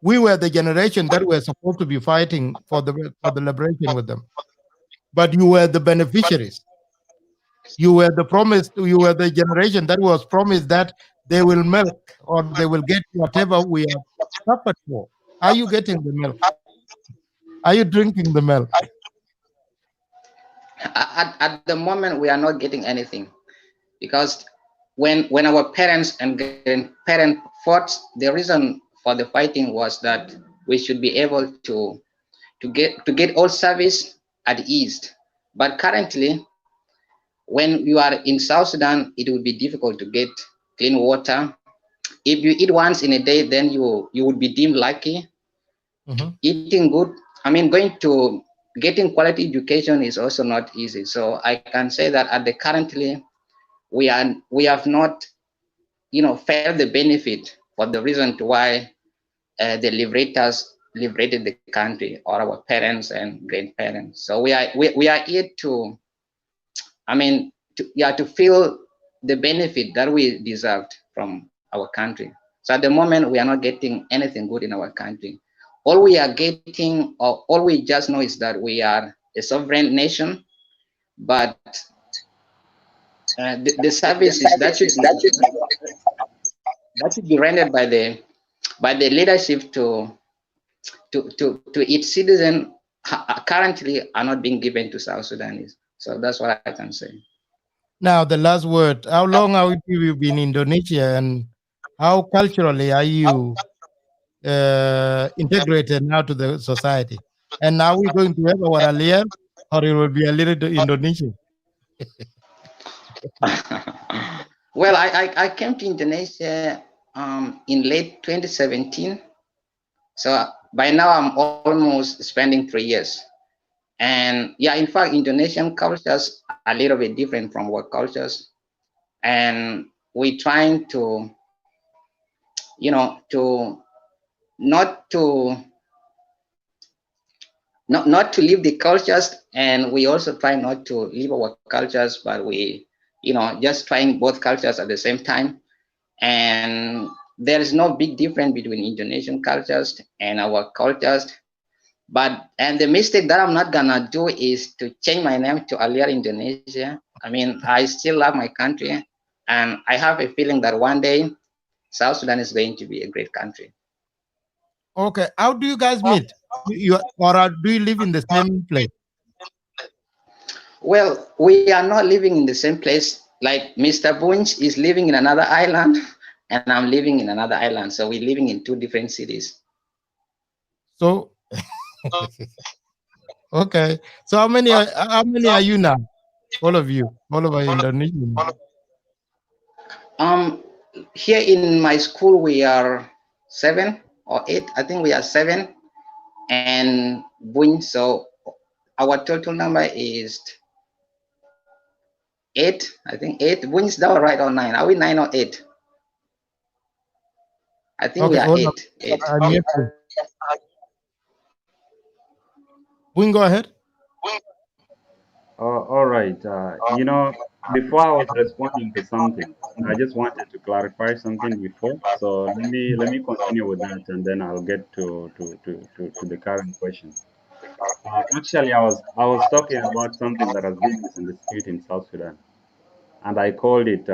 We were the generation that were supposed to be fighting for the liberation with them. But you were the beneficiaries. You were the generation that was promised that they will milk, or they will get whatever we have suffered for. Are you getting the milk? Are you drinking the milk? At the moment, we are not getting anything, because when our parents and grandparents fought, the reason for the fighting was that we should be able to get all service at east. But currently, when you are in South Sudan, it will be difficult to get clean water. If you eat once in a day, then you would be deemed lucky. Eating good, getting quality education is also not easy. So I can say that at the currently, we have not, felt the benefit for the reason to why the liberators liberated the country, or our parents and grandparents. So we are here to, to feel the benefit that we deserved from our country. So at the moment, we are not getting anything good in our country. All we are getting, or all we just know, is that we are a sovereign nation, but the services that should be rendered by the leadership to its citizens currently are not being given to South Sudanese. So that's what I can say. Now, the last word. How long have you been in Indonesia, and how culturally are you integrated now to the society? And are we going to have our aliyah, or it will be a little Indonesian? Well, I came to Indonesia in late 2017. So by now I'm almost spending 3 years. And yeah, in fact, Indonesian cultures are a little bit different from our cultures. And we're trying to, not to leave the cultures, and we also try not to leave our cultures, but we, just trying both cultures at the same time. And there is no big difference between Indonesian cultures and our cultures. And the mistake that I'm not gonna do is to change my name to Alia Indonesia. I mean, I still love my country, and I have a feeling that one day South Sudan is going to be a great country. Okay, how do you guys meet? Do you live in the same place? Well, we are not living in the same place. Like Mr. Bunch is living in another island, and I'm living in another island. So we're living in two different cities. So okay. So how many are you now? All of you, all of our Indonesian. Um, Here in my school, we are 7 or 8. I think we are 7, and Bunch. So our total number is 8. I think 8. Bunch, is that right, or 9? Are we 9 or 8? I think we Okay, are hold on. 8. 8. I'm here to Wing, go ahead. All right. Before I was responding to something, I just wanted to clarify something before. So let me continue with that, and then I'll get to the current question. Actually, I was talking about something that has been misunderstood in South Sudan, and I called it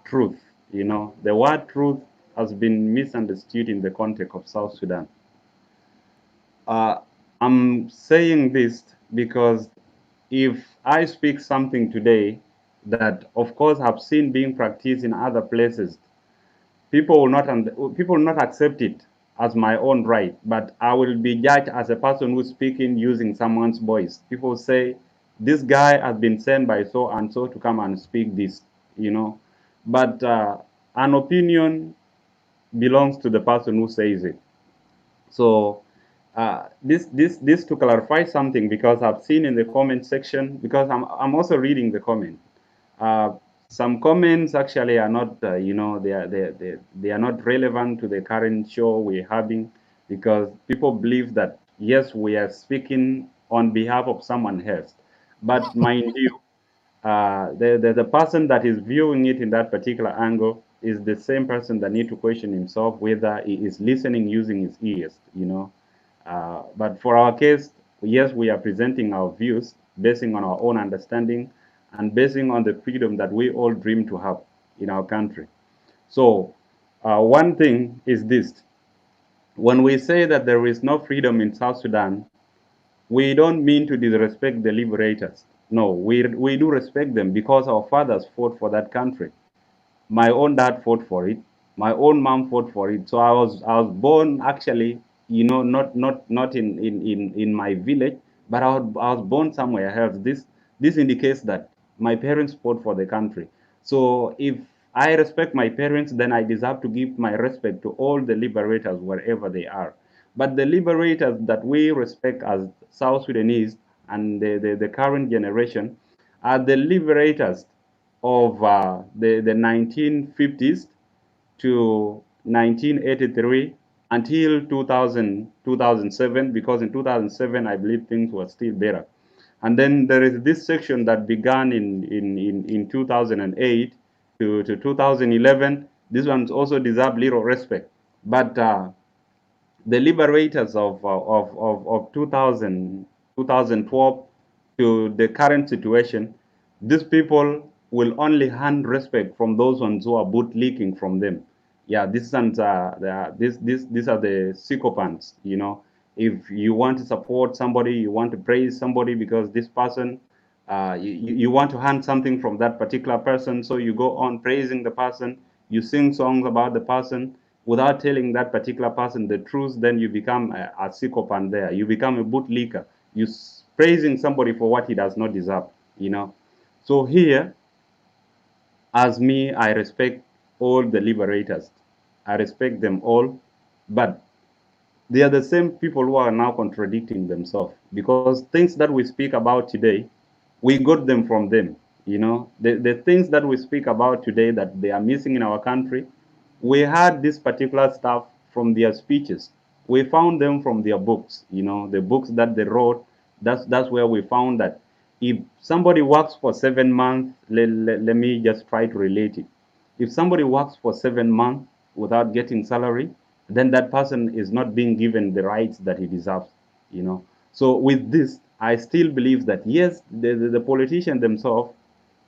truth. The word truth has been misunderstood in the context of South Sudan. Uh, I'm saying this because if I speak something today that, of course, have seen being practiced in other places, people will not accept it as my own right, but I will be judged as a person who's speaking using someone's voice. People say this guy has been sent by so and so to come and speak this, you know. But an opinion belongs to the person who says it. So this to clarify something, because I've seen in the comment section, because I'm also reading the comment. Uh, some comments actually are not, they are not relevant to the current show we're having, because people believe that yes, we are speaking on behalf of someone else, but mind you, the person that is viewing it in that particular angle is the same person that need to question himself whether he is listening using his ears. But for our case, yes, we are presenting our views basing on our own understanding and basing on the freedom that we all dream to have in our country. So one thing is this: when we say that there is no freedom in South Sudan, we don't mean to disrespect the liberators. No, we do respect them because our fathers fought for that country. My own dad fought for it. My own mom fought for it. So I was born actually, not in my village, but I was born somewhere else. This indicates that my parents fought for the country. So if I respect my parents, then I deserve to give my respect to all the liberators wherever they are. But the liberators that we respect as South Sudanese and the current generation are the liberators of the 1950s to 1983 until 2007, because in 2007, I believe things were still better. And then there is this section that began in 2008 to 2011. This one's also deserve little respect. But the liberators of 2012 to the current situation, these people will only hand respect from those ones who are bootlicking from them. Yeah, these are the psychopaths. If you want to support somebody, you want to praise somebody because this person, you want to hand something from that particular person, so you go on praising the person, you sing songs about the person without telling that particular person the truth. Then you become a psychopath there. You become a bootlicker. You praising somebody for what he does not deserve. So here, as me, I respect all the liberators. I respect them all, but they are the same people who are now contradicting themselves, because things that we speak about today, we got them from them. The things that we speak about today that they are missing in our country, we had this particular stuff from their speeches. We found them from their books, the books that they wrote. That's where we found that if somebody works for 7 months, let me just try to relate it. If somebody works for 7 months without getting salary, then that person is not being given the rights that he deserves, you know. So with this, I still believe that yes, the politicians themselves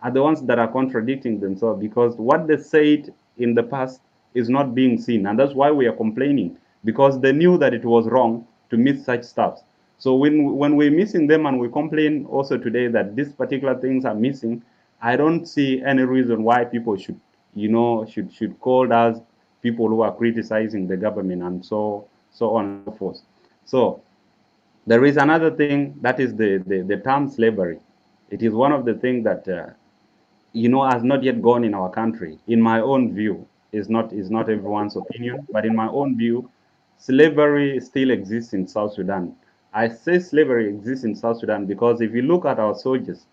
are the ones that are contradicting themselves, because what they said in the past is not being seen, and that's why we are complaining, because they knew that it was wrong to miss such stuff. So when we're missing them and we complain also today that these particular things are missing, I don't see any reason why people should, should call us people who are criticizing the government and so on and so forth. So there is another thing, that is the term slavery. It is one of the things that has not yet gone in our country. In my own view, is not everyone's opinion, but in my own view, slavery still exists in South Sudan. I say slavery exists in South Sudan because if you look at our soldiers,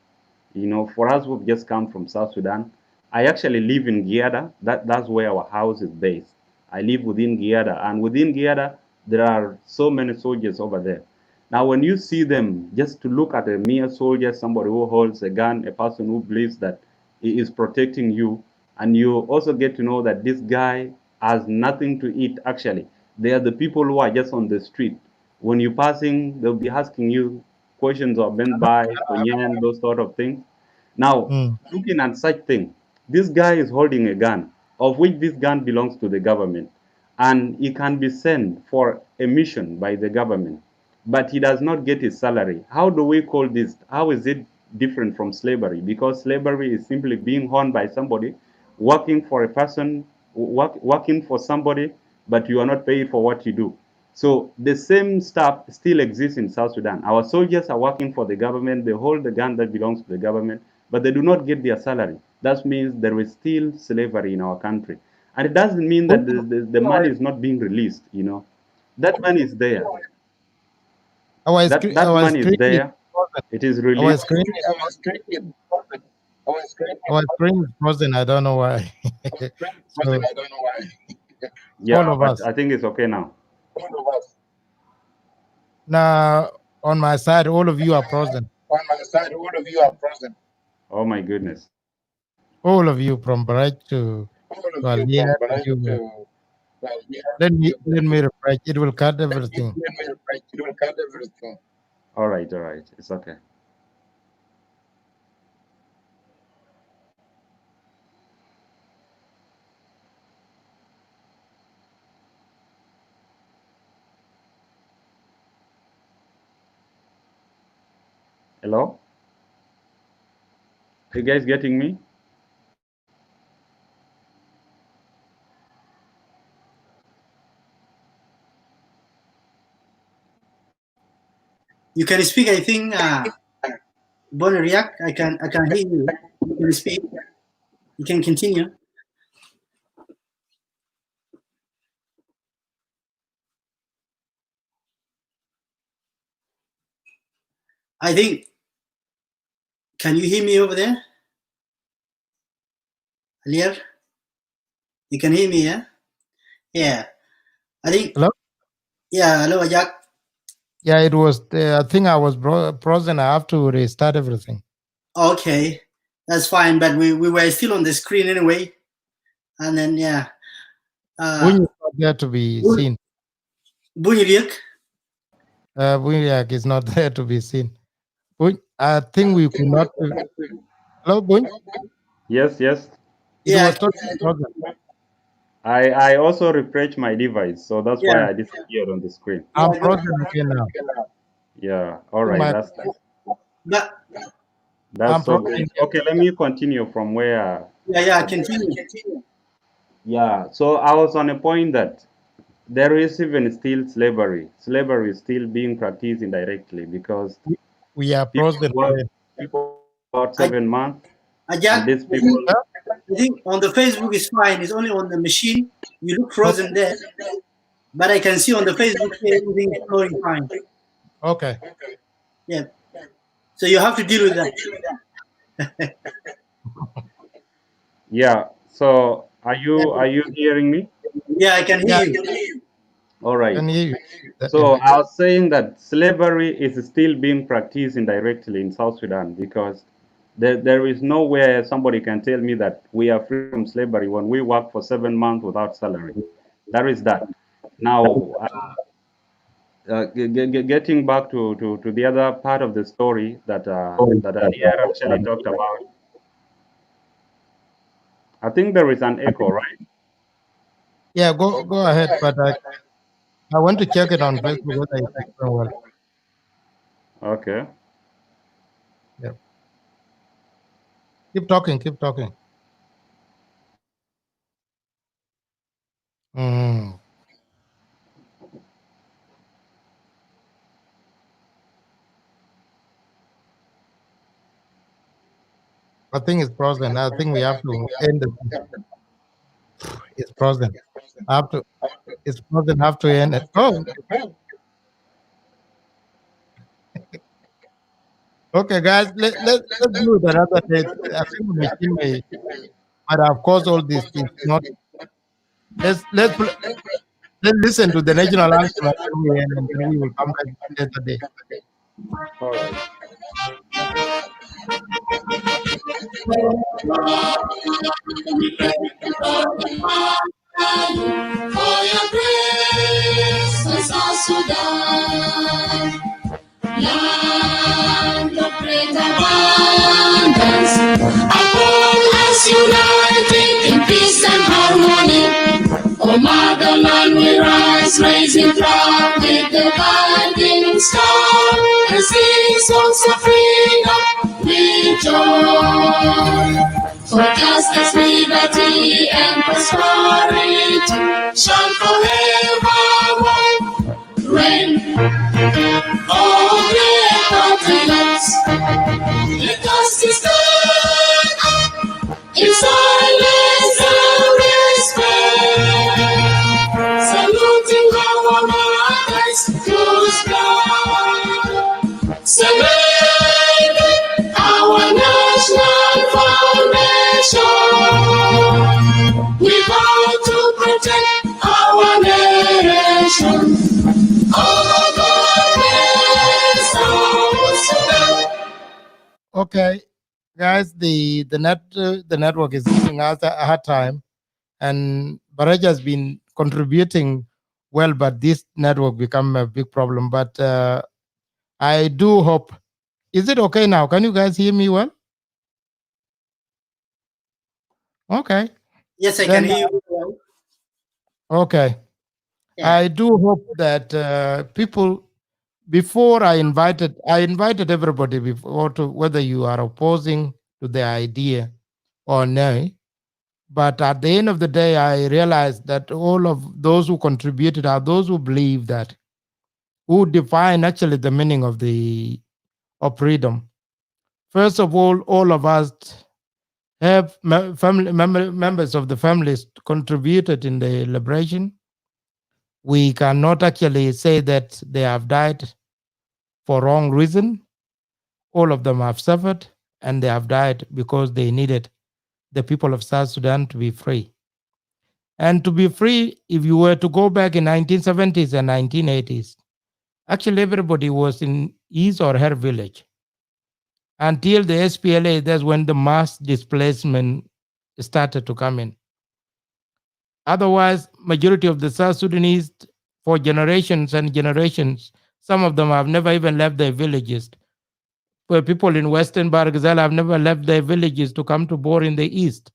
for us who've just come from South Sudan, I actually live in Giada. That's where our house is based. I live within Giada, and within Giada, there are so many soldiers over there. Now, when you see them, just to look at a mere soldier, somebody who holds a gun, a person who believes that he is protecting you, and you also get to know that this guy has nothing to eat, actually. They are the people who are just on the street. When you're passing, they'll be asking you questions of Ben Bai, Konyan, those sort of things. Now, Mm. looking at such thing, this guy is holding a gun, of which this gun belongs to the government, and he can be sent for a mission by the government, but he does not get his salary. How do we call this? How is it different from slavery? Because slavery is simply being owned by somebody, working for a person, working for somebody, but you are not paid for what you do. So the same stuff still exists in South Sudan. Our soldiers are working for the government. They hold the gun that belongs to the government, but they do not get their salary. That means there is still slavery in our country. And it doesn't mean that the money is not being released, That money is there. That Our money is screen is there. frozen. It is Our released. screen, our screen is frozen. I don't know why. So all Yeah, of but us I think it's okay now. now on my side, all of you are frozen. Oh my goodness. All of you from Baraj to Alier, you. Let me refresh. It will cut everything. All right, all right. It's okay. Hello? You guys getting me? You can speak, I think, Bonariak. I can hear you. You can speak. You can continue. I think. Can you hear me over there, Alier? You can hear me, yeah? Yeah. I think. Hello? Yeah. Hello, Ajak. Yeah, it was. I think I was frozen. I have to restart everything. Okay, that's fine. But we were still on the screen anyway. And then yeah. Bunyi is not there to be seen. Bunyiliak. Bunyak is not there to be seen. I think we could not. Hello, Buny? Yes, yes. It Yeah. was totally frozen. I also refreshed my device, so that's Yeah. why I disappeared on the screen. I'm Yeah. frozen again now. Yeah. All right. My, But I'm That's so frozen. great. Okay, let me continue from where. yeah. Continue. Yeah. So I was on a point that there is even still slavery. Slavery is still being practiced indirectly because We are people frozen work. again. People work about 7 months, and Ajak. these people. I think on the Facebook is fine. It's only on the machine. You look frozen there. But I can see on the Facebook here everything is flowing fine. Okay. Yeah. So you have to deal with that. Yeah. So are you hearing me? Yeah, I can Yeah, hear you. All right. can hear you. So I was saying that slavery is still being practiced indirectly in South Sudan because there is nowhere somebody can tell me that we are free from slavery when we work for 7 months without salary. That is that. Now, getting back to the other part of the story that Alier actually talked about, I think there is an echo, right? Yeah, go ahead, but I want to check it on Facebook whether it's going well. Okay. Yeah. Keep talking, keep talking. Mm. I think it's frozen. I think we have to end it. It's frozen. I have to. It's frozen. Have to end it. Oh, okay, guys. Let's do it another day. I think the machine might have caused all this. It's not. Let's listen to the national anthem and then we end, and then we will come back later day. All right. For your grace, South Sudan, land of great abundance, uphold us united in peace and harmony. O motherland, we rise, raising flag with the guiding star, and sing songs of freedom with joy. For justice, liberty, and prosperity shall forever reign. Oh, great patriots, let us stand up in silence and respect, saluting our mothers to sky, cementing our national foundation. We vow to protect our nation. Oh, God, South Sudan. Okay, guys. The network is giving us a hard time, and Baraj has been contributing well, but this network become a big problem. But I do hope. Is it okay now? Can you guys hear me well? Okay. Yes, I Then, can hear you well. okay. Yeah. I do hope that people, before I invited everybody before, to whether you are opposing to the idea or no. But at the end of the day, I realized that all of those who contributed are those who believe that, who define actually the meaning of freedom. First of all of us have members of the families contributed in the liberation. We cannot actually say that they have died for wrong reason. All of them have suffered, and they have died because they needed the people of South Sudan to be free. And to be free, if you were to go back in 1970s and 1980s, actually everybody was in his or her village. Until the SPLA, that's when the mass displacement started to come in. Otherwise, majority of the South Sudanese, for generations and generations, some of them have never even left their villages. Where people in Western Bargazal have never left their villages to come to Bor in the east.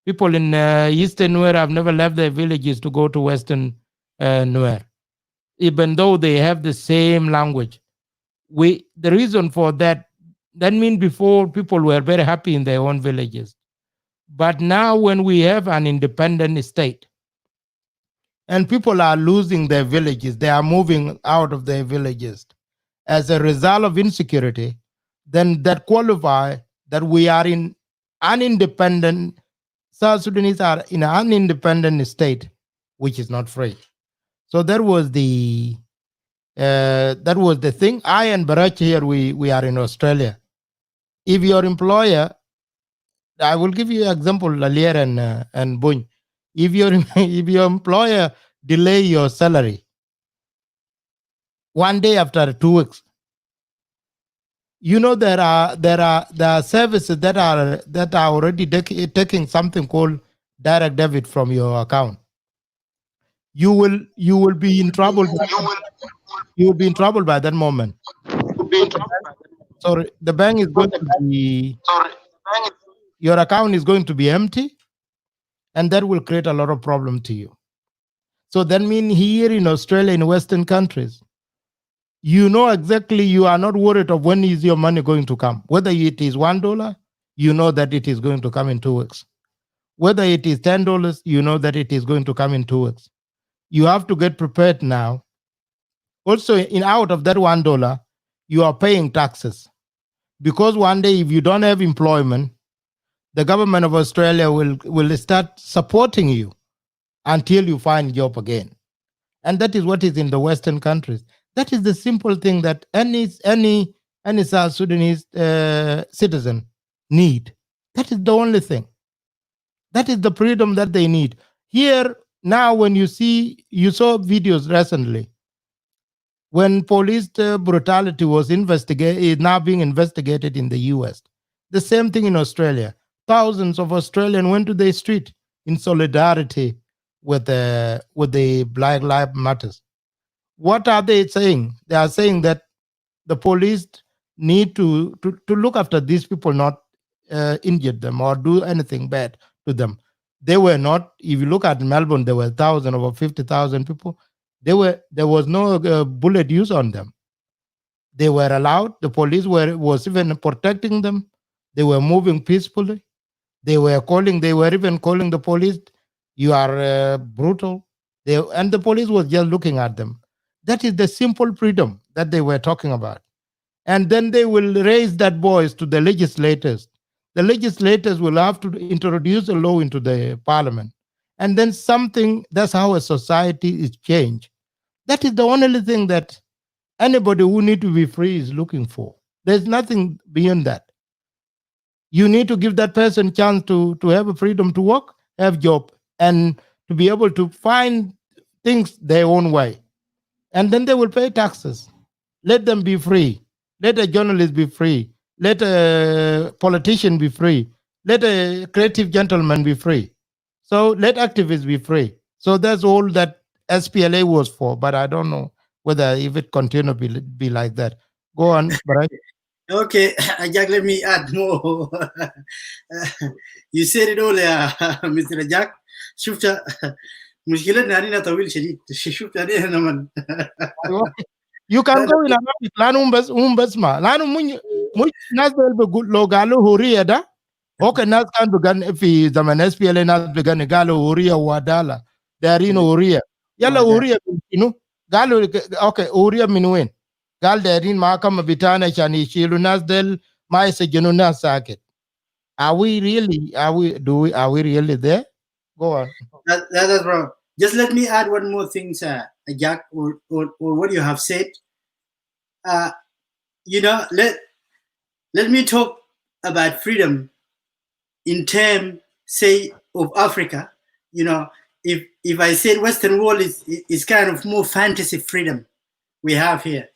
People in Eastern Nuer have never left their villages to go to Western Nuer, even though they have the same language. The reason for that means before people were very happy in their own villages. But now when we have an independent state and people are losing their villages, they are moving out of their villages as a result of insecurity, then that qualify that we are in an independent, South Sudanese are in an independent state, which is not free. So that was the thing. I and Barach here, we are in Australia. If your employer, I will give you an example, Lalier and Buny. If your employer delay your salary, one day after 2 weeks, you know there are services that are already taking something called direct debit from your account. you will be in trouble. You will be in trouble by that moment. So the bank is going to be, your account is going to be empty, and that will create a lot of problem to you. So that means here in Australia, in Western countries, you know exactly, you are not worried of when is your money going to come. Whether it is $1, you know that it is going to come in 2 weeks. Whether it is $10, you know that it is going to come in 2 weeks. You have to get prepared now. Also, in out of that $1, you are paying taxes. Because one day, if you don't have employment, the government of Australia will start supporting you until you find a job again. And that is what is in the Western countries. That is the simple thing that any South Sudanese citizen need. That is the only thing. That is the freedom that they need. Here, now when you saw videos recently, when police brutality was investigated, now being investigated in the US. The same thing in Australia. Thousands of Australians went to the street in solidarity with the Black Lives Matters. What are they saying? They are saying that the police need to look after these people, not injure them or do anything bad to them. They were not. If you look at Melbourne, there were thousands, over 50,000 people. There was no bullet use on them. They were allowed. The police was even protecting them. They were moving peacefully. They were even calling the police, "You are brutal." And the police was just looking at them. That is the simple freedom that they were talking about. And then they will raise that voice to the legislators. The legislators will have to introduce a law into the parliament. And then that's how a society is changed. That is the only thing that anybody who need to be free is looking for. There's nothing beyond that. You need to give that person chance to have a freedom to work, have job, and to be able to find things their own way. And then they will pay taxes. Let them be free. Let a journalist be free. Let a politician be free. Let a creative gentleman be free. So let activists be free. So that's all that SPLA was for. But I don't know whether if it continue to be like that. Go on, Brian. Okay, Jack, let me add more. You said it all, Mr. Jack. Shufta, مشكلتنا علينا طويل شديد. شفت علينا نمن. You can go in Arabic. لانه بسمع لانه مش ناس بيقول لو قالوا هورية ده اوكي الناس كان بيغني في زمن اس بي ال ناس بيغني قالوا هورية وعدالة دارين هورية يلا هورية من شنو؟ قالوا اوكي هورية من وين؟ قال دارين محكمة بتاعنا عشان يشيلوا الناس ديل ما يسجنوا الناس ساكت. Are we really there? Go on. That's wrong. Just let me add one more thing, Jack, or what you have said. Let me talk about freedom in terms, say, of Africa. If I said Western world is kind of more fantasy freedom we have here,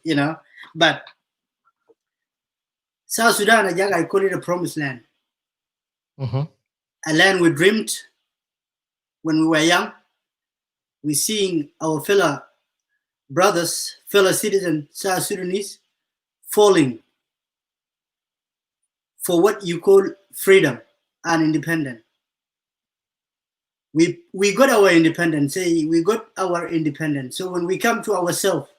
but South Sudan, I call it a promised land. Mm-hmm. A land we dreamed when we were young. We're seeing our fellow brothers, fellow citizens, South Sudanese, falling for what you call freedom and independence. We got our independence. We got our independence. So when we come to ourselves,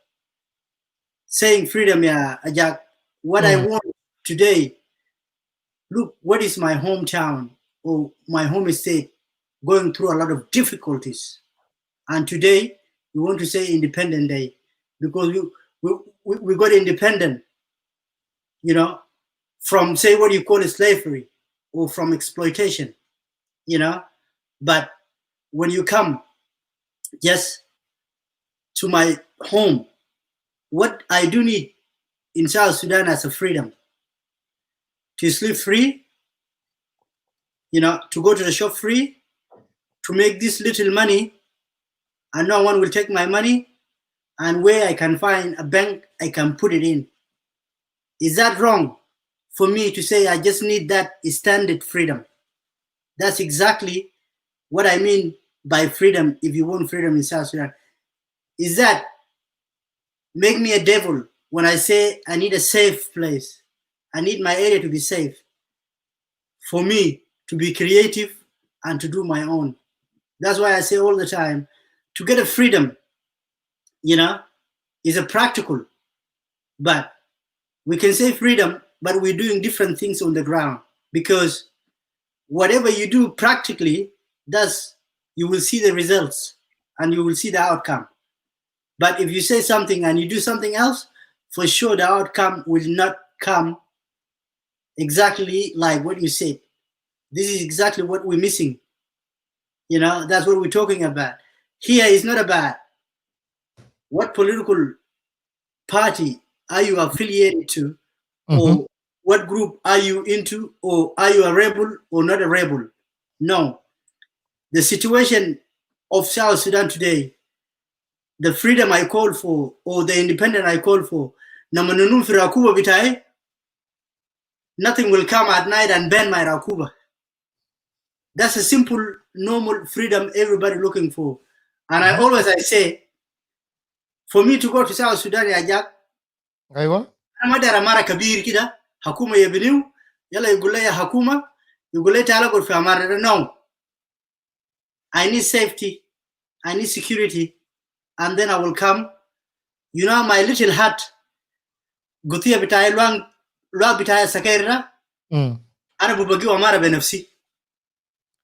saying freedom, Ajak, what I want today, look, what is my hometown or my home state going through a lot of difficulties. And today, we want to say Independent Day because we got independent, from, say, what you call slavery or from exploitation, But when you come just to my home, what I do need in South Sudan as a freedom, to sleep free, to go to the shop free, to make this little money, and no one will take my money, and where I can find a bank, I can put it in. Is that wrong for me to say I just need that standard freedom? That's exactly what I mean by freedom, if you want freedom in South Sudan, is that make me a devil when I say I need a safe place. I need my area to be safe for me to be creative and to do my own. That's why I say all the time, to get a freedom, is a practical, but we can say freedom, but we're doing different things on the ground, because whatever you do practically, you will see the results and you will see the outcome. But if you say something and you do something else, for sure the outcome will not come exactly like what you said. This is exactly what we're missing. That's what we're talking about. Here is not about what political party are you affiliated to, or what group are you into, or are you a rebel or not a rebel. No. The situation of South Sudan today, the freedom I call for, or the independence I call for, nothing will come at night and ban my Rakuba. That's a simple, normal freedom everybody looking for. And I say, for me to go to South Sudan, Aywa. Madara mara kabir kida, hakuma yabiniu, yala yugula ya hakuma, yugula tala go for amara. No. I need safety, I need security, and then I will come. My little hut, gutia bitaya luang bitaya sakaira, ana bubagi wa mara benafsi.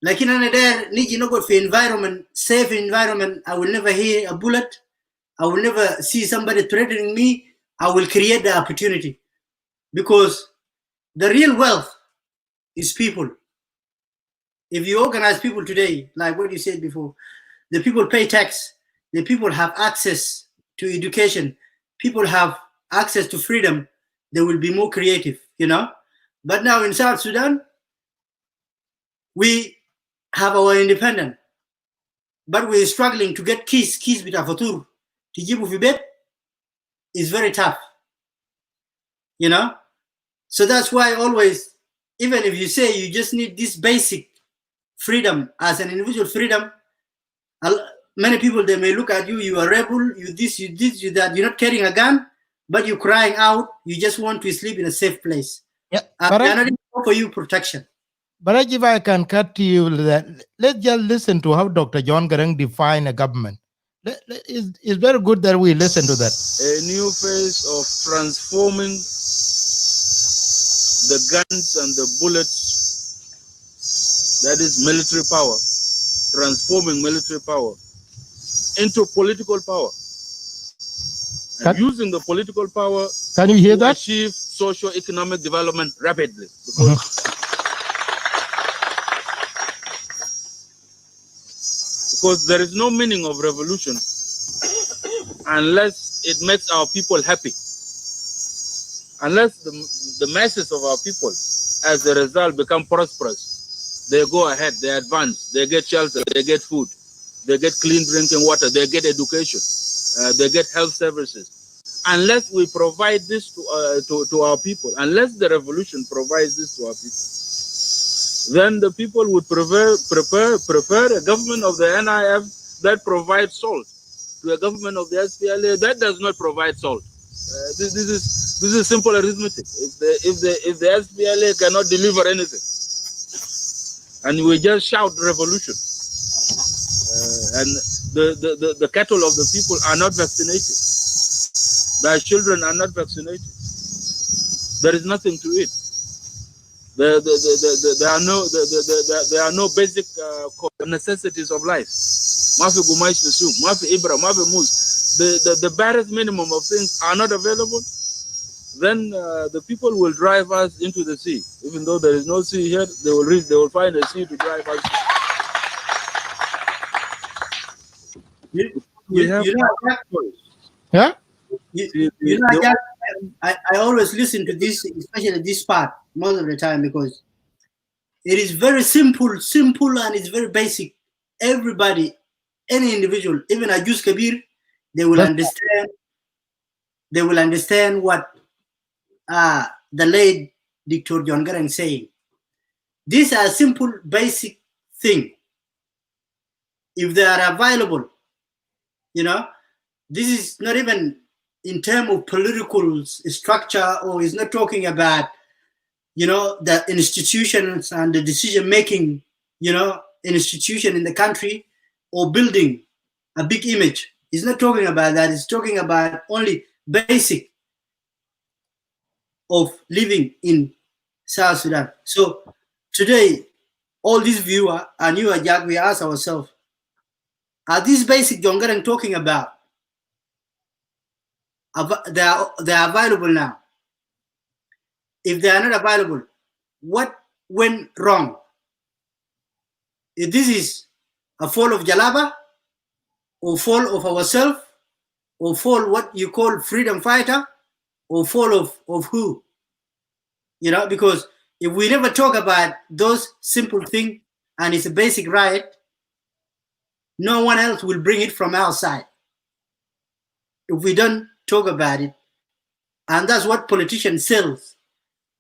Lakini ana there niji nogo for environment, safe environment. I will never hear a bullet. I will never see somebody threatening me. I will create the opportunity, because the real wealth is people. If you organize people today, like what you said before, the people pay tax, the people have access to education, people have access to freedom, they will be more creative, But now in South Sudan, we have our independence, but we're struggling to get keys with Afatur. Tijibu Fibet is very tough, So that's why always, even if you say you just need this basic freedom as an individual freedom, many people, they may look at you, you are a rebel, you this, you that, you're not carrying a gun, but you're crying out, you just want to sleep in a safe place. Yeah, they're not even offer you protection. But if I can cut to you, let's just listen to how Dr. John Garang defined a government. It's very good that we listen to that. A new phase of transforming the guns and the bullets, that is military power, transforming military power into political power, and using the political power can you hear to that? achieve socio-economic development rapidly. Because there is no meaning of revolution unless it makes our people happy. Unless the masses of our people, as a result, become prosperous, they go ahead, they advance, they get shelter, they get food, they get clean drinking water, they get education, they get health services. Unless we provide this to our people, unless the revolution provides this to our people, then the people would prefer a government of the NIF that provides salt to a government of the SPLA that does not provide salt. This is simple arithmetic. If the SPLA cannot deliver anything, and we just shout revolution, and the cattle of the people are not vaccinated, their children are not vaccinated, there is nothing to eat. There are no basic necessities of life. Mafi gumaish besum, mafi ibra, mafi mus. The barest minimum of things are not available. Then the people will drive us into the sea. Even though there is no sea here, they will find a sea to drive us. Yeah. I always listen to this, especially this part, most of the time, because it is very simple, and it's very basic. Everybody, any individual, even a Jus Kabir, they will understand. They will understand what the late Dr. John Garang saying. These are simple, basic thing. if they are available, you know, this is not even in terms of political structure, or is not talking about, you know, the institutions and the decision making, you know, institution in the country, or building a big image. It's not talking about that. It's talking about only basic of living in South Sudan. So today, all these viewers and you, Jack, we ask ourselves, are these basic Jongarang talking about? They are available now. If they are not available, what went wrong? If this is a fall of Jalaba, or fall of ourselves, or fall what you call freedom fighter, or fall of who? You know, because if we never talk about those simple things and it's a basic right, no one else will bring it from outside. If we don't talk about it, and that's what politicians sell.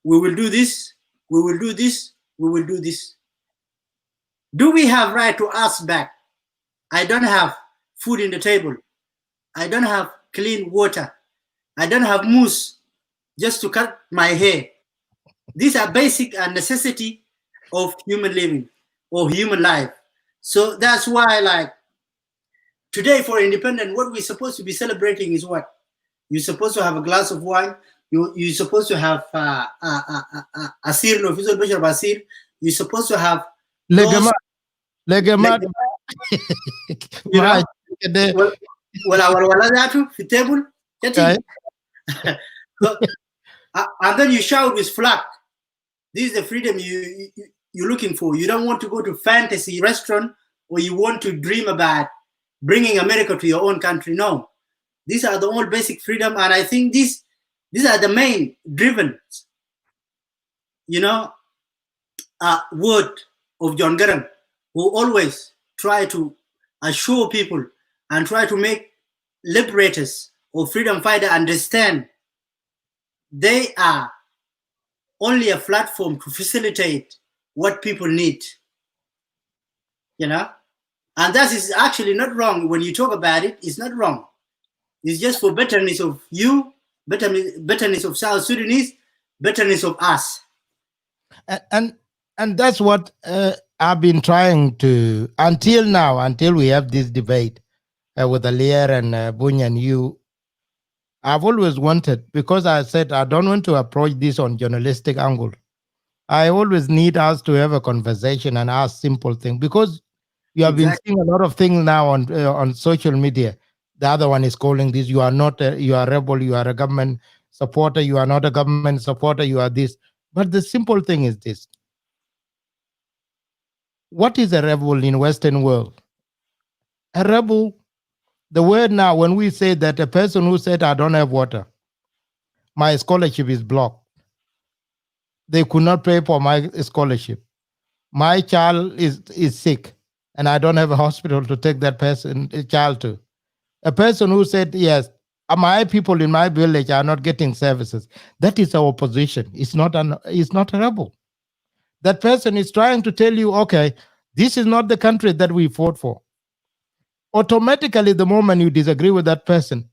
We will do this, we will do this, we will do this. Do we have right to ask back? I don't have food in the table. I don't have clean water. I don't have mousse just to cut my hair. These are basic and necessity of human living or human life. So that's why, like, today for independence, what we're supposed to be celebrating is what? You're supposed to have a glass of wine. You're supposed to have asir, no, basir. You're supposed to have Legamat. Legamat. You know, the table. And then you shout with flag. This is the freedom you're looking for. You don't want to go to fantasy restaurant, or you want to dream about bringing America to your own country. No, these are the all basic freedom, and I think these are the main driven, you know, word of John Garang, who always try to assure people and try to make liberators or freedom fighter understand they are only a platform to facilitate what people need, you know, and that is actually not wrong. When you talk about it, it's not wrong. It's just for betterness of you, betterness of South Sudanese, betterness of us. And that's what I've been trying to, until now, until we have this debate with Alier and Buny and you. I've always wanted, because I said I don't want to approach this on journalistic angle. I always need us to have a conversation and ask simple things, because you have been seeing a lot of things now on social media. The other one is calling this, you are not you are a rebel, you are a government supporter, you are not a government supporter, you are this. But the simple thing is this. What is a rebel in Western world? A rebel, the word now, when we say that a person who said, I don't have water, my scholarship is blocked, they could not pay for my scholarship, my child is sick, and I don't have a hospital to take that child to. A person who said, yes, my people in my village are not getting services. That is our position. It's not a rebel. That person is trying to tell you, okay, this is not the country that we fought for. Automatically, the moment you disagree with that person,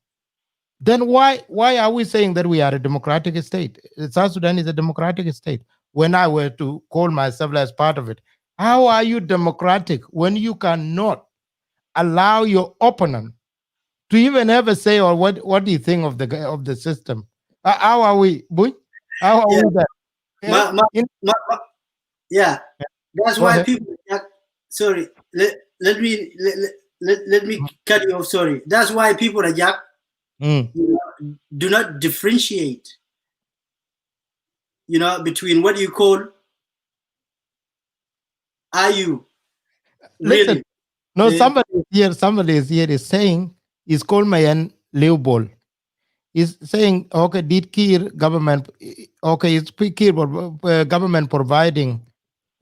then why are we saying that we are a democratic state? South Sudan is a democratic state. When I were to call myself as part of it, how are you democratic when you cannot allow your opponent to even ever say, or what do you think of the system? How are we, Boy? How are we that? Yeah, that's why people. Sorry, let me cut you off. Sorry, that's why people are Jack. You know, do not differentiate, you know, between what you call. Are you really? Listen, no, somebody is here is saying, is called Mayan Leopold. Is saying, okay, did Kir government, okay, is Kir government providing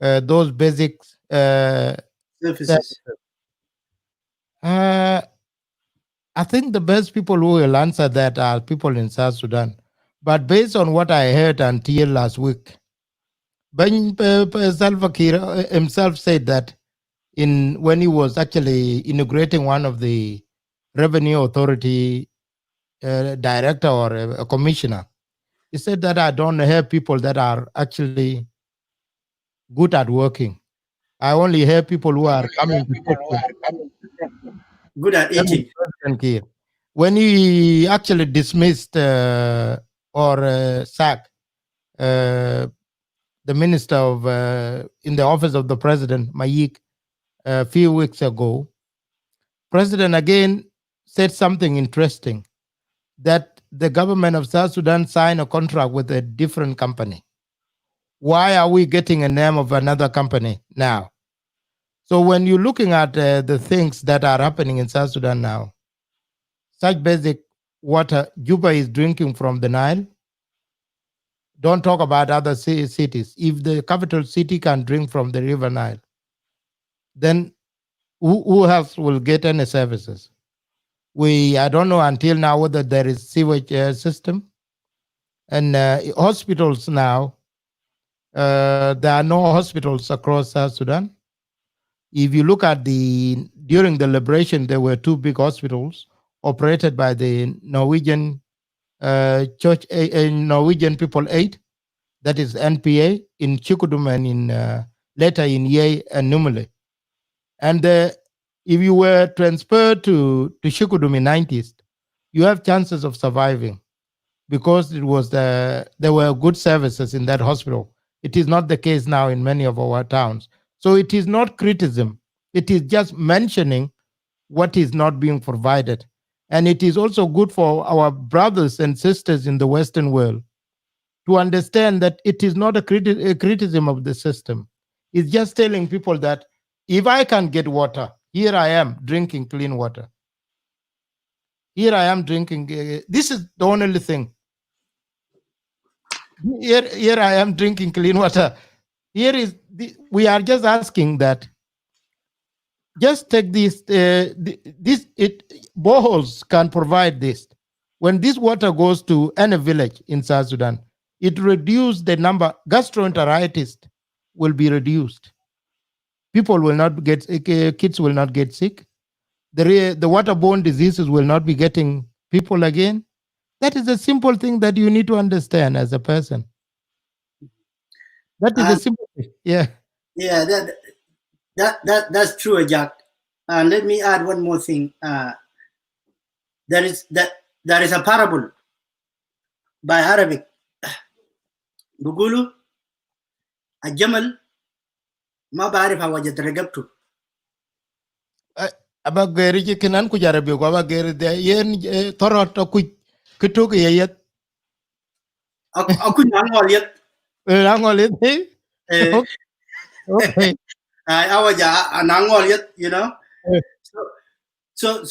those basic services? I think the best people who will answer that are people in South Sudan. But based on what I heard until last week, Salva Kiir himself said that when he was actually inaugurating one of the revenue authority director or a commissioner. He said that I don't have people that are actually good at working. I only have people who are coming to talk to Good at eating. President Kiir. When he actually dismissed or sacked the minister of in the office of the president, Mayik, a few weeks ago, President again said something interesting, that the government of South Sudan signed a contract with a different company. Why are we getting a name of another company now? So when you're looking at the things that are happening in South Sudan now, such basic water, Juba is drinking from the Nile. Don't talk about other cities. If the capital city can drink from the River Nile, then who else will get any services? I don't know until now whether there is sewage system. And hospitals now, there are no hospitals across South Sudan. If you look at during the liberation, there were two big hospitals operated by the Norwegian Church, Norwegian People Aid, that is NPA, in Chikudum and later in Ye and Numile. And if you were transferred to Chikudum in 90s, you have chances of surviving because there were good services in that hospital. It is not the case now in many of our towns. So it is not criticism. It is just mentioning what is not being provided. And it is also good for our brothers and sisters in the Western world to understand that it is not a criticism of the system. It's just telling people that if I can get water, here I am drinking clean water. Here I am drinking. This is the only thing. Here I am drinking clean water. We are just asking that. Just take this. Boreholes can provide this. When this water goes to any village in South Sudan, it reduces the number. Gastroenteritis will be reduced. People will not get kids will not get sick. The waterborne diseases will not be getting people again. That is a simple thing that you need to understand as a person. That is a simple thing. Yeah. Yeah, that's true, Jack. And let me add one more thing. There is a parable by Arabic. Bugulu Ajamal ma baarif hawajat ragabtu. Aba geri ji kinan ku jarabe ko aba geri de yen toroto ku kituk yeyet. Aku nangol yet. Nangol yet. Okay. Awaja nangol yet, you know. So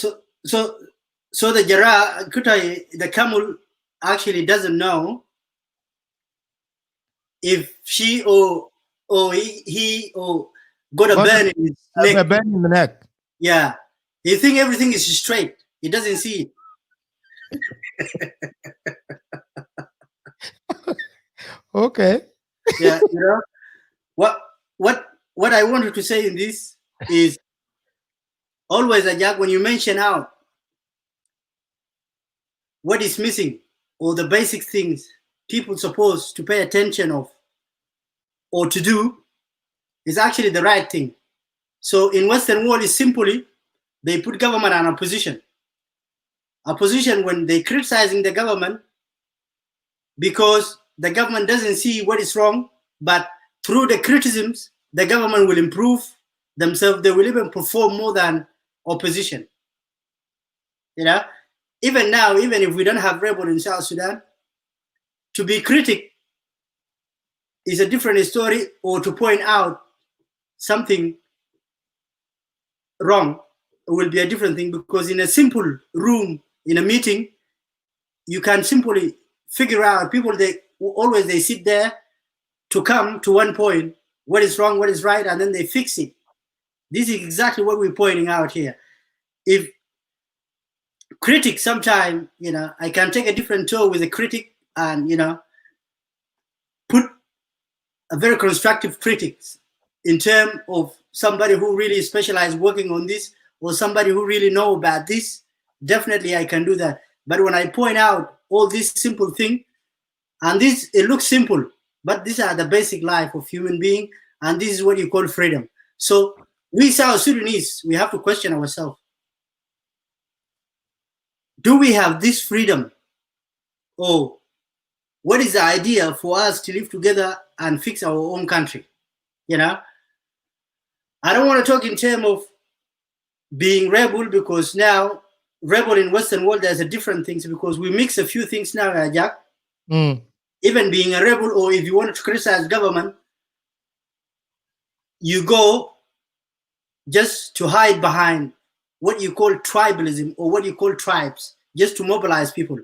the Jara Kutai, the camel actually doesn't know if she or he got a burn in his neck. A burn in the neck. Yeah. He think everything is straight. He doesn't see it. Okay. Yeah, you know. What I wanted to say in this is always, Ajak, when you mention out what is missing or the basic things people supposed to pay attention of or to do is actually the right thing. So in Western world is simply they put government on a position. A position when they criticizing the government because the government doesn't see what is wrong, but through the criticisms, the government will improve themselves. They will even perform more than opposition. You know, even now, even if we don't have rebel in South Sudan, to be critic is a different story, or to point out something wrong will be a different thing, because in a simple room, in a meeting, you can simply figure out people, they sit there to come to one point, what is wrong, what is right, and then they fix it. This is exactly what we're pointing out here. If critics sometimes, you know, I can take a different tour with a critic and, you know, put a very constructive critics in terms of somebody who really specializes working on this, or somebody who really know about this, definitely I can do that. But when I point out all these simple things, and this, it looks simple, but these are the basic life of human being, and this is what you call freedom. So we South Sudanese, we have to question ourselves. Do we have this freedom? Or what is the idea for us to live together and fix our own country? You know, I don't want to talk in terms of being rebel, because now rebel in Western world, there's a different things, because we mix a few things now, Jack. Even being a rebel, or if you want to criticize government, you go just to hide behind what you call tribalism, or what you call tribes, just to mobilize people.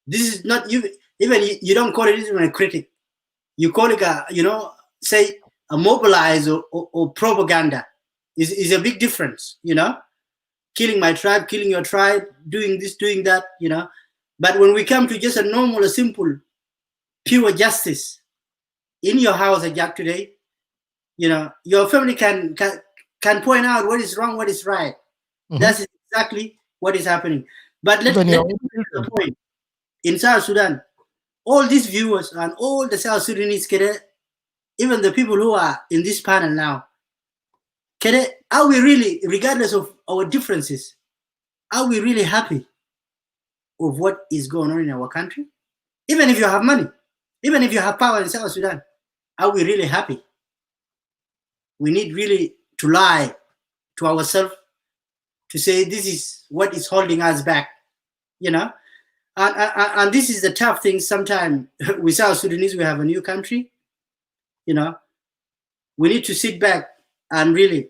This is not, you even you don't call it even a critic. You call it a, you know, say a mobilize or propaganda. Is a big difference, you know. Killing my tribe, killing your tribe, doing this, doing that, you know. But when we come to just a normal, a simple, pure justice in your house, Jack, today, you know, your family can point out what is wrong, what is right. That's exactly what is happening. But let me get to the point. In South Sudan, all these viewers and all the South Sudanese, even the people who are in this panel now, are we really, regardless of our differences, are we really happy of what is going on in our country? Even if you have money, even if you have power in South Sudan, are we really happy? We need really to lie to ourselves to say this is what is holding us back, you know? And this is the tough thing sometimes with South Sudanese. We have a new country, you know. We need to sit back and really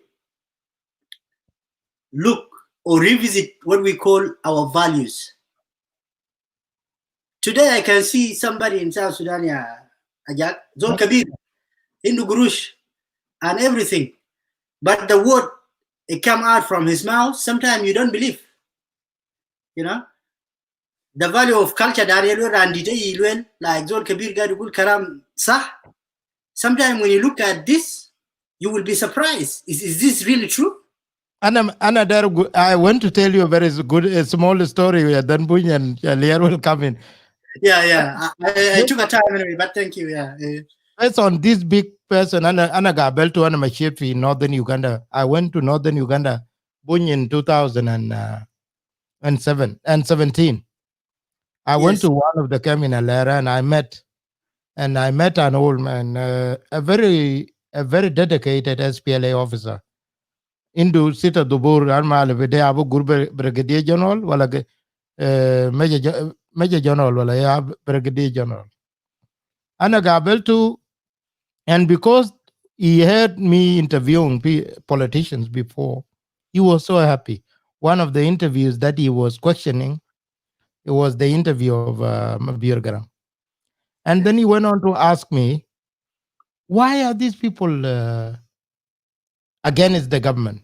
look or revisit what we call our values. Today I can see somebody in South Sudan, Ajak, Zon Kabir, Hindu Gurush, and everything. But the word, it come out from his mouth, sometimes you don't believe, you know. The value of culture, like Zon Kabir Gadugul Karam Sah. Sometimes when you look at this, you will be surprised. Is this really true? Anna, I want to tell you a very good, a small story where then Buny and Lier will come in. Yeah. I took a time anyway, but thank you. Yeah. Based on this big person, Anna Gabel to Anna Machefi in northern Uganda. I went to northern Uganda, Buny in 2007 and 17. I went to one of the camp in Alera, and I met an old man, a very dedicated SPLA officer. Indu sita dubur almal vede abu gurbe brigadier general wala major general wala ya brigadier general. Ana gabel to, and because he heard me interviewing politicians before, he was so happy. One of the interviews that he was questioning, it was the interview of Mabir Garam. And then he went on to ask me, why are these people against the government?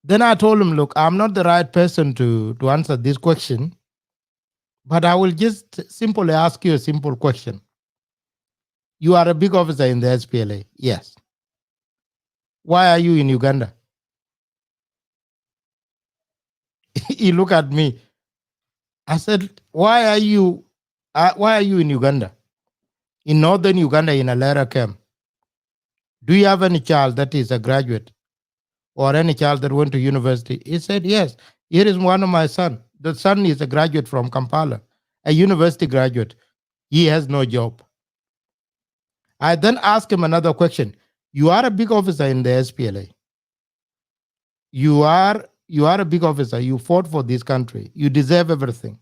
Then I told him, look, I'm not the right person to answer this question, but I will just simply ask you a simple question. You are a big officer in the SPLA. Yes. Why are you in Uganda? He looked at me. I said, why are you in Uganda? In northern Uganda, in Alera camp. Do you have any child that is a graduate or any child that went to university? He said, yes. Here is one of my sons. The son is a graduate from Kampala, a university graduate. He has no job. I then asked him another question. You are a big officer in the SPLA. You are a big officer. You fought for this country. You deserve everything.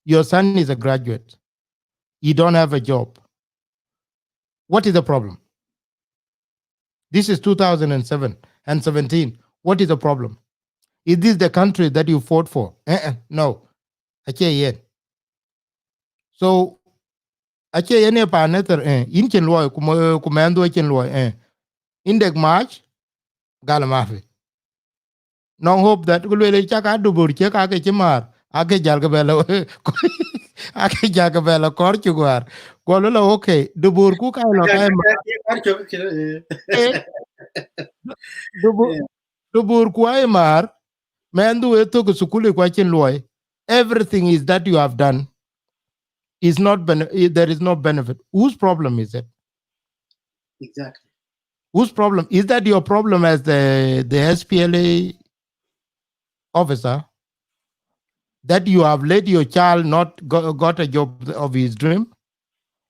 Your son is a graduate. You don't have a job. What is the problem? This is 2007 and 17. What is the problem? Is this the country that you fought for? No. So, ene pa neter in chen loy kumendo chen loy indek march gal mafi. Non hope that gulele chaka dubur cheka ke chimar ake jalgabela ake jalgabela korchugar golola okay dubur ku kai lo kai dubur ku ai mar mendu eto ku sukuli kwa chin loy everything is that you have done is not there is no benefit. Whose problem is it? Exactly. Whose problem is that? Your problem as the SPLA officer, that you have let your child not got a job of his dream,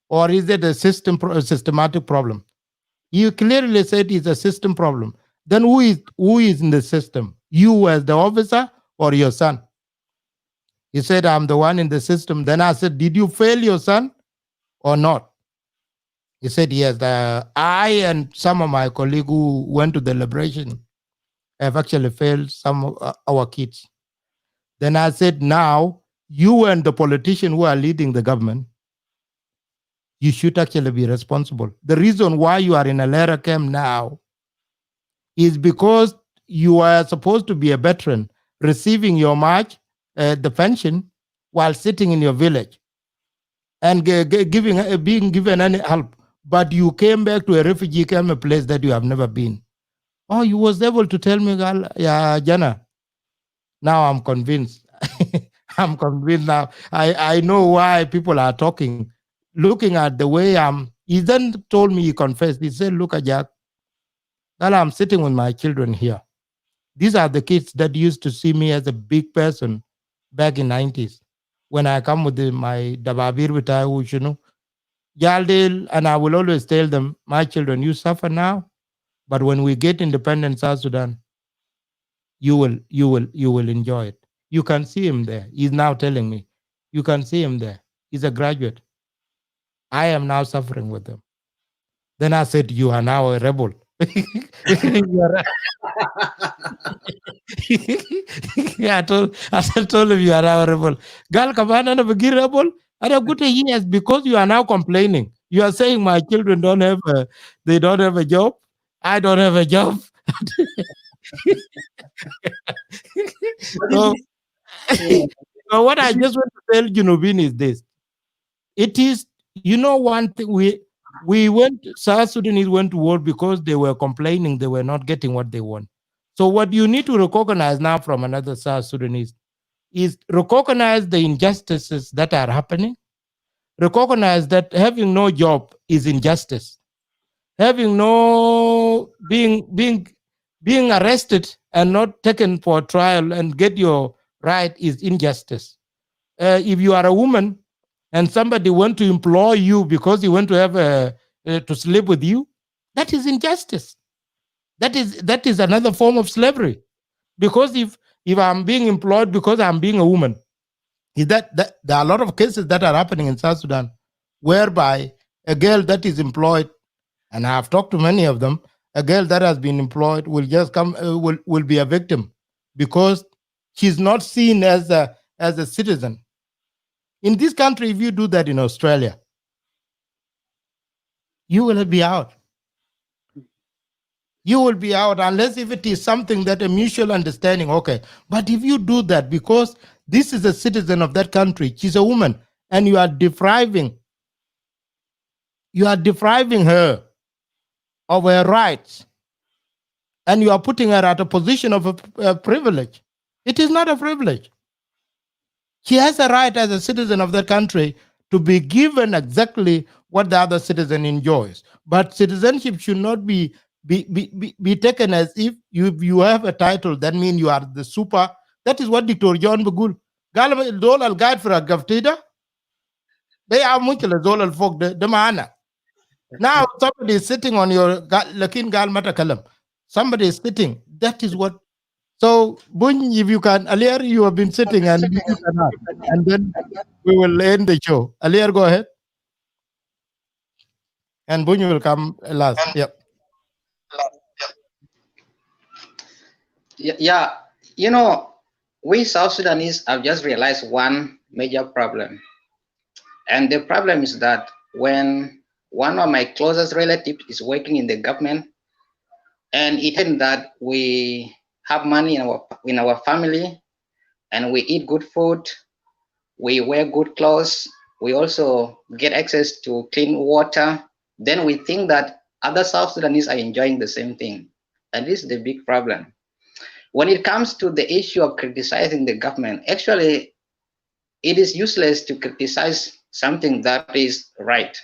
or is it a systematic problem? You clearly said it's a system problem. Then who is in the system? You as the officer or your son? He said, I'm the one in the system. Then I said, did you fail your son or not? He said, yes. I and some of my colleagues who went to the liberation have actually failed some of our kids. Then I said, now you and the politician who are leading the government, you should actually be responsible. The reason why you are in a Lera camp now is because you are supposed to be a veteran receiving your march, the pension, while sitting in your village and being given any help. But you came back to a refugee camp, a place that you have never been. Oh, you was able to tell me, yeah, Jana. Now I'm convinced. I'm convinced now. I know why people are talking. Looking at the way he then told me, he confessed. He said, look, Ajak, I'm sitting with my children here. These are the kids that used to see me as a big person back in 90s. When I come with my Dababir with Yaldil, and I will always tell them, my children, you suffer now, but when we get independent South Sudan, you will enjoy it. You can see him there. He's now telling me, you can see him there. He's a graduate. I am now suffering with them. Then I said, you are now a rebel. I told him you are now a rebel. Gal Kabana never get rebel. And a good yes, because you are now complaining. You are saying my children don't have they don't have a job. I don't have a job. So, so what I just want to tell Junubin is this. It is, one thing we went, South Sudanese went to war because they were complaining they were not getting what they want. So what you need to recognize now from another South Sudanese is recognize the injustices that are happening. Recognize that having no job is injustice. Having no being arrested and not taken for trial and get your right is injustice. If you are a woman and somebody want to employ you because he want to have to sleep with you, that is injustice. That is another form of slavery. Because if I'm being employed because I'm being a woman, is that there are a lot of cases that are happening in South Sudan whereby a girl that is employed, and I have talked to many of them, a girl that has been employed will just come will be a victim because she's not seen as a citizen. In this country, if you do that in Australia, you will be out. You will be out unless if it is something that a mutual understanding, okay. But if you do that because this is a citizen of that country, she's a woman, and you are depriving her of her rights, and you are putting her at a position of a privilege. It is not a privilege. She has a right as a citizen of that country to be given exactly what the other citizen enjoys. But citizenship should not be taken as if you have a title, that means you are the super. That is what Dr. John Begul. Dol al guide for a gaftida. They are much Zol al folk the mana. Now somebody is sitting on your lakin gal mata kalam. Somebody is sitting. That is what. So, Buny, if you can, Alier, you have been sitting and then we will end the show. Alier, go ahead. And Buny will come last. Yep. Yeah, we South Sudanese have just realized one major problem. And the problem is that when one of my closest relatives is working in the government, and it happened that we have money in our family, and we eat good food, we wear good clothes, we also get access to clean water, then we think that other South Sudanese are enjoying the same thing. And this is the big problem. When it comes to the issue of criticizing the government, actually, it is useless to criticize something that is right.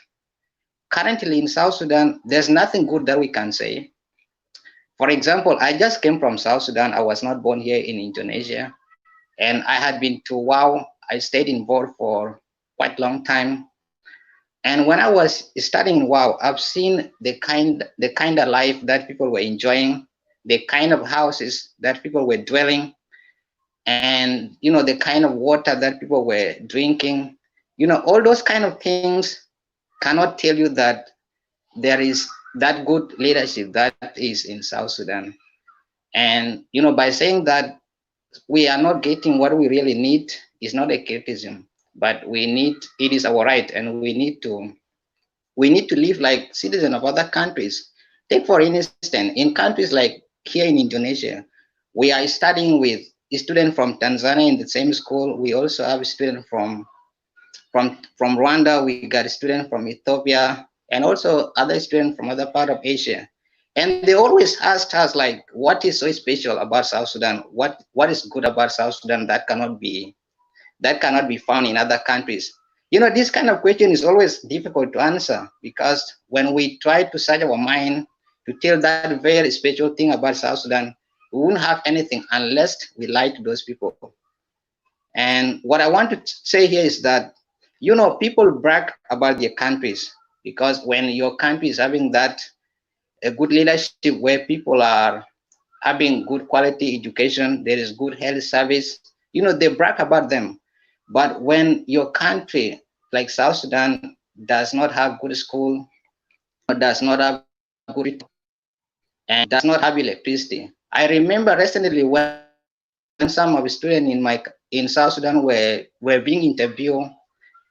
Currently in South Sudan, there's nothing good that we can say. For example, I just came from South Sudan. I was not born here in Indonesia. And I had been to WOW. I stayed involved for quite a long time. And when I was studying in WOW, I've seen the kind of life that people were enjoying, the kind of houses that people were dwelling, and the kind of water that people were drinking. All those kind of things cannot tell you that there is that good leadership that is in South Sudan. And by saying that we are not getting what we really need is not a criticism, but it is our right, and we need to live like citizens of other countries. Take for instance, in countries like here in Indonesia, we are studying with students from Tanzania in the same school. We also have students from Rwanda. We got students from Ethiopia, and also other students from other part of Asia. And they always ask us, like, what is so special about South Sudan? What is good about South Sudan that cannot be found in other countries? This kind of question is always difficult to answer, because when we try to search our mind to tell that very special thing about South Sudan, we won't have anything unless we lie to those people. And what I want to say here is that, people brag about their countries, because when your country is having a good leadership where people are having good quality education, there is good health service, they brag about them. But when your country, like South Sudan, does not have good school, or does not have good, and does not have electricity. I remember recently when some of the students in South Sudan were being interviewed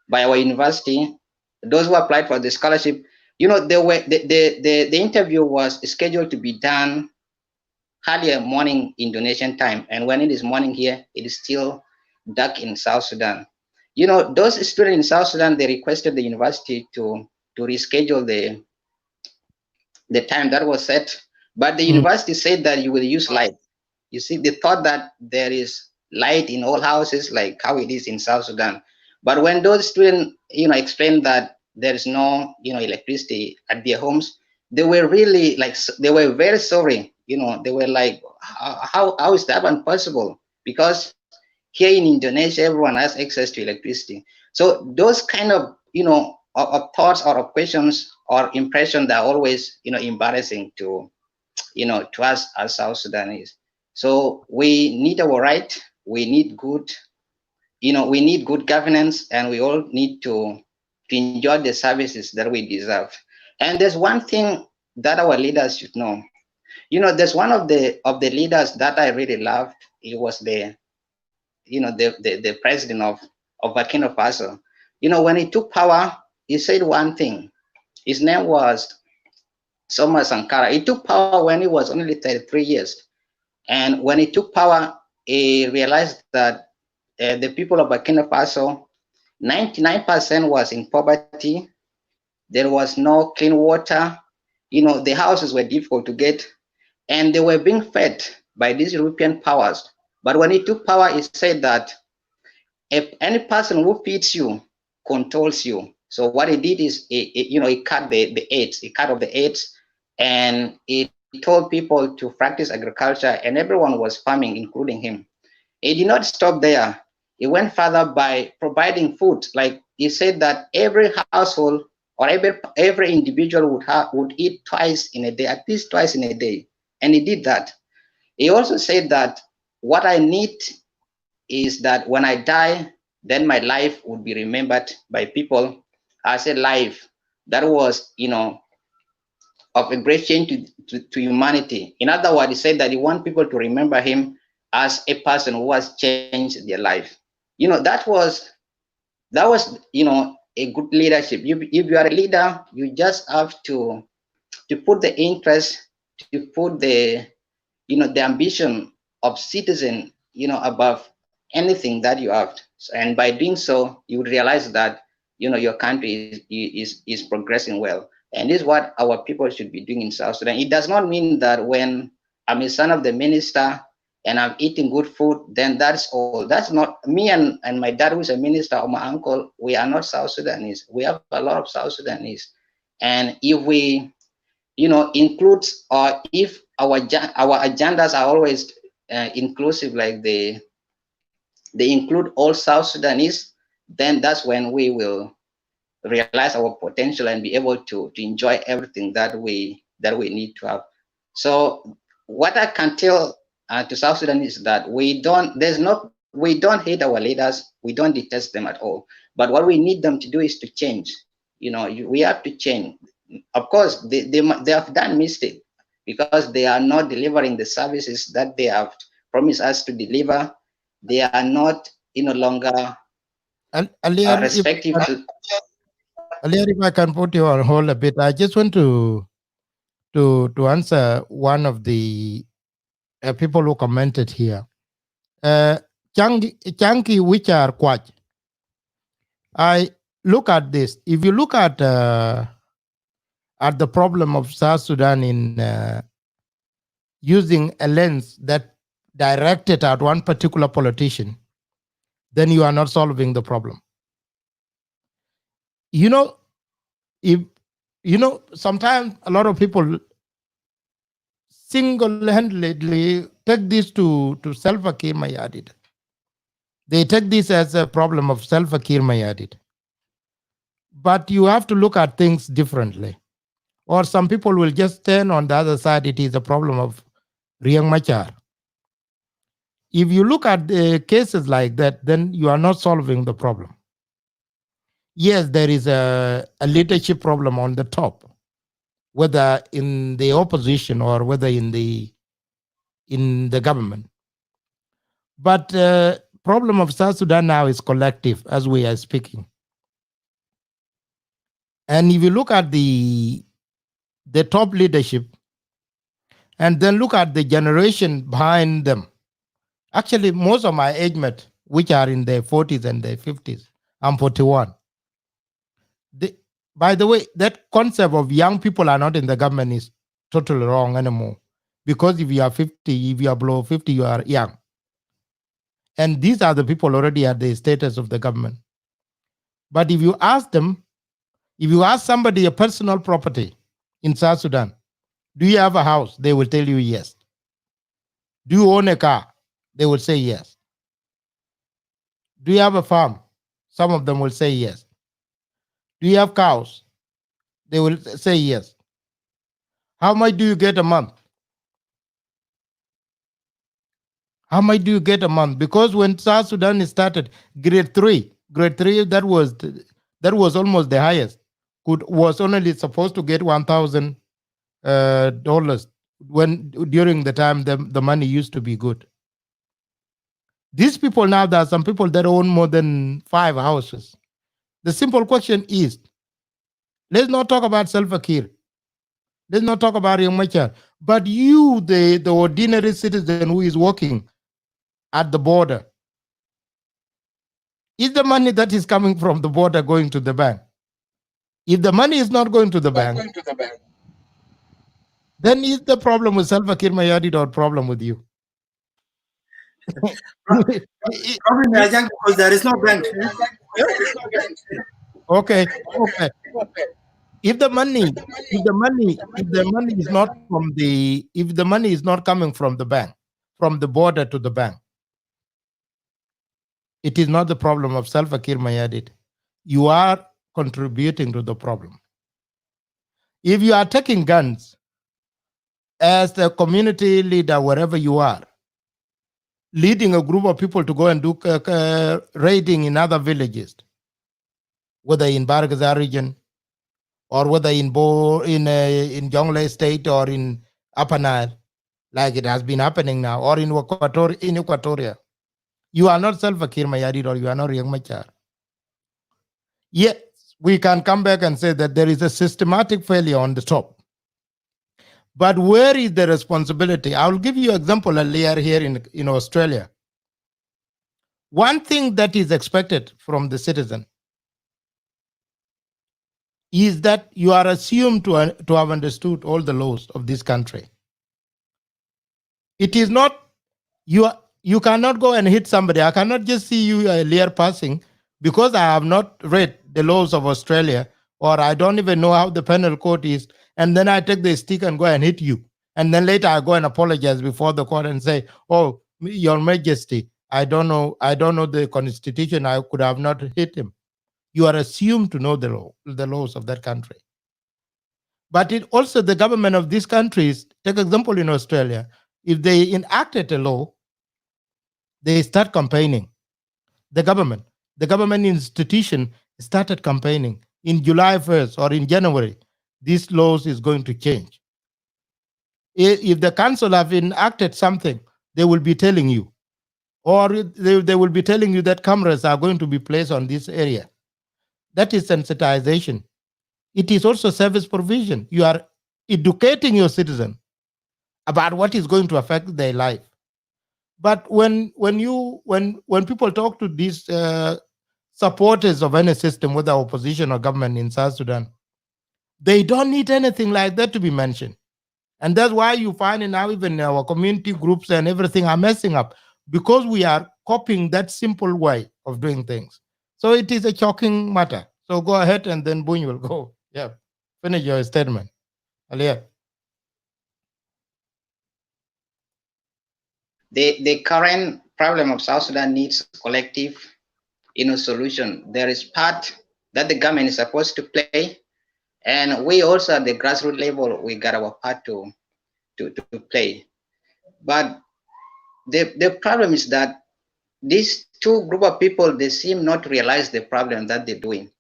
by our university, those who applied for the scholarship, the interview was scheduled to be done earlier morning Indonesian time, and when it is morning here, it is still dark in South Sudan. Those students in South Sudan, they requested the university to reschedule the time that was set, but the university said that you will use light. You see, they thought that there is light in all houses, like how it is in South Sudan. But when those students, explained that there is no, electricity at their homes, they were really they were very sorry. They were like, how is that one possible? Because here in Indonesia, everyone has access to electricity. So those kind of, of thoughts or of questions or impressions that are always, embarrassing to us as South Sudanese. So we need our right. We need good, we need good governance, and we all need to enjoy the services that we deserve. And there's one thing that our leaders should know. There's one of the leaders that I really loved. He was the president of Burkina Faso. When he took power, he said one thing. His name was Soma Sankara. He took power when he was only 33 years. And when he took power, he realized that the people of Burkina Faso, 99% was in poverty. There was no clean water. The houses were difficult to get, and they were being fed by these European powers. But when he took power, he said that if any person who feeds you controls you. So what he did is, he cut the aids. He cut off the aids, and he told people to practice agriculture, and everyone was farming, including him. He did not stop there. He went further by providing food. Like he said that every household or every individual would eat twice in a day, at least twice in a day. And he did that. He also said that what I need is that when I die, then my life would be remembered by people as a life that was, of a great change to humanity. In other words, he said that he wants people to remember him as a person who has changed their life. That was a good leadership. If you are a leader, you just have to put the interest, to put the ambition of citizen, above anything that you have. And by doing so, you would realize that your country is progressing well. And this is what our people should be doing in South Sudan. It does not mean that when I'm a son of the minister and I'm eating good food, then that's all. That's not me and my dad, who's a minister, or my uncle. We are not South Sudanese. We have a lot of South Sudanese. And if we, includes, or if our agendas are always inclusive, like they include all South Sudanese, then that's when we will realize our potential and be able to enjoy everything that we need to have. So what I can tell to South Sudan is that we don't hate our leaders, we don't detest them at all. But what we need them to do is to change. We have to change. Of course, they have done mistake because they are not delivering the services that they have promised us to deliver. They are not longer respective. Alier, if I can put you on hold a bit, I just want to answer one of the people who commented here. Changi, which are Kwach. I look at this. If you look at the problem of South Sudan in using a lens that directed at one particular politician, then you are not solving the problem. Sometimes a lot of people single-handedly take this to Salva Kiir Mayardit. They take this as a problem of Salva Kiir Mayardit. But you have to look at things differently. Or some people will just stand on the other side, it is a problem of Riek Machar. If you look at the cases like that, then you are not solving the problem. Yes, there is a leadership problem on the top, whether in the opposition or whether in the government. But problem of South Sudan now is collective as we are speaking. And if you look at the top leadership and then look at the generation behind them, actually most of my age mates, which are in their 40s and their 50s, I'm 41. By the way, that concept of young people are not in the government is totally wrong anymore. Because if you are 50, if you are below 50, you are young. And these are the people already at the status of the government. But if you ask them, if you ask somebody a personal property in South Sudan, do you have a house? They will tell you yes. Do you own a car? They will say yes. Do you have a farm? Some of them will say yes. Do you have cows? They will say yes. How much do you get a month? How much do you get a month? Because when South Sudan started, grade three, that was almost the highest. Was only supposed to get $1,000 when during the time the money used to be good. These people now, there are some people that own more than 5 houses. The simple question is, let's not talk about Salva Kiir. Let's not talk about Riek Machar. But you, the ordinary citizen who is working at the border, is the money that is coming from the border going to the bank? If the money is not going to the bank, then is the problem with Salva Kiir Mayardit or problem with you? Probably because there is no bank. Okay. If the money is not coming from the bank, from the border to the bank, it is not the problem of Salva Kiir Mayardit. You are contributing to the problem. If you are taking guns as the community leader, wherever you are, leading a group of people to go and do raiding in other villages, whether in Bargazar region, or whether in Jonglei State or in Upper Nile, like it has been happening now, or in Equatoria, you are not Salva Kiir Mayardit or you are not Riek Machar. Yes, we can come back and say that there is a systematic failure on the top. But where is the responsibility? I will give you an example earlier here in Australia. One thing that is expected from the citizen is that you are assumed to have understood all the laws of this country. It is not, you cannot go and hit somebody. I cannot just see you near passing because I have not read the laws of Australia, or I don't even know how the penal code is, and then I take the stick and go and hit you. And then later I go and apologize before the court and say, oh, Your Majesty, I don't know the constitution. I could have not hit him. You are assumed to know the laws of that country. But it also, the government of these countries, take example in Australia, if they enacted a law, they start campaigning. The government institution started campaigning in July 1st or in January. These laws is going to change. If the council have enacted something, they will be telling you, or they will be telling you that cameras are going to be placed on this area. That is sensitization. It is also service provision. You are educating your citizen about what is going to affect their life. But when people talk to these supporters of any system, whether opposition or government in South Sudan, they don't need anything like that to be mentioned. And that's why you find now even our community groups and everything are messing up, because we are copying that simple way of doing things. So it is a shocking matter. So go ahead, and then Buny will go. Yeah, finish your statement. Alia. The current problem of South Sudan needs collective, solution. There is part that the government is supposed to play, and we also at the grassroots level, we got our part to play. But the problem is that these two group of people, they seem not to realize the problem that they're doing.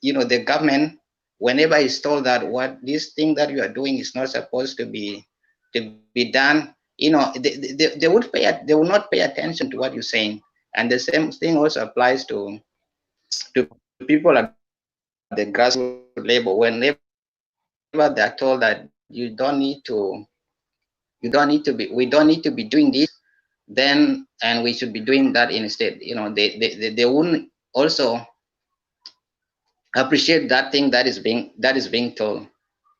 The government, whenever is told that what this thing that you are doing is not supposed to be done, they will not pay attention to what you're saying. And the same thing also applies to people at the grassroots level. Whenever they're told that we don't need to be doing this, then, and we should be doing that instead. They wouldn't also appreciate that thing that is being told.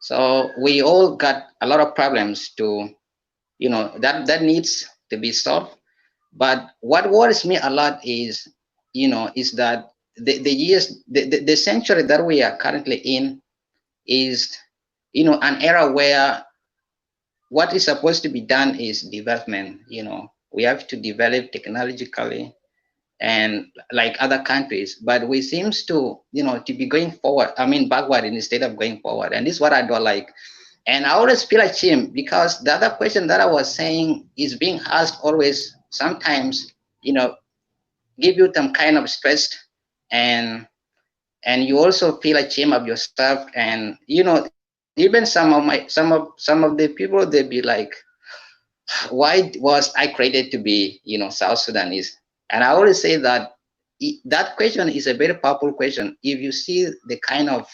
So we all got a lot of problems to, that needs to be solved. But what worries me a lot is that the century that we are currently in is, an era where what is supposed to be done is development. We have to develop technologically and like other countries, but we seems to be going forward, backward instead of going forward. And this is what I don't like. And I always feel ashamed because the other question that I was saying is being asked always, sometimes, give you some kind of stress, and you also feel ashamed of yourself. And even some of the people, they be like, why was I created to be South Sudanese? And I always say that that question is a very powerful question. If you see the kind of,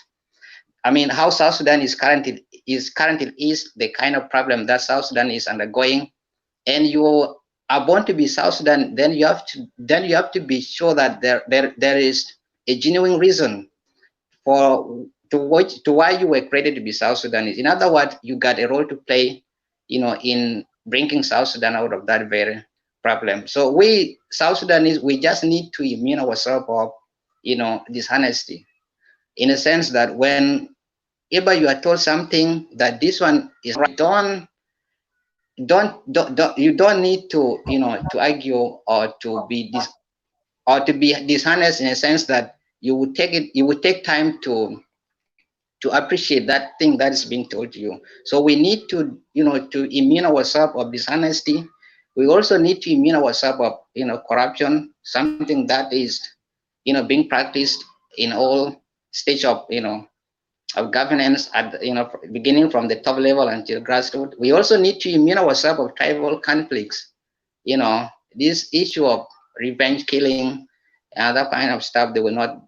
how South Sudan is currently the kind of problem that South Sudan is undergoing, and you are born to be South Sudan, then you have to be sure that there is a genuine reason to why you were created to be South Sudanese. In other words, you got a role to play, in bringing South Sudan out of that very problem. So we South Sudanese, we just need to immune ourselves of, dishonesty, in a sense that whenever you are told something that this one is right, you don't need to to argue or to be dishonest, in a sense that you would take time to appreciate that thing that is being told to you. So we need to to immune ourselves of dishonesty. We also need to immune ourselves of corruption, something that is being practiced in all stage of of governance, at beginning from the top level until grassroots. We also need to immune ourselves of tribal conflicts. This issue of revenge killing and that kind of stuff, they will not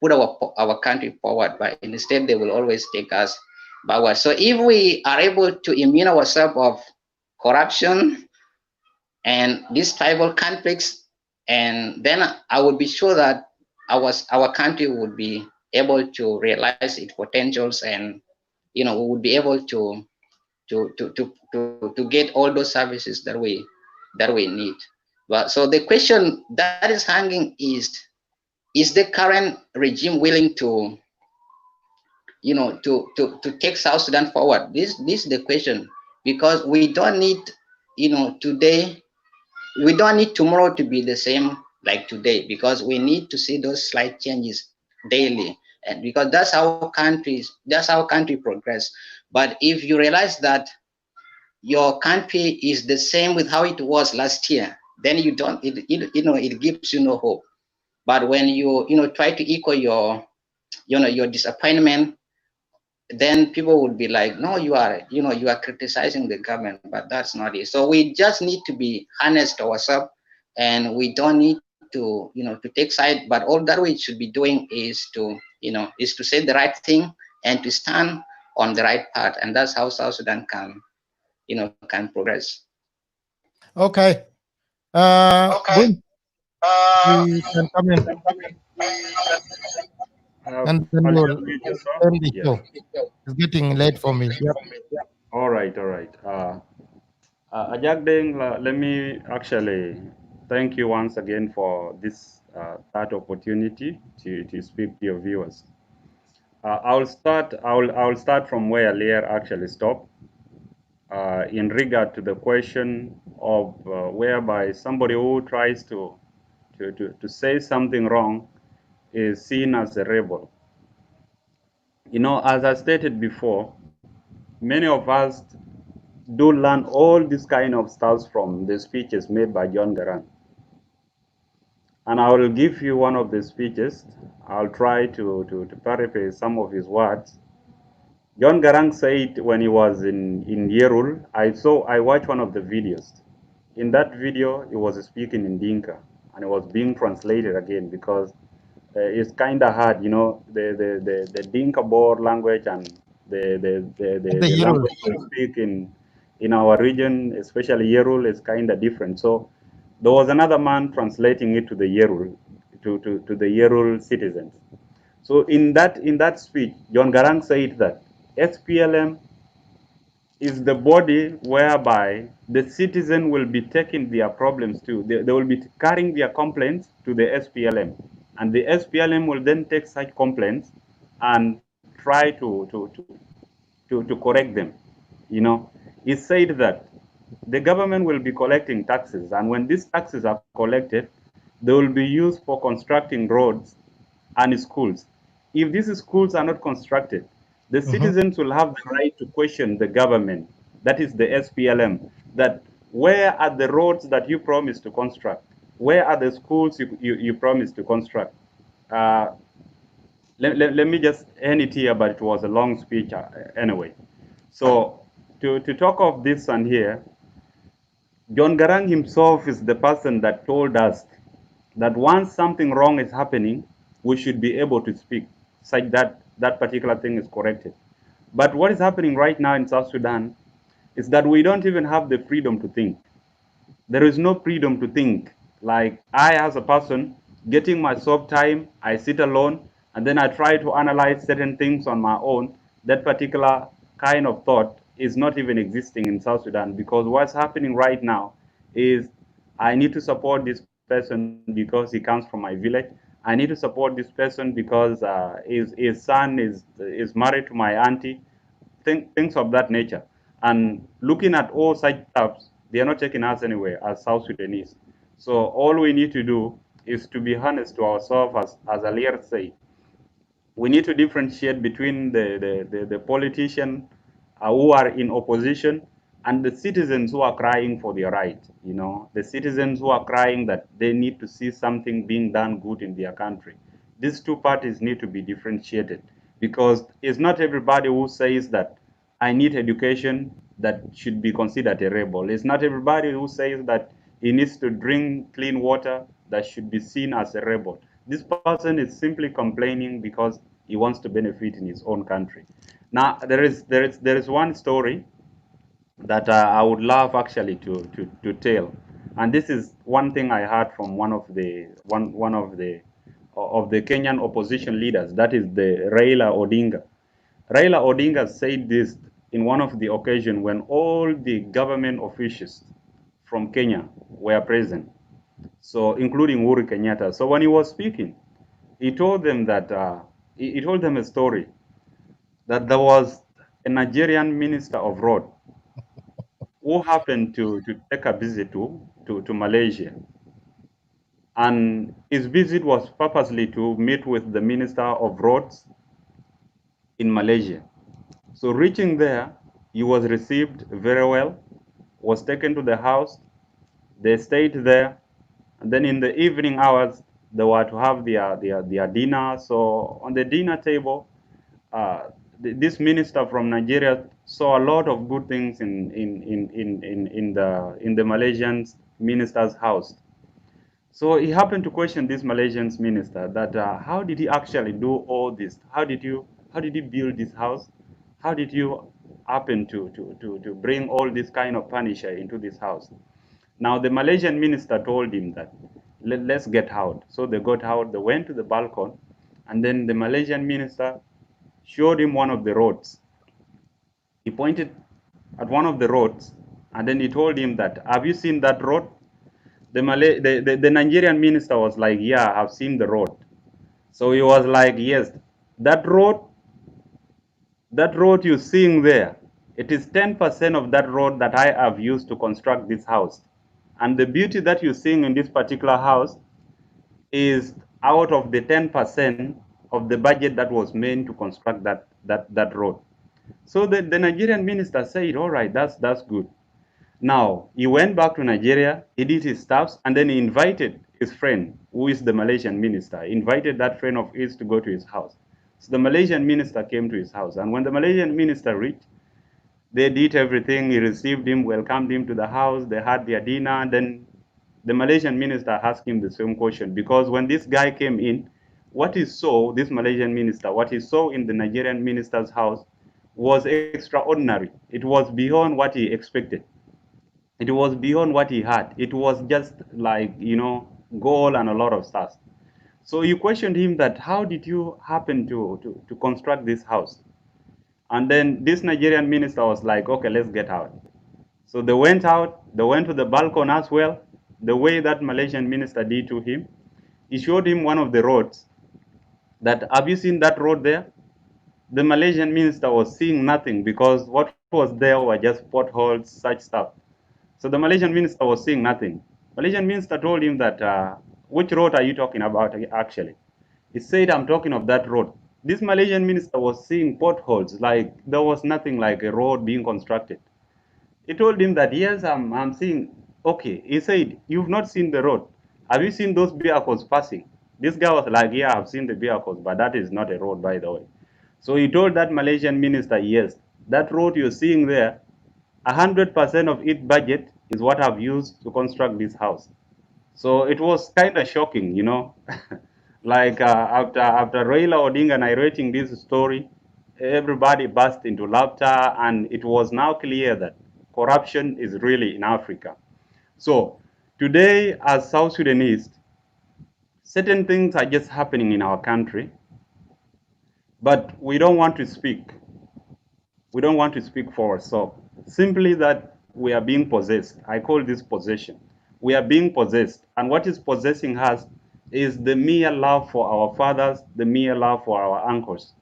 put our country forward, but instead they will always take us backward. So if we are able to immune ourselves of corruption and these tribal conflicts, and then I would be sure that our country would be able to realize its potentials, and we would be able to get all those services that we need. But so the question that is hanging is the current regime willing to to take South Sudan forward? This is the question, because we don't need today, we don't need tomorrow to be the same like today, because we need to see those slight changes daily, and because that's how country progress. But if you realize that your country is the same with how it was last year, then you don't it gives you no hope. But when you try to equal your disappointment, then people would be like, no, you are criticizing the government, but that's not it. So we just need to be honest to ourselves, and we don't need to to take side, but all that we should be doing is to say the right thing and to stand on the right path, and that's how South Sudan can progress. Okay. Okay. Boom, we can come in, and then I'll we'll just mute yourself. end the Yeah. show. It's getting late for me. Yep. All right, all right. Ajak Deng, let me actually thank you once again for this that opportunity to speak to your viewers. I'll start from where Lear actually stopped. In regard to the question of whereby somebody who tries to say something wrong is seen as a rebel. As I stated before, many of us do learn all this kind of stuff from the speeches made by John Garang. And I will give you one of the speeches. I'll try to paraphrase some of his words. John Garang said when he was in Yerul, I watched one of the videos. In that video, he was speaking in Dinka, and it was being translated again because it's kind of hard, the Dinka Boer language and The the Yerul. language we speak in our region, especially Yerul, is kind of different. So there was another man translating it to the Yerul, to the Yerul citizens. So in that speech, John Garang said that SPLM is the body whereby the citizen will be taking their problems to. They will be carrying their complaints to the SPLM, and the SPLM will then take such complaints and try to correct them. He said that the government will be collecting taxes, and when these taxes are collected, they will be used for constructing roads and schools. If these schools are not constructed, the citizens will have the right to question the government, that is the SPLM, that where are the roads that you promised to construct? Where are the schools you promised to construct? Uh, let me just end it here, but it was a long speech anyway. So to talk of this and here, John Garang himself is the person that told us that once something wrong is happening, we should be able to speak such that that particular thing is corrected. But what is happening right now in South Sudan is that we don't even have the freedom to think. There is no freedom to think. Like I, as a person, getting myself time, I sit alone, and then I try to analyze certain things on my own. That particular kind of thought is not even existing in South Sudan, because what's happening right now is I need to support this person because he comes from my village. I need to support this person because his son is married to my auntie, things of that nature. And looking at all such stuff, they are not taking us anywhere as South Sudanese. So all we need to do is to be honest to ourselves, as Alir said. We need to differentiate between the politicians who are in opposition and the citizens who are crying for their right. The citizens who are crying that they need to see something being done good in their country. These two parties need to be differentiated, because it's not everybody who says that I need education that should be considered a rebel. It's not everybody who says that he needs to drink clean water that should be seen as a rebel. This person is simply complaining because he wants to benefit in his own country. Now, there is one story that I would love actually to tell. And this is one thing I heard from one of the Kenyan opposition leaders, that is the Raila Odinga. Raila Odinga said this in one of the occasions when all the government officials from Kenya were present, so including Uhuru Kenyatta. So when he was speaking, he told them that he told them a story that there was a Nigerian minister of road who happened to take a visit to Malaysia. And his visit was purposely to meet with the Minister of Roads in Malaysia. So reaching there, he was received very well, was taken to the house, they stayed there, and then in the evening hours, they were to have their dinner. So on the dinner table, this minister from Nigeria saw a lot of good things in the Malaysian minister's house. So he happened to question this Malaysian minister that how did he actually do all this? How did he build this house? How did you happen to bring all this kind of furniture into this house? Now the Malaysian minister told him that let's get out. So they got out, they went to the balcony, and then the Malaysian minister showed him one of the roads. He pointed at one of the roads, and then he told him that, have you seen that road? The Nigerian minister was like, yeah, I've seen the road. So he was like, yes, that road you're seeing there, it is 10% of that road that I have used to construct this house. And the beauty that you're seeing in this particular house is out of the 10% of the budget that was meant to construct that road. So the Nigerian minister said, all right, that's good. Now, he went back to Nigeria, he did his stuffs, and then he invited his friend, who is the Malaysian minister, he invited that friend of his to go to his house. So the Malaysian minister came to his house, and when the Malaysian minister reached, they did everything. He received him, welcomed him to the house, they had their dinner, and then the Malaysian minister asked him the same question, because when this guy came in, what he saw, this Malaysian minister, what he saw in the Nigerian minister's house was extraordinary. It was beyond what he expected. It was beyond what he had. It was just like, gold and a lot of stuff. So you questioned him that, how did you happen to construct this house? And then this Nigerian minister was like, okay, let's get out. So they went out, they went to the balcony as well, the way that Malaysian minister did to him. He showed him one of the roads, that, have you seen that road there? The Malaysian minister was seeing nothing, because what was there were just potholes, such stuff. So the Malaysian minister was seeing nothing. Malaysian minister told him that, which road are you talking about actually? He said, I'm talking of that road. This Malaysian minister was seeing potholes, like there was nothing like a road being constructed. He told him that, yes, I'm seeing, okay. He said, you've not seen the road. Have you seen those vehicles passing? This guy was like, yeah, I've seen the vehicles, but that is not a road, by the way. So he told that Malaysian minister, yes, that road you're seeing there, 100% of its budget is what I've used to construct this house. So it was kind of shocking, like after Raila Odinga narrating this story, everybody burst into laughter, and it was now clear that corruption is really in Africa. So today, as South Sudanese, certain things are just happening in our country, but we don't want to speak. We don't want to speak for ourselves. Simply that we are being possessed. I call this possession. We are being possessed. And what is possessing us is the mere love for our fathers, the mere love for our uncles.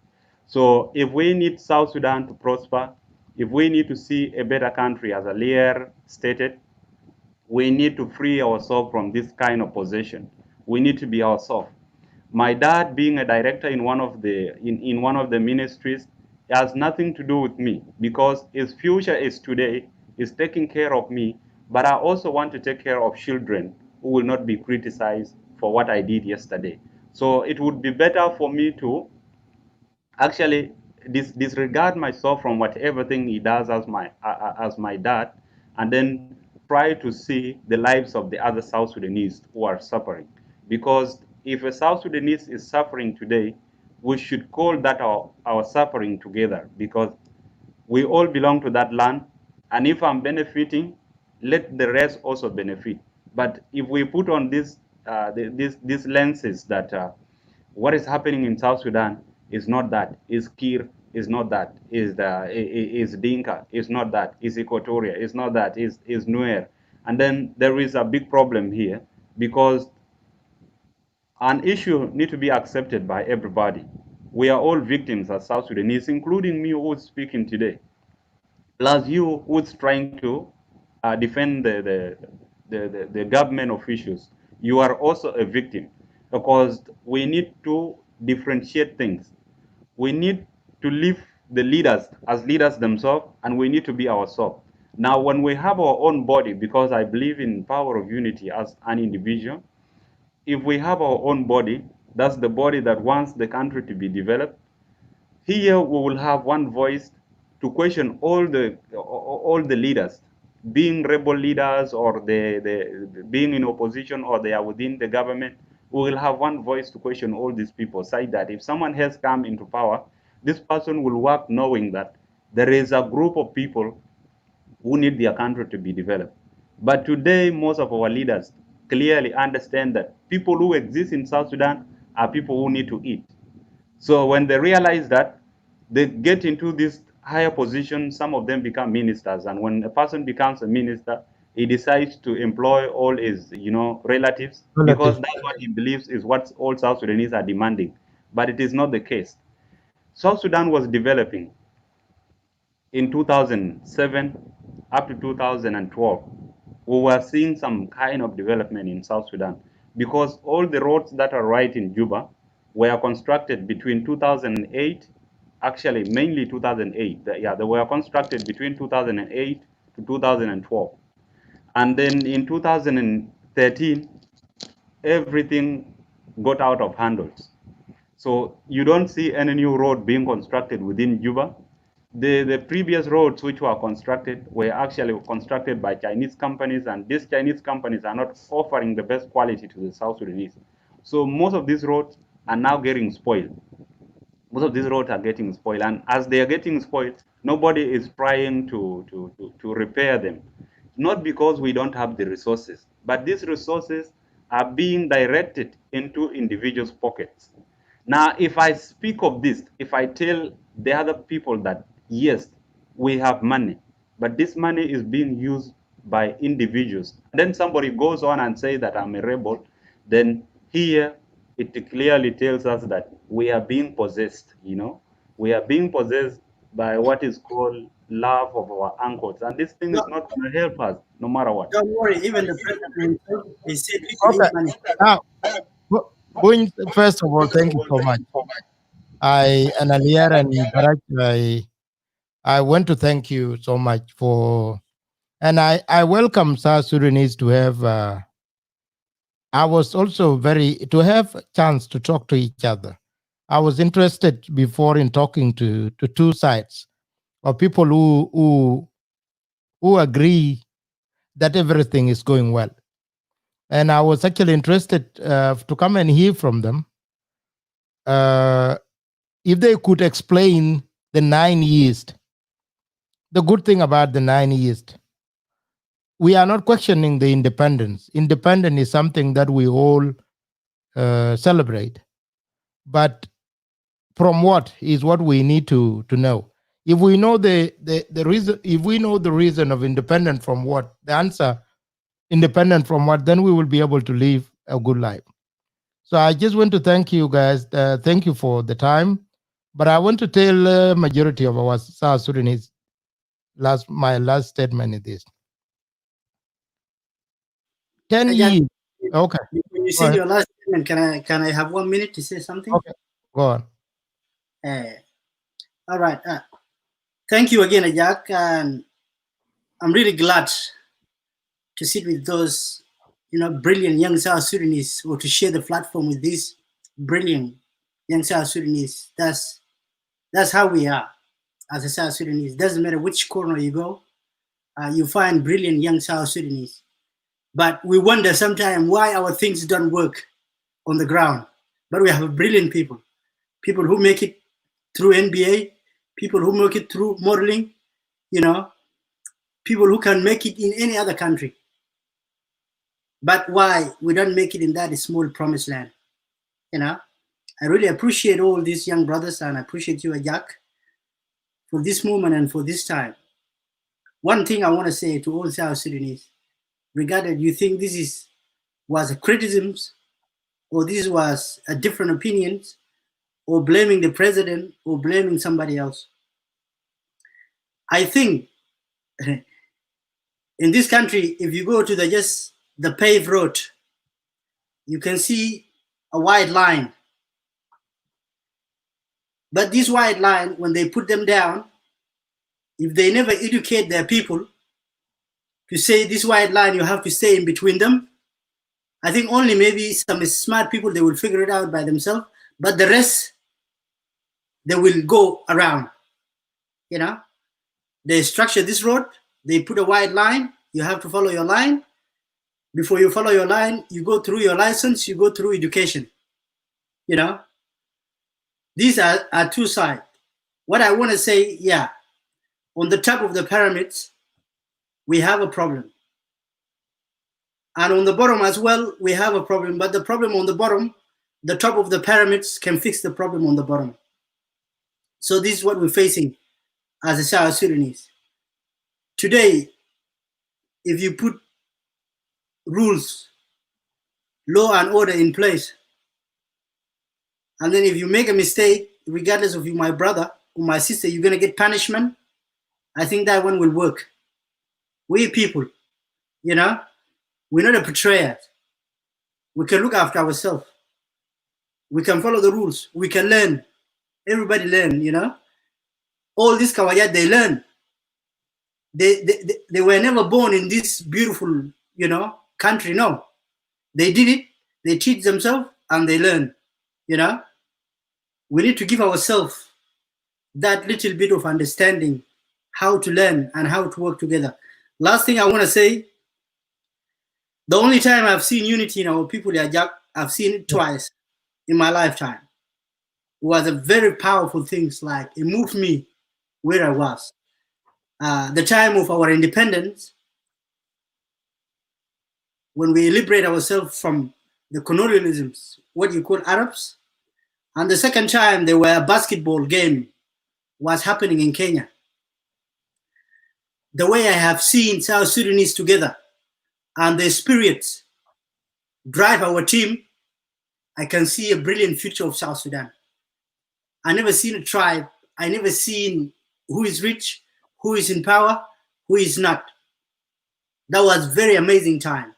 So if we need South Sudan to prosper, if we need to see a better country, as Alier stated, we need to free ourselves from this kind of possession. We need to be ourselves. My dad, being a director in one of the ministries, has nothing to do with me, because his future is today, is taking care of me, but I also want to take care of children who will not be criticized for what I did yesterday. So it would be better for me to actually disregard myself from whatever thing he does as my dad, and then try to see the lives of the other South Sudanese who are suffering. Because if a South Sudanese is suffering today, we should call that our suffering together, because we all belong to that land, and if I'm benefiting, let the rest also benefit. But if we put on these lenses that what is happening in South Sudan is not that, is Kir, is not that, is Dinka, is not that, is Equatoria, is not that, is Nuer. And then there is a big problem here because an issue need to be accepted by everybody. We are all victims as South Sudanese, including me who's speaking today, plus you who's trying to defend the government officials. You are also a victim because we need to differentiate things. We need to leave the leaders as leaders themselves, and we need to be ourselves. Now, when we have our own body, because I believe in power of unity as an individual, if we have our own body, that's the body that wants the country to be developed. Here we will have one voice to question all the leaders, being rebel leaders or being in opposition or they are within the government. We will have one voice to question all these people, say that if someone has come into power, this person will work knowing that there is a group of people who need their country to be developed. But today, most of our leaders clearly understand that people who exist in South Sudan are people who need to eat. So when they realize that, they get into this higher position, some of them become ministers. And when a person becomes a minister, he decides to employ all his, relatives because Relative. that's what he believes is what all South Sudanese are demanding. But it is not the case. South Sudan was developing in 2007 up to 2012. We were seeing some kind of development in South Sudan because all the roads that are right in Juba were constructed between 2008, actually mainly 2008. They were constructed between 2008 to 2012. And then in 2013, everything got out of handles. So you don't see any new road being constructed within Juba. The previous roads which were constructed were actually constructed by Chinese companies, and these Chinese companies are not offering the best quality to the South Sudanese. So most of these roads are now getting spoiled. Most of these roads are getting spoiled, and as they are getting spoiled, nobody is trying to repair them. Not because we don't have the resources, but these resources are being directed into individuals' pockets. Now, if I speak of this, if I tell the other people that, yes, we have money, but this money is being used by individuals, then somebody goes on and say that I'm a rebel, then here it clearly tells us that we are being possessed, We are being possessed by what is called love of our uncles. And this thing is Don't, not going to help us no matter what. don't worry, even the president himself, he said people Okay. need money. Now, Boone, first of all, thank you so much. And Alier and Baraj, I want to thank you so much and I welcome South Sudanese to have, I was also to have a chance to talk to each other. I was interested before in talking to two sides of people who agree that everything is going well. And I was actually interested to come and hear from them if they could explain the 9 years. The good thing about the 9 years, we are not questioning the independence. Independence is something that we all celebrate. But from what is what we need to know. If we know the reason, if we know the reason of independent from what, the answer independent from what, then we will be able to live a good life. So I just want to thank you guys. Thank you for the time. But I want to tell majority of our South Sudanese, my last statement is this. 10 years. Okay. When you say your last statement, can I have 1 minute to say something? Okay. Go on. All right. Thank you again, Ajak. And I'm really glad to sit with those, brilliant young South Sudanese, or to share the platform with these brilliant young South Sudanese. That's how we are as a South Sudanese. Doesn't matter which corner you go, you find brilliant young South Sudanese. But we wonder sometimes why our things don't work on the ground. But we have brilliant people who make it through NBA, people who make it through modeling, people who can make it in any other country. But why we don't make it in that small promised land? You know, I really appreciate all these young brothers, and I appreciate you, Ajak, for this moment and for this time. One thing I want to say to all South Sudanese, regardless you think this was a criticism, or this was a different opinions, or blaming the president, or blaming somebody else. I think in this country, if you go to the paved road, you can see a white line. But this white line, when they put them down, if they never educate their people to say this white line, you have to stay in between them, I think only maybe some smart people, they will figure it out by themselves, but the rest, they will go around. You know, they structure this road, they put a white line, you have to follow your line. Before you follow your line, you go through your license, you go through education. You know, these are two sides. What I want to say, yeah, on the top of the pyramids, we have a problem. And on the bottom as well, we have a problem. But the problem on the bottom, the top of the pyramids can fix the problem on the bottom. So this is what we're facing as a South Sudanese. Today, if you put rules, law and order in place, and then if you make a mistake, regardless of you, my brother or my sister, you're going to get punishment, I think that one will work. We people, you know, we're not a betrayer. We can look after ourselves. We can follow the rules. We can learn. Everybody learn, you know. All these Kawayat, they learn. They were never born in this beautiful, you know, country. No. They did it. They teach themselves and they learn, you know. We need to give ourselves that little bit of understanding how to learn and how to work together. Last thing I want to say, the only time I've seen unity in our people, I've seen it twice in my lifetime. It was a very powerful thing. Like it moved me where I was. The time of our independence, when we liberate ourselves from the colonialisms, what you call Arabs. And the second time, there were a basketball game was happening in Kenya. The way I have seen South Sudanese together and their spirits drive our team, I can see a brilliant future of South Sudan. I never seen a tribe. I never seen who is rich, who is in power, who is not. That was very amazing time.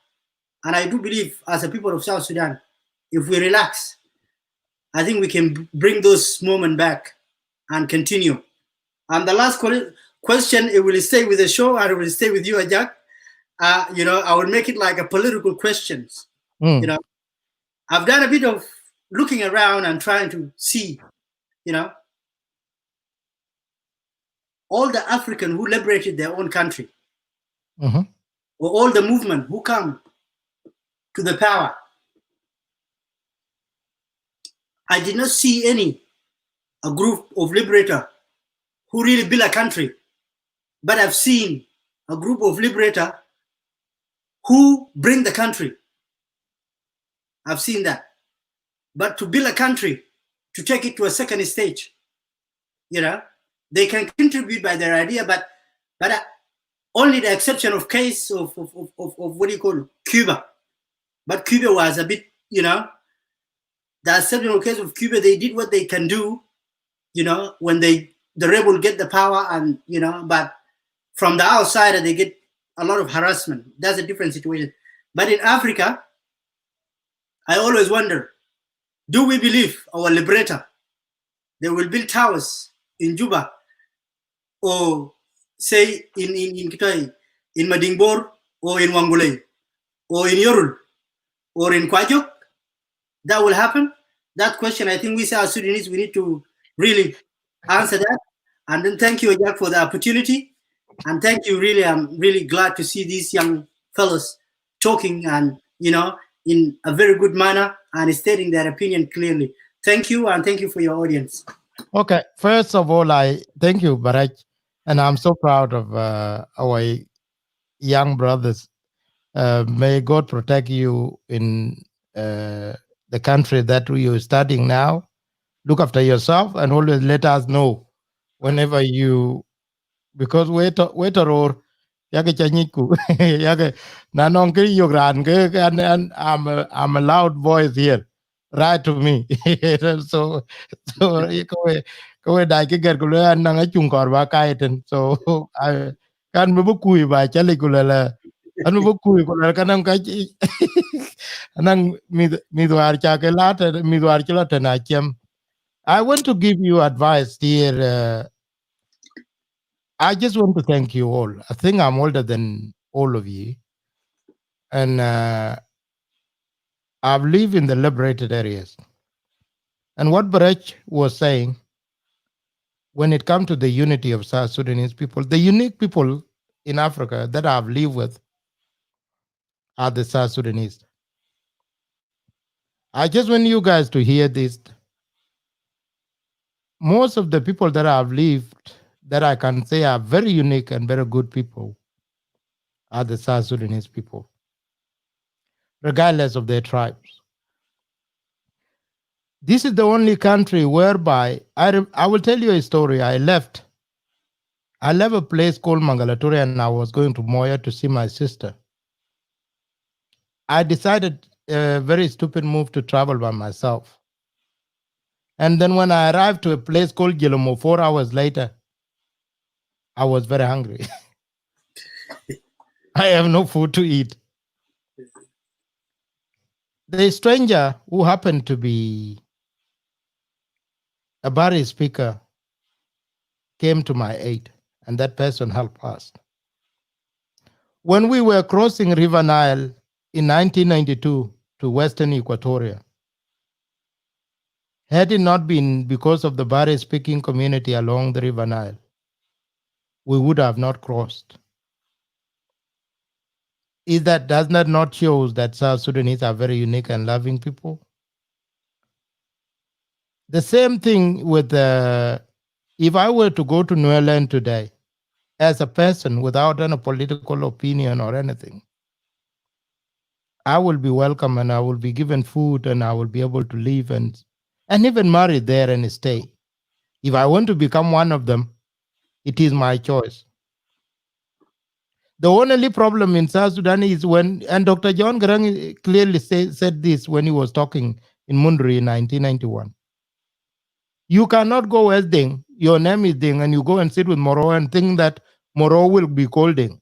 And I do believe as a people of South Sudan, if we relax, I think we can bring those moments back and continue. And the last question, it will stay with the show, and it will stay with you, Ajak. You know, I will make it like a political questions. You know, I've done a bit of looking around and trying to see, you know, all the African who liberated their own country, or all the movement who come to the power. I did not see a group of liberator who really build a country, but I've seen a group of liberator who bring the country. I've seen that. But to build a country, to take it to a second stage, you know, they can contribute by their idea, but only the exception of case of what do you call Cuba. But Cuba was a bit, you know, the exceptional case of Cuba, they did what they can do, you know, when the rebel get the power, and, you know, but from the outside, they get a lot of harassment. That's a different situation. But in Africa, I always wonder, do we believe our liberator, they will build towers in Juba, or say in Madingbor, or in Wangulei, or in Yorul, or in Kwajok? That will happen? That question, I think we South Sudanese, we need to really answer that. And then thank you, Ajak, for the opportunity. And thank you, really, I'm really glad to see these young fellows talking and, you know, in a very good manner and stating their opinion clearly. Thank you, and thank you for your audience. Okay, first of all, I thank you, Baraj, and I'm so proud of our young brothers. May God protect you in the country that you're studying now. Look after yourself and always let us know whenever you, because waiter or yake chanyiku yake nanong ke yogran ke and I'm a loud voice here. Right to me. so kowe dai ke ger kulo nang achung kor ba kaiten. So I kan me bukui ba chali kulo anu bukui kulo kanang ka anang midwar cha ke lata midwar chila na chem. I want to give you advice, dear. I just want to thank you all. I think I'm older than all of you. And I've lived in the liberated areas. And what Barech was saying, when it comes to the unity of South Sudanese people, the unique people in Africa that I've lived with are the South Sudanese. I just want you guys to hear this. Most of the people that I've lived that I can say are very unique and very good people are the South Sudanese people, regardless of their tribes. This is the only country whereby I will tell you a story. I left a place called Mangalaturi and I was going to Moya to see my sister. I decided a very stupid move to travel by myself. And then when I arrived to a place called Gilomo 4 hours later, I was very hungry. I have no food to eat. The stranger who happened to be a Bari speaker came to my aid, and that person helped us. When we were crossing River Nile in 1992 to Western Equatoria, had it not been because of the Bari speaking community along the River Nile, we would have not crossed. Does that not show that South Sudanese are very unique and loving people? The same thing with if I were to go to Nuerland today, as a person without any political opinion or anything, I will be welcome and I will be given food and I will be able to live and even marry there and stay. If I want to become one of them, it is my choice. The only problem in South Sudan is when, and Dr. John Garang clearly said this when he was talking in Mundri in 1991. You cannot go as Ding, your name is Ding, and you go and sit with Moro and think that Moro will be called Ding.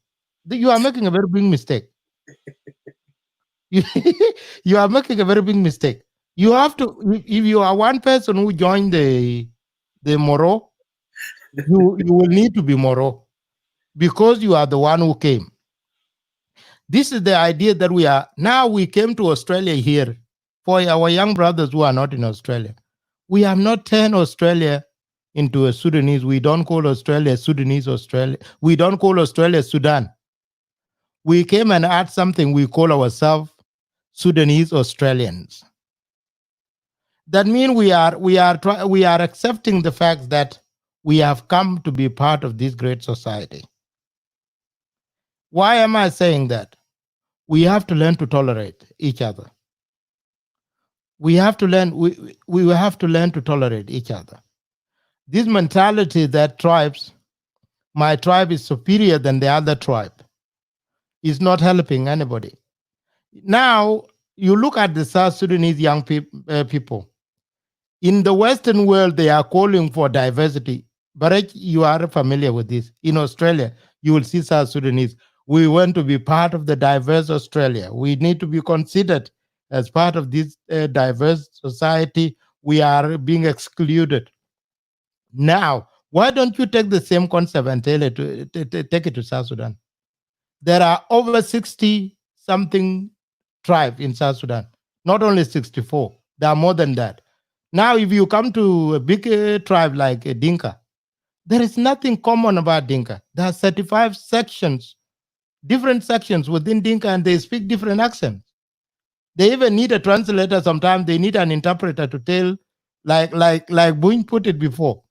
You are making a very big mistake. You are making a very big mistake. You have to, if you are one person who joined the Moro, you will need to be Moro because you are the one who came. This is the idea that we came to Australia here for our young brothers who are not in Australia. We have not turned Australia into a Sudanese. We don't call Australia Sudanese Australia. We don't call Australia Sudan. We came and add something. We call ourselves Sudanese Australians. That means we are accepting the fact that we have come to be part of this great society. Why am I saying that? We have to learn to tolerate each other. We have to learn. We have to learn to tolerate each other. This mentality that my tribe is superior than the other tribe, is not helping anybody. Now you look at the South Sudanese young people. In the Western world, they are calling for diversity. But you are familiar with this. In Australia, you will see South Sudanese. We want to be part of the diverse Australia. We need to be considered as part of this diverse society. We are being excluded. Now, why don't you take the same concept and take it to South Sudan? There are over 60 something tribes in South Sudan, not only 64. There are more than that. Now, if you come to a big tribe like Dinka, there is nothing common about Dinka. There are 35 sections, different sections within Dinka, and they speak different accents. They even need a translator. Sometimes they need an interpreter to tell, like Buin put it before.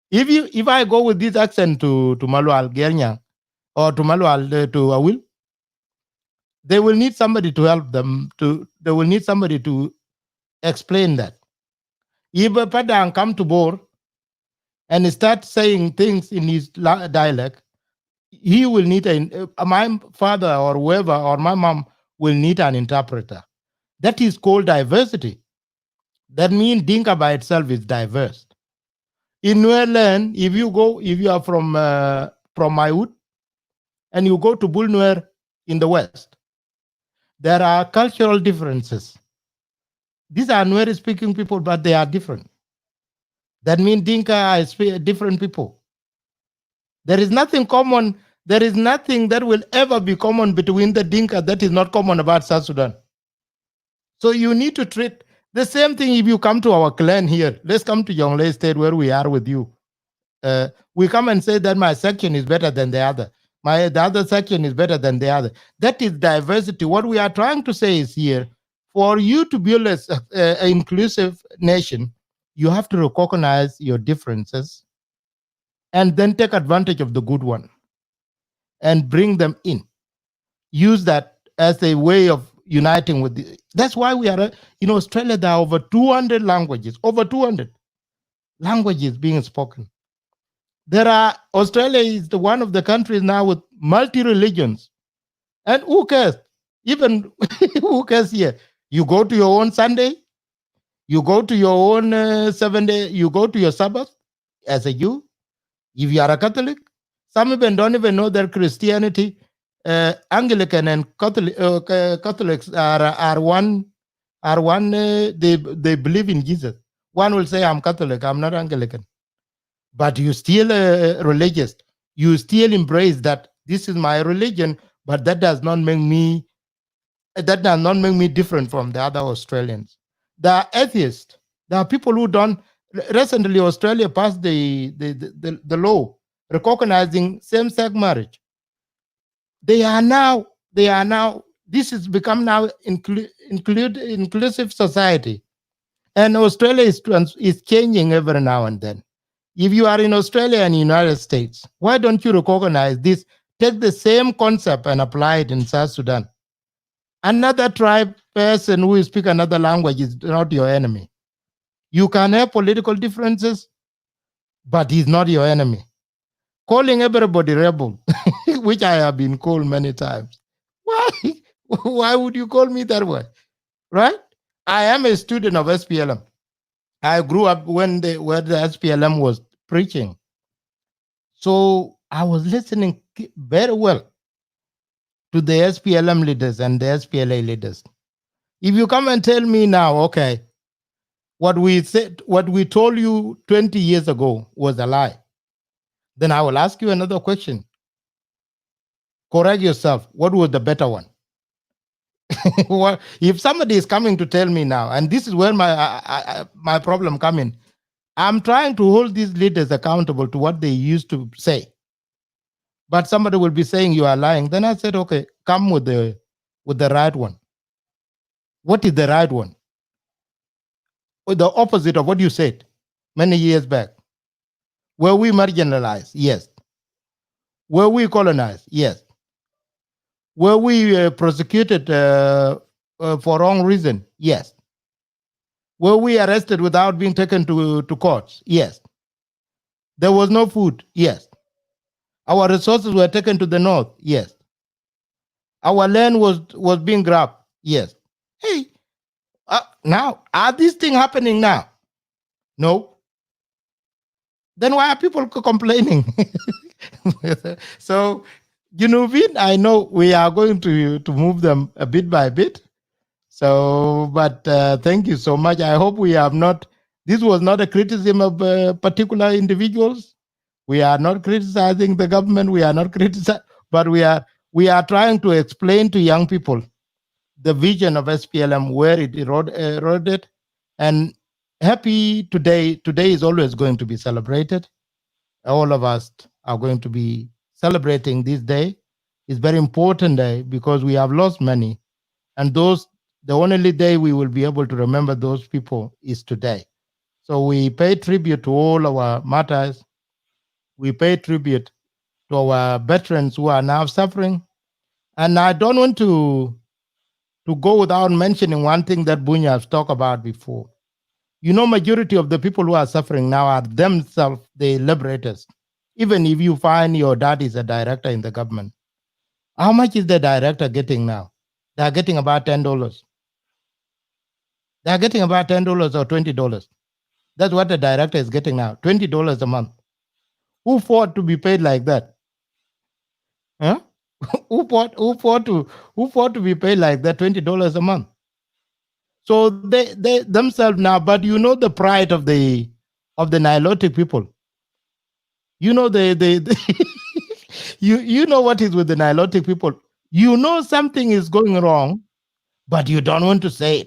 If I go with this accent to Malual Gernyang or to Malual to Awil, They will need somebody to help them. They will need somebody to explain that. If a Padang come to Bor and start saying things in his dialect, he will need my father or whoever or my mom will need an interpreter. That is called diversity. That means Dinka by itself is diverse. In Nuer land, if you are from Maiut and you go to Bulnuer in the west, there are cultural differences. These are Nuer speaking people, but they are different. That means Dinka are different people. There is nothing common. There is nothing that will ever be common between the Dinka that is not common about South Sudan. So you need to treat the same thing. If you come to our clan here, let's come to Jonglei State where we are with you. We come and say that my section is better than the other. The other section is better than the other. That is diversity. What we are trying to say is here, for you to build an inclusive nation, you have to recognize your differences and then take advantage of the good one and bring them in. Use that as a way of uniting with that's why we are in Australia. There are over 200 languages, over 200 languages being spoken. Australia is one of the countries now with multi-religions. And who cares? Even who cares here? You go to your own Sunday, you go to your own 7 day, you go to your Sabbath as a Jew. If you are a Catholic, some even don't even know their Christianity. Anglican and Catholics are one. They believe in Jesus. One will say, "I'm Catholic. I'm not Anglican," but you still religious. You still embrace that this is my religion, but that does not make me different from the other Australians. There are atheists. There are people who don't. Recently, Australia passed the law recognizing same-sex marriage. They are now. This has become now inclusive society, and Australia is changing every now and then. If you are in Australia and United States, why don't you recognize this? Take the same concept and apply it in South Sudan. Another tribe person who speaks another language is not your enemy. You can have political differences, but he's not your enemy. Calling everybody rebel, which I have been called many times. Why? Why would you call me that way? Right? I am a student of SPLM. I grew up where the SPLM was preaching. So I was listening very well to the SPLM leaders and the SPLA leaders. If you come and tell me now, okay, what we told you 20 years ago was a lie, then I will ask you another question. Correct yourself. What was the better one? If somebody is coming to tell me now, and this is where my problem comes in, I'm trying to hold these leaders accountable to what they used to say. But somebody will be saying you are lying. Then I said, okay, come with the right one. What is the right one? Or the opposite of what you said many years back. Were we marginalized? Yes. Were we colonized? Yes. Were we prosecuted for wrong reason? Yes. Were we arrested without being taken to courts? Yes. There was no food? Yes. Our resources were taken to the north? Yes. Our land was being grabbed? Yes. Hey, now, are these things happening now? No. Then why are people complaining? So, I know we are going to move them a bit by bit. So, but thank you so much. I hope we have not, this was not a criticism of particular individuals. We are not criticizing the government. We are not criticizing, but we are trying to explain to young people the vision of SPLM, where it eroded. And happy today. Today is always going to be celebrated. All of us are going to be celebrating this day. It's a very important day because we have lost many. And the only day we will be able to remember those people is today. So we pay tribute to all our martyrs. We pay tribute to our veterans who are now suffering. And I don't want to go without mentioning one thing that Bunya has talked about before. You know, majority of the people who are suffering now are themselves the liberators. Even if you find your dad is a director in the government, how much is the director getting now? They are getting about $10. They are getting about $10 or $20. That's what the director is getting now, $20 a month. Who fought to be paid like that? Huh? who fought to be paid like that, $20 a month? So they themselves now, but you know the pride of the Nilotic people. You know you know what is with the Nilotic people. You know something is going wrong, but you don't want to say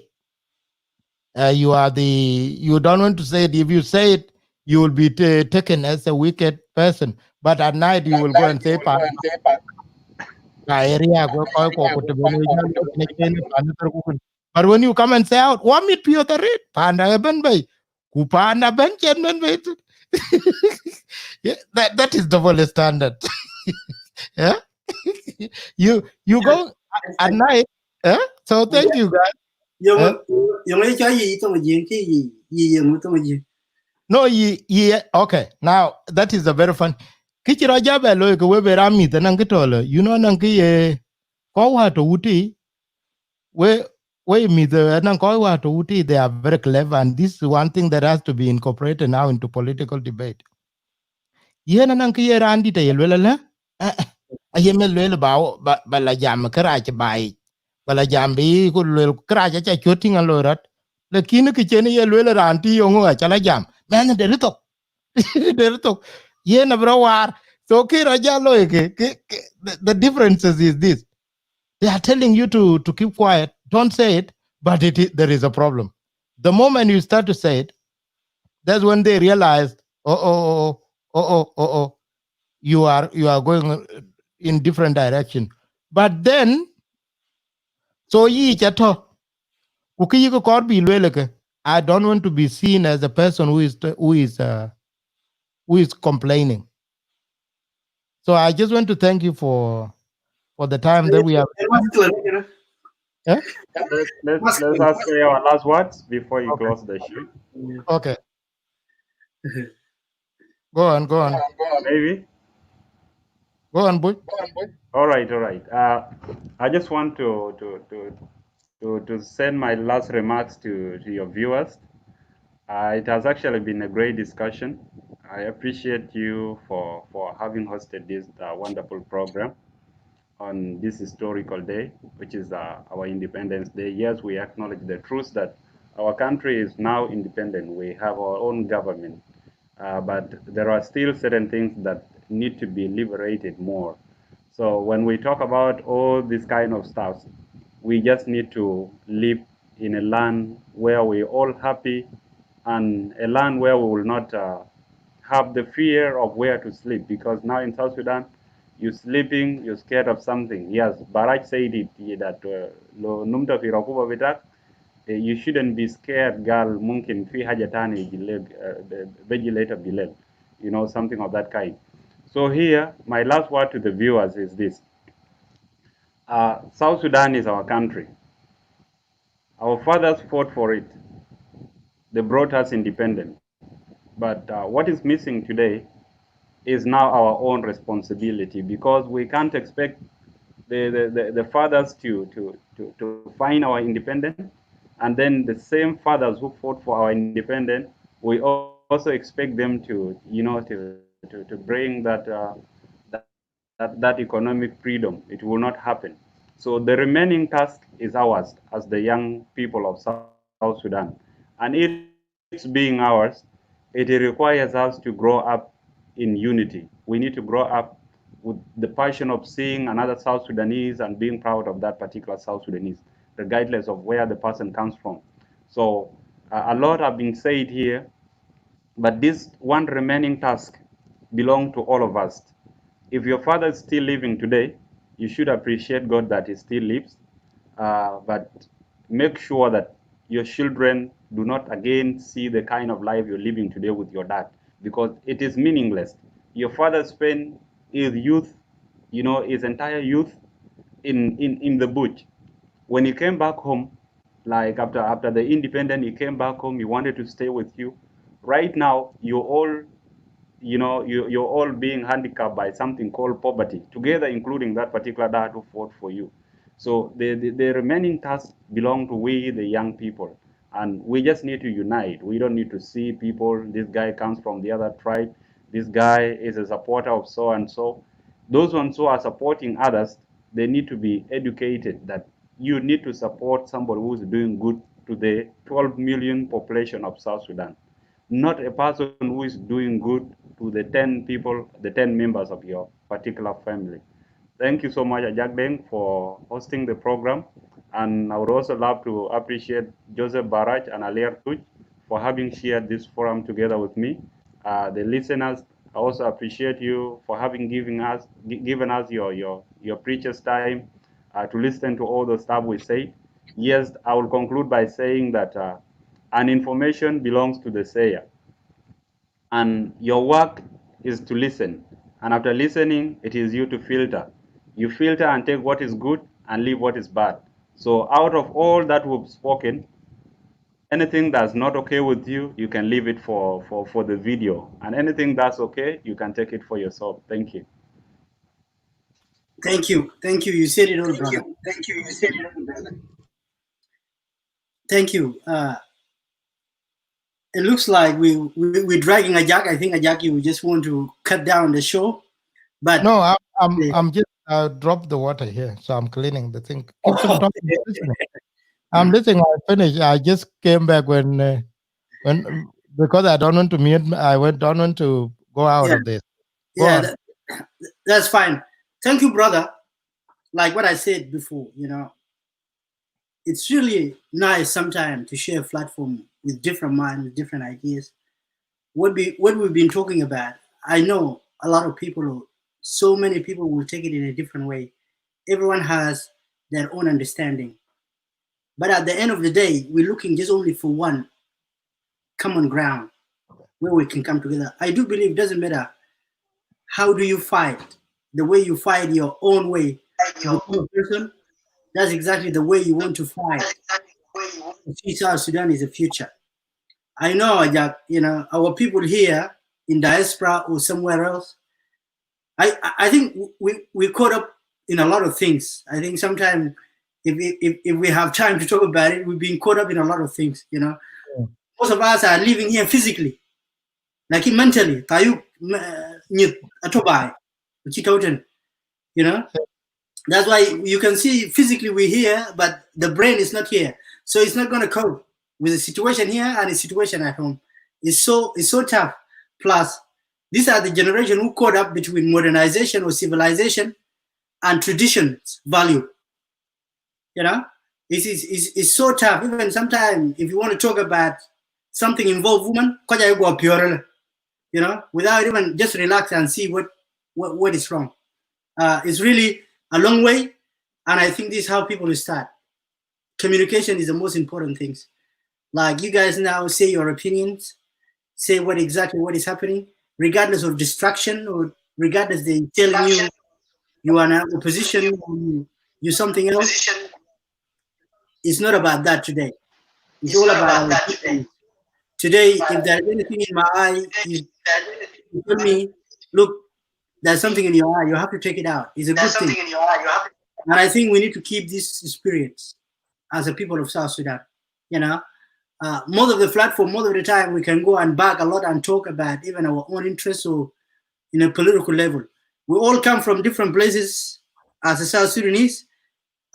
it. You don't want to say it. If you say it, you will be taken as a wicked person. But at night you will go and say, but when you come and say out, what meet Pio the red? Panda ben bay. Kupanda ben chen ben bay. Yeah, that is double standard. Yeah. You go at night. So thank you guys. Yung ấy cho gì tôi mà diễn cái gì tôi mà diễn. No, okay. Now that is a very fun. Kichira jabe lo ko we berami tanang kitolo. You know nang ki ko wa to uti we mi the nang ko wa to uti, they are very clever, and this is one thing that has to be incorporated now into political debate. Ye nang ki randi te yelwela la aye me lwel ba la jam kara che bai. Bala jam bi ko lwel kara cha choting a lorat. Lakini ki cheni yelwela ranti yongo chala jam. Man de rito. Yeah, bro, war. So the differences is this. They are telling you to keep quiet. Don't say it, but there is a problem. The moment you start to say it, that's when they realize, you are going in different direction. But then, so ye chato, I don't want to be seen as a person who is complaining. So I just want to thank you for the time that we have. Let's us say our last words before you close the show. Okay. Go on. Maybe. Go on, boy. All right. I just want to send my last remarks to your viewers. It has actually been a great discussion. I appreciate you for having hosted this wonderful program on this historical day, which is our Independence Day. Yes, we acknowledge the truth that our country is now independent. We have our own government, but there are still certain things that need to be liberated more. So when we talk about all this kind of stuff, we just need to live in a land where we're all happy, and a land where we will not have the fear of where to sleep. Because now in South Sudan, you're sleeping, you're scared of something. Yes, Baraj said it that lo numta fi rakuba bitak, you shouldn't be scared, gal mungkin fi haja tani beji later bilel, something of that kind. So here, my last word to the viewers is this. South Sudan is our country. Our fathers fought for it. They brought us independence. But what is missing today is now our own responsibility, because we can't expect the fathers to find our independence, and then the same fathers who fought for our independence, we also expect them to bring that economic freedom. It will not happen. So the remaining task is ours as the young people of South Sudan, and it's being ours. It requires us to grow up in unity. We need to grow up with the passion of seeing another South Sudanese and being proud of that particular South Sudanese, regardless of where the person comes from. So a lot have been said here, but this one remaining task belongs to all of us. If your father is still living today, you should appreciate God that he still lives, but make sure that your children do not again see the kind of life you're living today with your dad, because it is meaningless. Your father spent his youth, his entire youth, in the bush. When he came back home, like after the independence, he came back home. He wanted to stay with you. Right now, you're all, you're all being handicapped by something called poverty, together including that particular dad who fought for you. So the remaining tasks belong to we, the young people. And we just need to unite. We don't need to see people, this guy comes from the other tribe, this guy is a supporter of so and so. Those ones who are supporting others, they need to be educated that you need to support somebody who's doing good to the 12 million population of South Sudan, not a person who is doing good to the 10 people, the 10 members of your particular family. Thank you so much, Ajak Deng, for hosting the program. And I would also love to appreciate Joseph Baraj and Alier Tuj for having shared this forum together with me. The listeners, I also appreciate you for having given us your precious time to listen to all the stuff we say. Yes, I will conclude by saying that an information belongs to the sayer, and your work is to listen. And after listening, it is you to filter. You filter and take what is good and leave what is bad. So out of all that we've spoken, anything that's not okay with you, you can leave it for the video. And anything that's okay, you can take it for yourself. Thank you. Thank you. Thank you. You said it all, brother. Thank you. You said it all, brother. Thank you. It looks like we're dragging Ajak. I think Ajak, you just want to cut down the show. But no, I'm just drop the water here, so I'm cleaning the thing. Keep on talking. Listening. I'm listening. I finished. I just came back when because I don't want to mute. Don't want to go out of this. Go on. That's fine. Thank you, brother. Like what I said before, it's really nice sometimes to share a platform with different minds, with different ideas. What we've been talking about, I know a lot of people, so many people will take it in a different way. Everyone has their own understanding. But at the end of the day, we're looking just only for one common ground where we can come together. I do believe it doesn't matter how do you fight, the way you fight your own way to become a person, that's exactly the way you want to fight to see South Sudan is a future. I know that, our people here in diaspora or somewhere else, I think we caught up in a lot of things. I think sometimes if we have time to talk about it, we've been caught up in a lot of things, Yeah. Most of us are living here physically, like mentally, That's why you can see physically we're here, but the brain is not here. So it's not going to cope with the situation here and the situation at home. It's so tough. Plus, these are the generation who caught up between modernization or civilization and traditions value. It's so tough. Even sometimes if you want to talk about something involve women, without even just relax and see what is wrong. It's really a long way, and I think this is how people start. Communication is the most important thing. Like you guys now say your opinions, say what is happening, regardless of distraction or regardless they telling you are in opposition or you something else. It's not about that today. It's all about that today. Today, if there's anything in my eye, you tell me, look, there's something in your eye, you have to take it out. It's a good thing. And I think we need to keep this spirit as a people of South Sudan. Most of the platform, most of the time, we can go and back a lot and talk about even our own interests or in a political level. We all come from different places as a South Sudanese,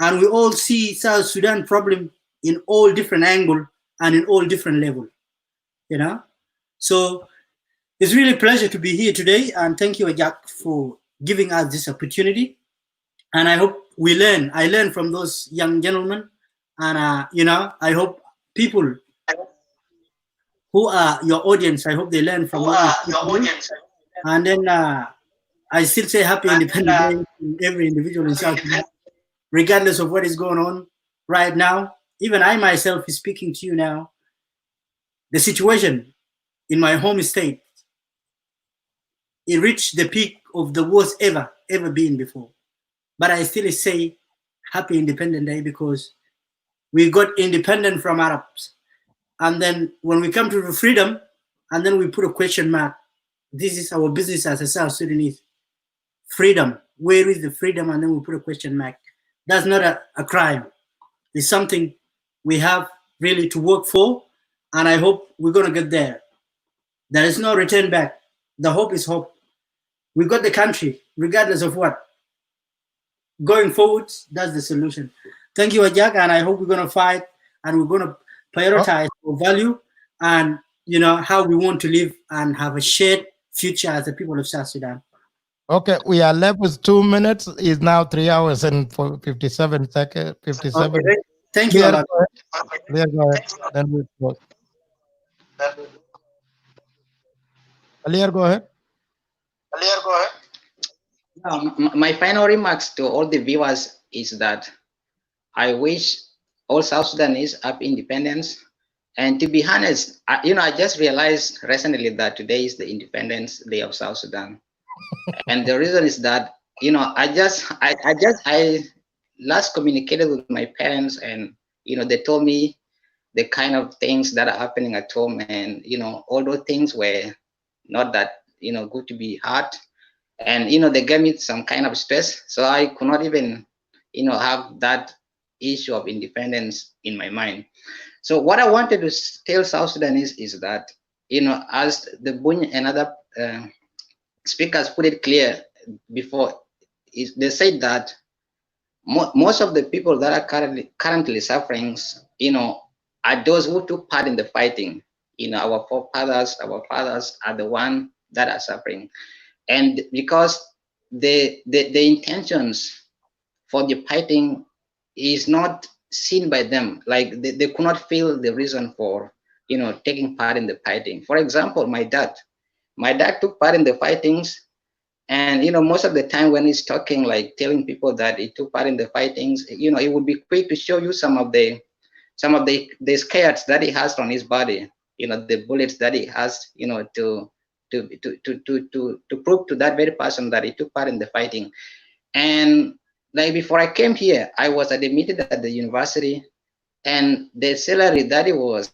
and we all see South Sudan problem in all different angles and in all different levels. So it's really a pleasure to be here today, and thank you, Ajak, for giving us this opportunity. And I hope I learn from those young gentlemen, and I hope people who are your audience, I hope they learn from your audience. And then I still say happy Independence Day to every individual in South Sudan, regardless of what is going on right now. Even I myself is speaking to you now. The situation in my home state, it reached the peak of the worst ever been before. But I still say happy Independent Day because we got independent from Arabs. And then when we come to the freedom, and then we put a question mark. This is our business as a South Sudanese. Freedom. Where is the freedom? And then we put a question mark. That's not a crime. It's something we have really to work for. And I hope we're going to get there. There is no return back. The hope is hope. We got the country, regardless of what. Going forward, that's the solution. Thank you, Ajak, and I hope we're going to fight and we're going to prioritize our value and how we want to live and have a shared future as the people of South Sudan. Okay, we are left with 2 minutes. It's now 3 hours and 57 seconds. 57. Okay, thank you, Ajak. Go ahead. Then we go. Alier, go ahead. My final remarks to all the viewers is that I wish all South Sudanese have independence. And to be honest, I just realized recently that today is the Independence Day of South Sudan. And the reason is that, I last communicated with my parents and, they told me the kind of things that are happening at home. And, all those things were not that, good to be heard. And, they gave me some kind of stress. So I could not even, have that issue of independence in my mind. So what I wanted to tell South Sudanese is that, as the Buny and other speakers put it clear before, they said that most of the people that are currently suffering, are those who took part in the fighting. Our forefathers, our fathers are the ones that are suffering. And because the intentions for the fighting is not seen by them, like they could not feel the reason for taking part in the fighting. For example, my dad took part in the fightings, and most of the time when he's talking, like telling people that he took part in the fightings, he would be quick to show you some of the scars that he has on his body, the bullets that he has, to prove to that very person that he took part in the fighting. And like before I came here, I was admitted at the university, and the salary that he was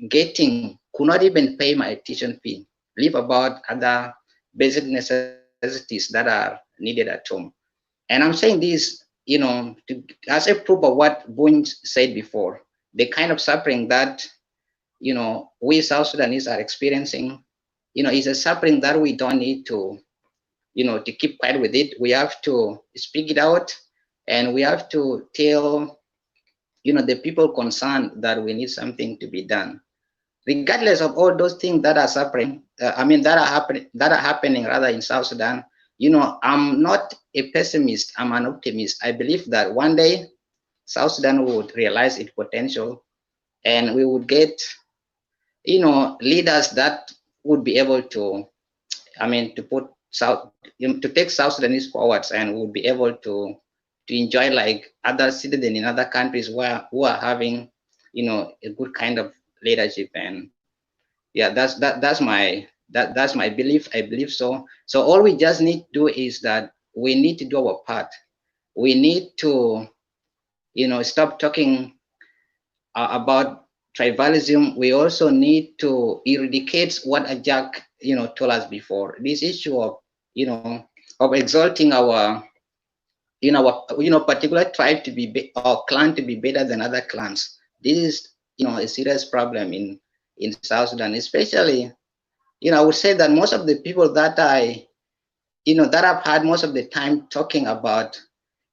getting could not even pay my tuition fee, leave about other basic necessities that are needed at home. And I'm saying this, as a proof of what Buny said before, the kind of suffering that, we South Sudanese are experiencing, is a suffering that we don't need to, to keep quiet with it. We have to speak it out, and we have to tell, the people concerned that we need something to be done. Regardless of all those things that are suffering, that are happening rather in South Sudan, I'm not a pessimist, I'm an optimist. I believe that one day South Sudan would realize its potential, and we would get, leaders that would be able to, to put to take South Sudanese forwards, and would be able to enjoy like other citizens in other countries who are having, a good kind of leadership. And yeah, that's my belief. I believe so. So all we just need to do is that we need to do our part. We need to, stop talking about tribalism. We also need to eradicate what Ajak, told us before. This issue of, of exalting our, particular tribe to be or clan to be better than other clans. This is, a serious problem in South Sudan, especially. I would say that most of the people that that I've had most of the time talking about,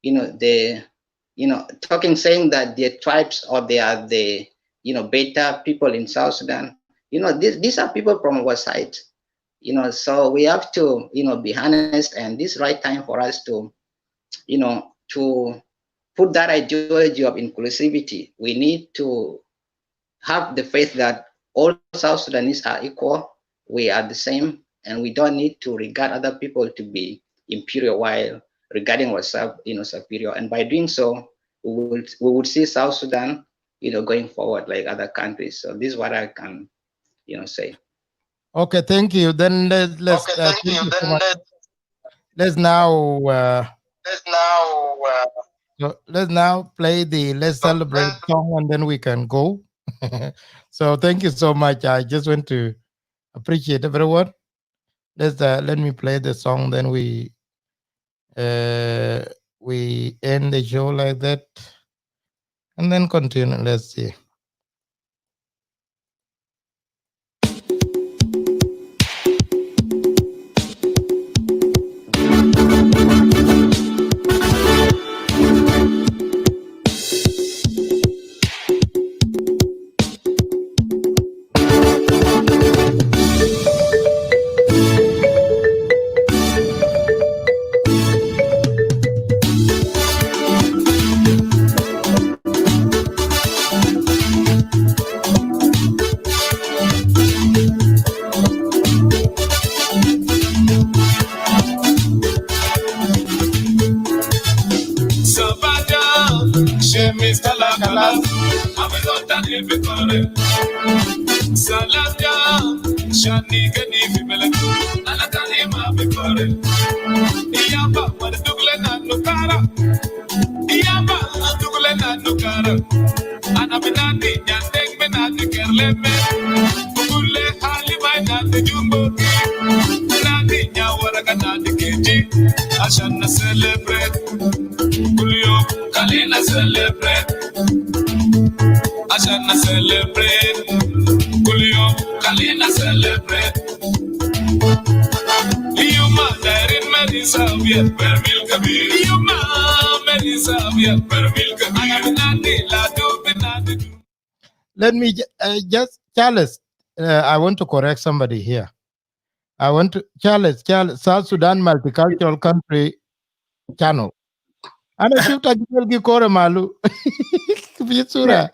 saying that their tribes or they are the, better people in South Sudan. These are people from our side. So we have to, be honest, and this is the right time for us to, to put that ideology of inclusivity. We need to have the faith that all South Sudanese are equal. We are the same, and we don't need to regard other people to be inferior while regarding ourselves, superior. And by doing so, we would see South Sudan, going forward like other countries. So this is what I can, say. Okay, thank you. Then let's now So let's now play the Let's Celebrate song and then we can go. So thank you so much. I just want to appreciate everyone. Let me play the song, then uh we end the show like that and then continue. Let's see. Sabaya, she Mr. Lakala, I'm a lot of difficult. Salaya, Shani Gani Fibele, Alatani Mabikore, Iamba, what a Duglan and Nukara, Iamba, Duglan and Nukara, Anabinati, Yantek Benati Kerleme, Bule Halima, the Jumbo, Nadi, Yawaragana, Keji, Ashana celebrate. Julio, Kalina celebrate. Ashana celebrate. Julio, Kalina celebrate. Yuma, Darin Medisavia, Permil Kabir. Yuma, Medisavia, Permil Kabir. Nadi, Ladu, Benadi. Let me just Charles. I want to correct somebody here. I want to Charles, South Sudan multicultural country channel. Ana shifta gibel kore malu. Bisura.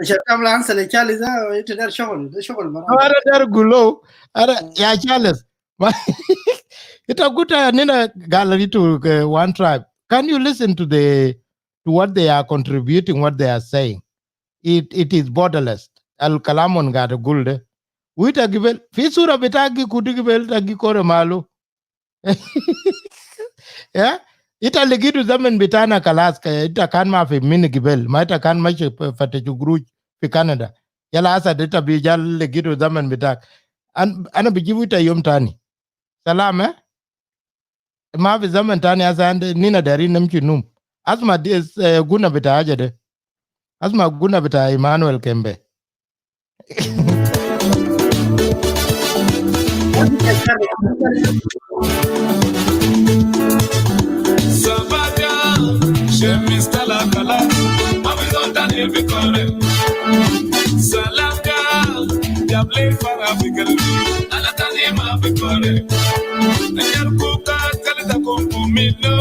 شكرا لانسى لتشارلز ده شغل ده شغل Ara dar gulo. Ara ya Charles. Ita guta nina gallery to one tribe. Can you listen to what they are contributing, what they are saying? It is borderless. Al kalamon gada gulde. Wita gibel fisura betagi kuti gibel tagi kore malu. Yeah, ita ligidu zaman bitana kalaska ita kan ma fi mini gibel ma ita kan ma fata group fi Canada yala asa ita bi jal ligidu zaman bitak ana bijibu ita yom tani salam ma fi zaman tani asa ande nina dari namchi num asma dis guna bita aja de asma guna bita Emmanuel Kembe. Sabaya, she Mr. Lakala, I'm a lot of difficult. Salaka, Yable Farabical, Alatani Mabikore, Nayarkuka, Kalita Kumpumino,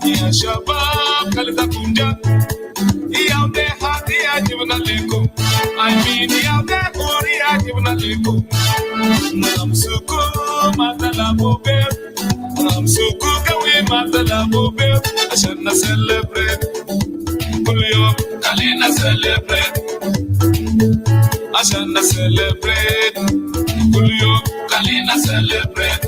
Yashaba, Kalita Kunja, Yaude Hati Ajibunaleko, I mean Yaude Uri Ajibunaleko, Namsuko, Matala Bobe, Namsuko, Kawi Matala Bobe, I shall not celebrate, Julio, Kalina celebrate. Ashana celebrate, Julio, Kalina celebrate.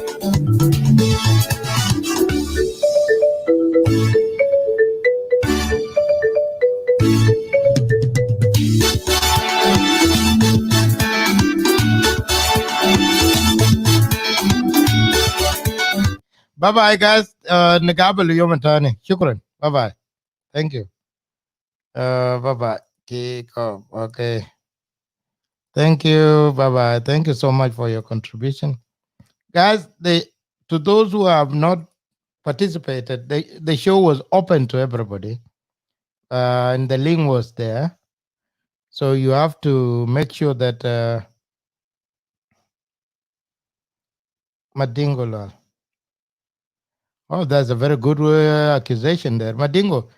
Bye bye guys. Nagabel yomatani. Shukran. Bye bye. Thank you. Bye bye. Kick off. Okay. Thank you. Bye bye. Thank you so much for your contribution. Guys, to those who have not participated, the show was open to everybody. And the link was there. So you have to make sure that Madingola. Oh, that's a very good accusation there. Madingo,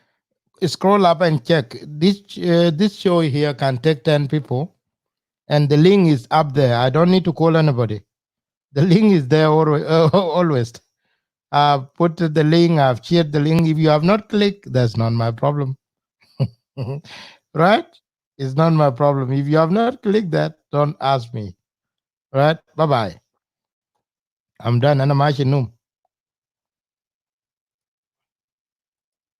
scroll up and check. This show here can take 10 people. And the link is up there. I don't need to call anybody. The link is there always. I've put the link, I've shared the link. If you have not clicked, that's not my problem. Right? It's not my problem. If you have not clicked that, don't ask me. Right? Bye-bye. I'm done. Ana mashi num.